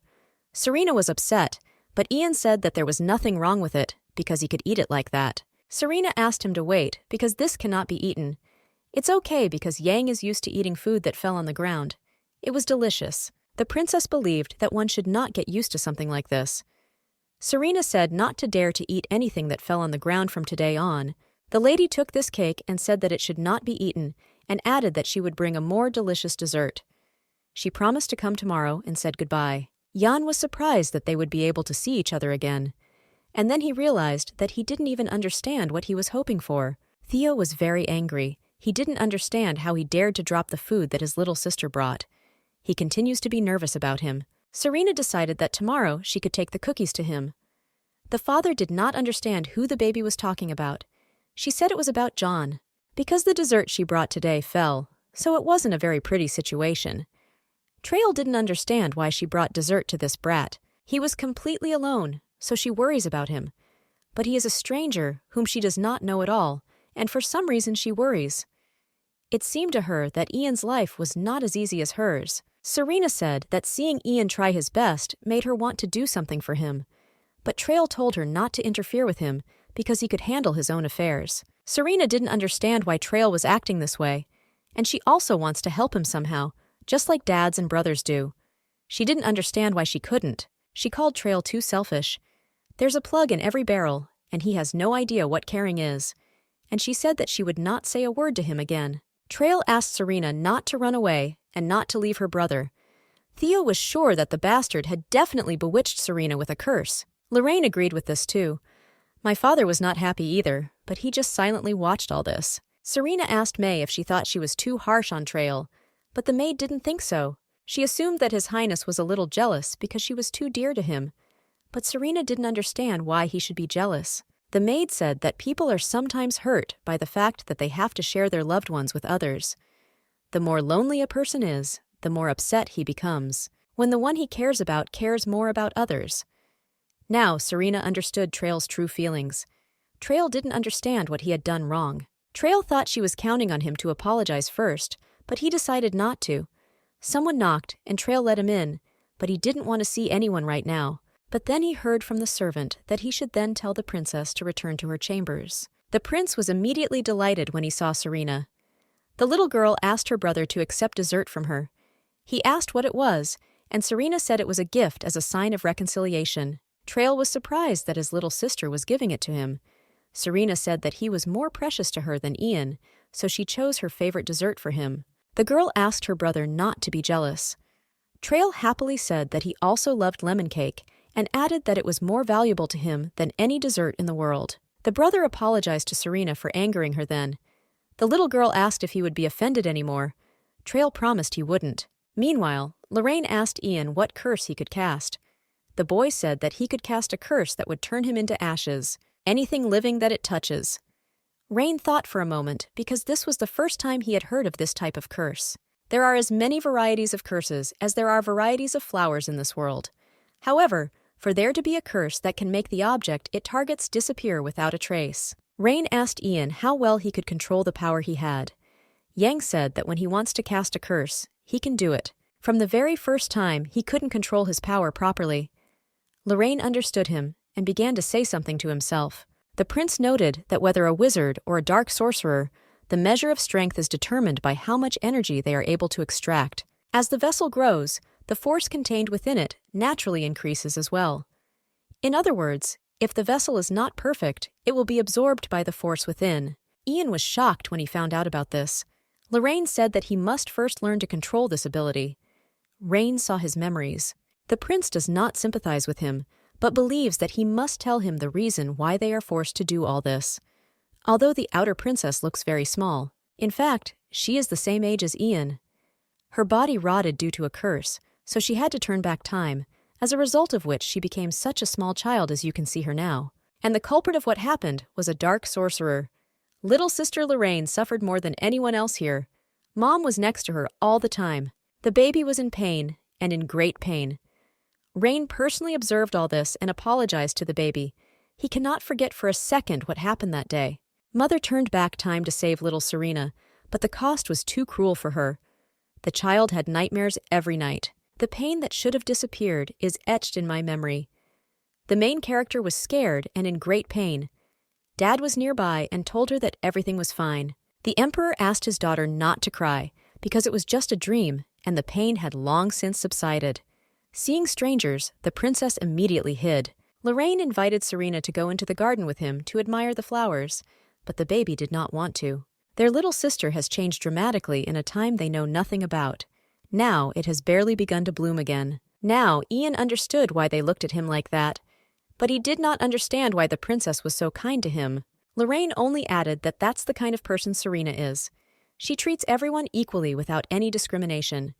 Serena was upset, but Ian said that there was nothing wrong with it because he could eat it like that. Serena asked him to wait because this cannot be eaten. It's okay because Yang is used to eating food that fell on the ground. It was delicious. The princess believed that one should not get used to something like this. Serena said not to dare to eat anything that fell on the ground from today on. The lady took this cake and said that it should not be eaten and added that she would bring a more delicious dessert. She promised to come tomorrow and said goodbye. Jan was surprised that they would be able to see each other again. And then he realized that he didn't even understand what he was hoping for. Theo was very angry. He didn't understand how he dared to drop the food that his little sister brought. He continues to be nervous about him. Serena decided that tomorrow she could take the cookies to him. The father did not understand who the baby was talking about. She said it was about John. Because the dessert she brought today fell, so it wasn't a very pretty situation. Trail didn't understand why she brought dessert to this brat. He was completely alone, so she worries about him. But he is a stranger whom she does not know at all, and for some reason she worries. It seemed to her that Ian's life was not as easy as hers. Serena said that seeing Ian try his best made her want to do something for him. But Trail told her not to interfere with him because he could handle his own affairs. Serena didn't understand why Trail was acting this way, and she also wants to help him somehow, just like dads and brothers do. She didn't understand why she couldn't. She called Trail too selfish. There's a plug in every barrel, and he has no idea what caring is. And she said that she would not say a word to him again. Trail asked Serena not to run away and not to leave her brother. Theo was sure that the bastard had definitely bewitched Serena with a curse. Lorraine agreed with this too. My father was not happy either, but he just silently watched all this. Serena asked May if she thought she was too harsh on Trail, but the maid didn't think so. She assumed that His Highness was a little jealous because she was too dear to him. But Serena didn't understand why he should be jealous. The maid said that people are sometimes hurt by the fact that they have to share their loved ones with others. The more lonely a person is, the more upset he becomes, when the one he cares about cares more about others. Now Serena understood Trail's true feelings. Trail didn't understand what he had done wrong. Trail thought she was counting on him to apologize first, but he decided not to. Someone knocked, and Trail let him in, but he didn't want to see anyone right now. But then he heard from the servant that he should then tell the princess to return to her chambers. The prince was immediately delighted when he saw Serena. The little girl asked her brother to accept dessert from her. He asked what it was, and Serena said it was a gift as a sign of reconciliation. Trail was surprised that his little sister was giving it to him. Serena said that he was more precious to her than Ian, so she chose her favorite dessert for him. The girl asked her brother not to be jealous. Trail happily said that he also loved lemon cake, and added that it was more valuable to him than any dessert in the world. The brother apologized to Serena for angering her then. The little girl asked if he would be offended anymore. Trail promised he wouldn't. Meanwhile, Lorraine asked Ian what curse he could cast. The boy said that he could cast a curse that would turn him into ashes, anything living that it touches. Rain thought for a moment because this was the first time he had heard of this type of curse. There are as many varieties of curses as there are varieties of flowers in this world. However, for there to be a curse that can make the object it targets disappear without a trace. Rain asked Ian how well he could control the power he had. Yang said that when he wants to cast a curse, he can do it. From the very first time, he couldn't control his power properly. Lorraine understood him and began to say something to himself. The prince noted that whether a wizard or a dark sorcerer, the measure of strength is determined by how much energy they are able to extract. As the vessel grows, the force contained within it naturally increases as well. In other words, if the vessel is not perfect, it will be absorbed by the force within. Ian was shocked when he found out about this. Lorraine said that he must first learn to control this ability. Rain saw his memories. The prince does not sympathize with him, but believes that he must tell him the reason why they are forced to do all this. Although the outer princess looks very small, in fact, she is the same age as Ian. Her body rotted due to a curse, so she had to turn back time, as a result of which she became such a small child as you can see her now. And the culprit of what happened was a dark sorcerer. Little sister Lorraine suffered more than anyone else here. Mom was next to her all the time. The baby was in pain, and in great pain. Rain personally observed all this and apologized to the baby. He cannot forget for a second what happened that day. Mother turned back time to save little Serena, but the cost was too cruel for her. The child had nightmares every night. The pain that should have disappeared is etched in my memory. The main character was scared and in great pain. Dad was nearby and told her that everything was fine. The emperor asked his daughter not to cry because it was just a dream and the pain had long since subsided. Seeing strangers, the princess immediately hid. Lorraine invited Serena to go into the garden with him to admire the flowers, but the baby did not want to. Their little sister has changed dramatically in a time they know nothing about. Now it has barely begun to bloom again. Now Ian understood why they looked at him like that, but he did not understand why the princess was so kind to him. Lorraine only added that that's the kind of person Serena is. She treats everyone equally without any discrimination.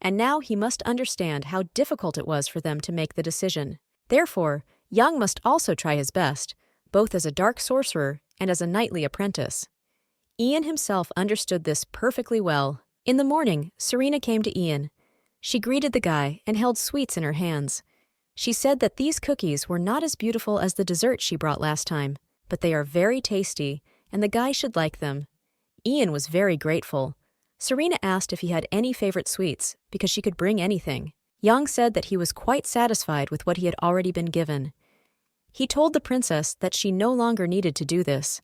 And now he must understand how difficult it was for them to make the decision. Therefore, Young must also try his best, both as a dark sorcerer and as a knightly apprentice. Ian himself understood this perfectly well. In the morning, Serena came to Ian. She greeted the guy and held sweets in her hands. She said that these cookies were not as beautiful as the dessert she brought last time, but they are very tasty, and the guy should like them. Ian was very grateful. Serena asked if he had any favorite sweets, because she could bring anything. Young said that he was quite satisfied with what he had already been given. He told the princess that she no longer needed to do this.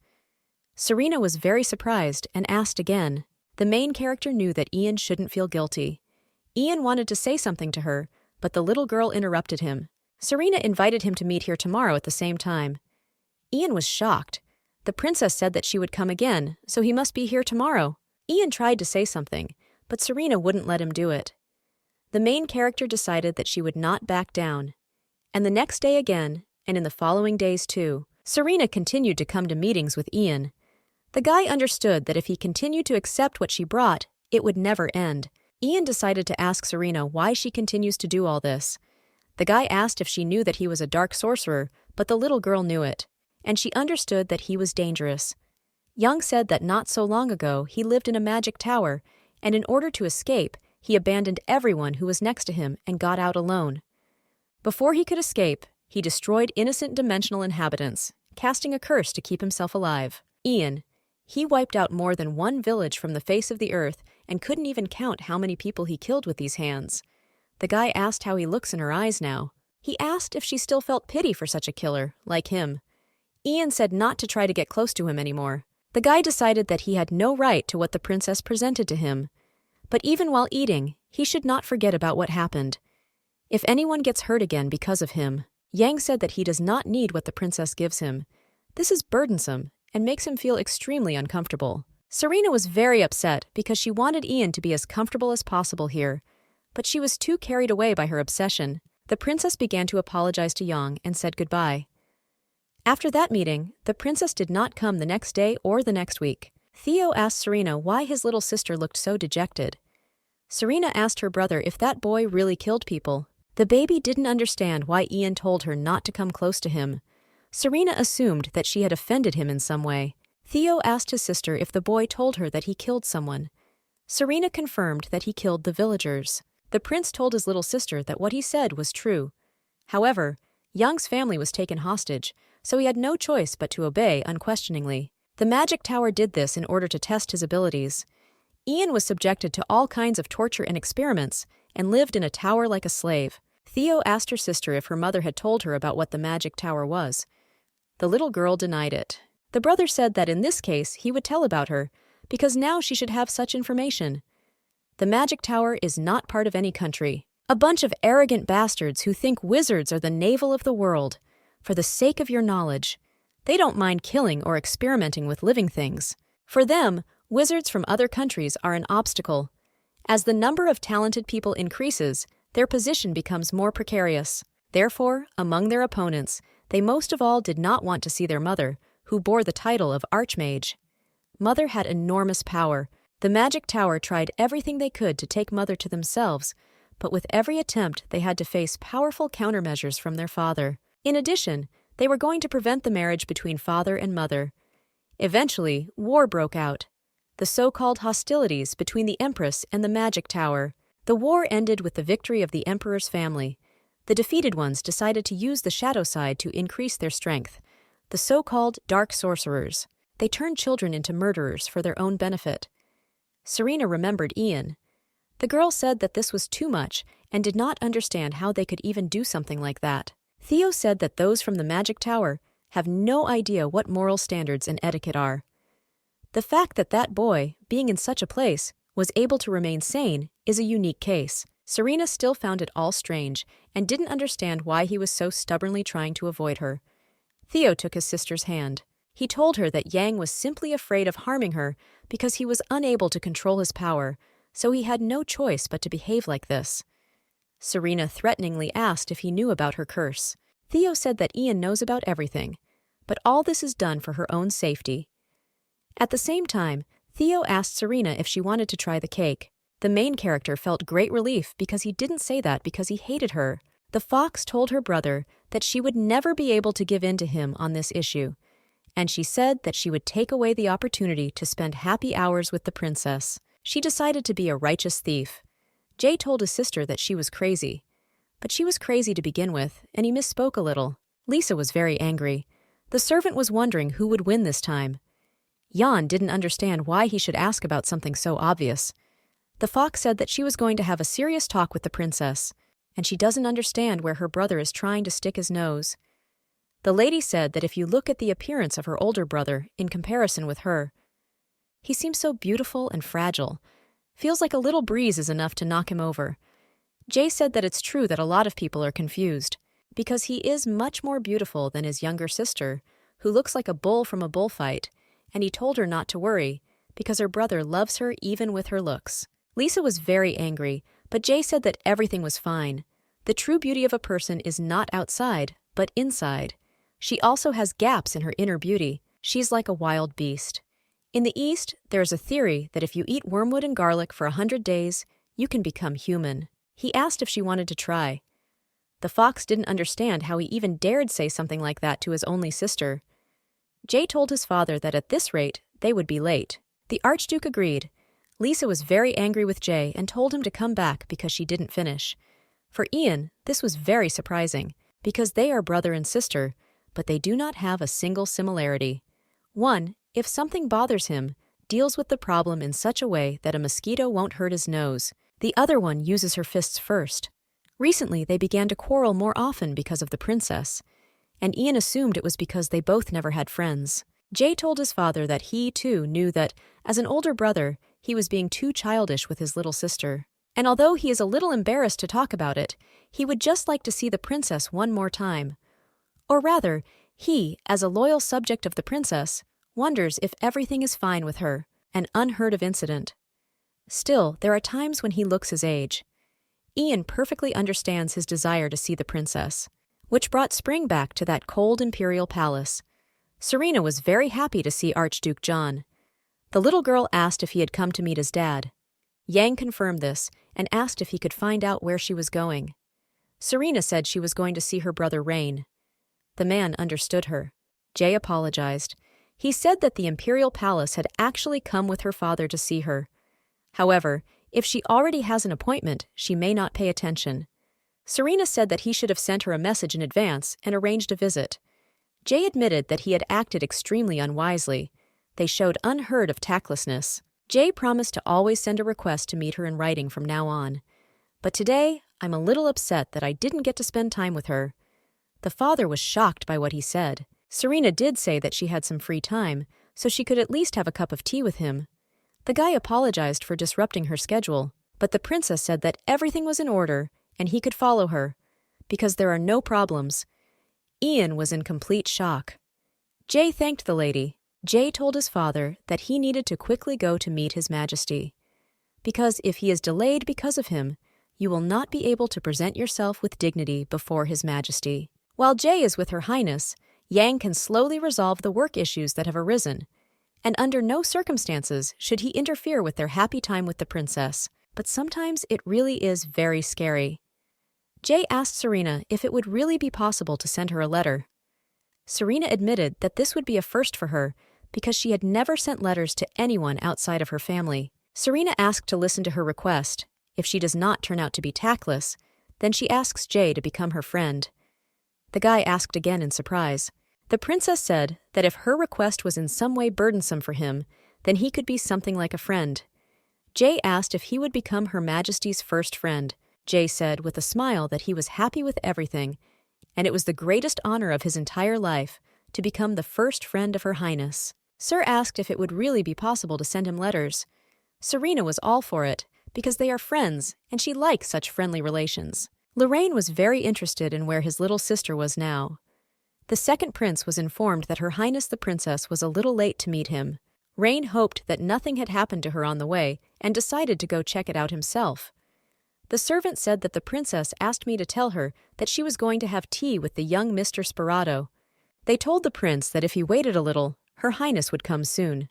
Serena was very surprised and asked again. The main character knew that Ian shouldn't feel guilty. Ian wanted to say something to her, but the little girl interrupted him. Serena invited him to meet here tomorrow at the same time. Ian was shocked. The princess said that she would come again, so he must be here tomorrow. Ian tried to say something, but Serena wouldn't let him do it. The main character decided that she would not back down. And the next day again, and in the following days too, Serena continued to come to meetings with Ian. The guy understood that if he continued to accept what she brought, it would never end. Ian decided to ask Serena why she continues to do all this. The guy asked if she knew that he was a dark sorcerer, but the little girl knew it, and she understood that he was dangerous. Young said that not so long ago he lived in a magic tower, and in order to escape, he abandoned everyone who was next to him and got out alone. Before he could escape, he destroyed innocent dimensional inhabitants, casting a curse to keep himself alive. Ian, he wiped out more than one village from the face of the earth and couldn't even count how many people he killed with these hands. The guy asked how he looks in her eyes now. He asked if she still felt pity for such a killer, like him. Ian said not to try to get close to him anymore. The guy decided that he had no right to what the princess presented to him. But even while eating, he should not forget about what happened. If anyone gets hurt again because of him, Yang said that he does not need what the princess gives him. This is burdensome and makes him feel extremely uncomfortable. Serena was very upset because she wanted Ian to be as comfortable as possible here, but she was too carried away by her obsession. The princess began to apologize to Yang and said goodbye. After that meeting, the princess did not come the next day or the next week. Theo asked Serena why his little sister looked so dejected. Serena asked her brother if that boy really killed people. The baby didn't understand why Ian told her not to come close to him. Serena assumed that she had offended him in some way. Theo asked his sister if the boy told her that he killed someone. Serena confirmed that he killed the villagers. The prince told his little sister that what he said was true. However, Young's family was taken hostage, so he had no choice but to obey unquestioningly. The magic tower did this in order to test his abilities. Ian was subjected to all kinds of torture and experiments and lived in a tower like a slave. Theo asked her sister if her mother had told her about what the magic tower was. The little girl denied it. The brother said that in this case he would tell about her, because now she should have such information. The magic tower is not part of any country. A bunch of arrogant bastards who think wizards are the navel of the world. For the sake of your knowledge, they don't mind killing or experimenting with living things. For them, wizards from other countries are an obstacle. As the number of talented people increases, their position becomes more precarious. Therefore, among their opponents, they most of all did not want to see their mother, who bore the title of Archmage. Mother had enormous power. The magic tower tried everything they could to take Mother to themselves, but with every attempt they had to face powerful countermeasures from their father. In addition, they were going to prevent the marriage between father and mother. Eventually, war broke out. The so-called hostilities between the Empress and the magic tower. The war ended with the victory of the Emperor's family. The defeated ones decided to use the shadow side to increase their strength. The so-called dark sorcerers. They turned children into murderers for their own benefit. Serena remembered Ian. The girl said that this was too much and did not understand how they could even do something like that. Theo said that those from the magic tower have no idea what moral standards and etiquette are. The fact that that boy, being in such a place, was able to remain sane is a unique case. Serena still found it all strange and didn't understand why he was so stubbornly trying to avoid her. Theo took his sister's hand. He told her that Yang was simply afraid of harming her because he was unable to control his power, so he had no choice but to behave like this. Serena threateningly asked if he knew about her curse. Theo said that Ian knows about everything, but all this is done for her own safety. At the same time, Theo asked Serena if she wanted to try the cake. The main character felt great relief because he didn't say that because he hated her. The fox told her brother that she would never be able to give in to him on this issue, and she said that she would take away the opportunity to spend happy hours with the princess. She decided to be a righteous thief. Jay told his sister that she was crazy. But she was crazy to begin with, and he misspoke a little. Lisa was very angry. The servant was wondering who would win this time. Jan didn't understand why he should ask about something so obvious. The fox said that she was going to have a serious talk with the princess, and she doesn't understand where her brother is trying to stick his nose. The lady said that if you look at the appearance of her older brother in comparison with her, he seems so beautiful and fragile. Feels like a little breeze is enough to knock him over. Jay said that it's true that a lot of people are confused, because he is much more beautiful than his younger sister, who looks like a bull from a bullfight, and he told her not to worry, because her brother loves her even with her looks. Lisa was very angry, but Jay said that everything was fine. The true beauty of a person is not outside, but inside. She also has gaps in her inner beauty. She's like a wild beast. In the East, there is a theory that if you eat wormwood and garlic for 100 days, you can become human. He asked if she wanted to try. The fox didn't understand how he even dared say something like that to his only sister. Jay told his father that at this rate, they would be late. The Archduke agreed. Lisa was very angry with Jay and told him to come back because she didn't finish. For Ian, this was very surprising, because they are brother and sister, but they do not have a single similarity. One, if something bothers him, deals with the problem in such a way that a mosquito won't hurt his nose. The other one uses her fists first. Recently, they began to quarrel more often because of the princess, and Ian assumed it was because they both never had friends. Jay told his father that he, too, knew that, as an older brother, he was being too childish with his little sister. And although he is a little embarrassed to talk about it, he would just like to see the princess one more time. Or rather, he, as a loyal subject of the princess, wonders if everything is fine with her, an unheard of incident. Still, there are times when he looks his age. Ian perfectly understands his desire to see the princess, which brought spring back to that cold imperial palace. Serena was very happy to see Archduke John. The little girl asked if he had come to meet his dad. Yang confirmed this and asked if he could find out where she was going. Serena said she was going to see her brother Rain. The man understood her. Jay apologized. He said that the imperial palace had actually come with her father to see her. However, if she already has an appointment, she may not pay attention. Serena said that he should have sent her a message in advance and arranged a visit. Jay admitted that he had acted extremely unwisely. They showed unheard of tactlessness. Jay promised to always send a request to meet her in writing from now on. But today, I'm a little upset that I didn't get to spend time with her. The father was shocked by what he said. Serena did say that she had some free time, so she could at least have a cup of tea with him. The guy apologized for disrupting her schedule, but the princess said that everything was in order and he could follow her, because there are no problems. Ian was in complete shock. Jay thanked the lady. Jay told his father that he needed to quickly go to meet His Majesty, because if he is delayed because of him, you will not be able to present yourself with dignity before His Majesty. While Jay is with Her Highness, Yang can slowly resolve the work issues that have arisen, and under no circumstances should he interfere with their happy time with the princess, but sometimes it really is very scary. Jay asked Serena if it would really be possible to send her a letter. Serena admitted that this would be a first for her because she had never sent letters to anyone outside of her family. Serena asked to listen to her request. If she does not turn out to be tactless, then she asks Jay to become her friend. The guy asked again in surprise. The princess said that if her request was in some way burdensome for him, then he could be something like a friend. Jay asked if he would become Her Majesty's first friend. Jay said with a smile that he was happy with everything, and it was the greatest honor of his entire life to become the first friend of Her Highness. Sir asked if it would really be possible to send him letters. Serena was all for it, because they are friends, and she likes such friendly relations. Lorraine was very interested in where his little sister was now. The second prince was informed that Her Highness the Princess was a little late to meet him. Rain hoped that nothing had happened to her on the way and decided to go check it out himself. The servant said that the princess asked me to tell her that she was going to have tea with the young Mr. Sperado. They told the prince that if he waited a little, Her Highness would come soon.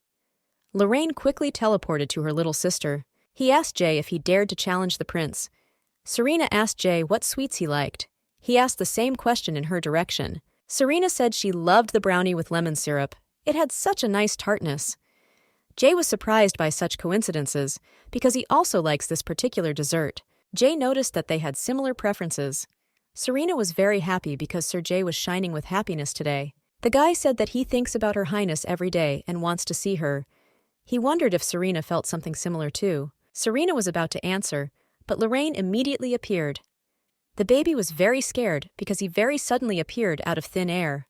Lorraine quickly teleported to her little sister. He asked Jay if he dared to challenge the prince. Serena asked Jay what sweets he liked. He asked the same question in her direction. Serena said she loved the brownie with lemon syrup. It had such a nice tartness. Jay was surprised by such coincidences because he also likes this particular dessert. Jay noticed that they had similar preferences. Serena was very happy because Sir Jay was shining with happiness today. The guy said that he thinks about Her Highness every day and wants to see her. He wondered if Serena felt something similar too. Serena was about to answer, but Lorraine immediately appeared. The baby was very scared because he very suddenly appeared out of thin air.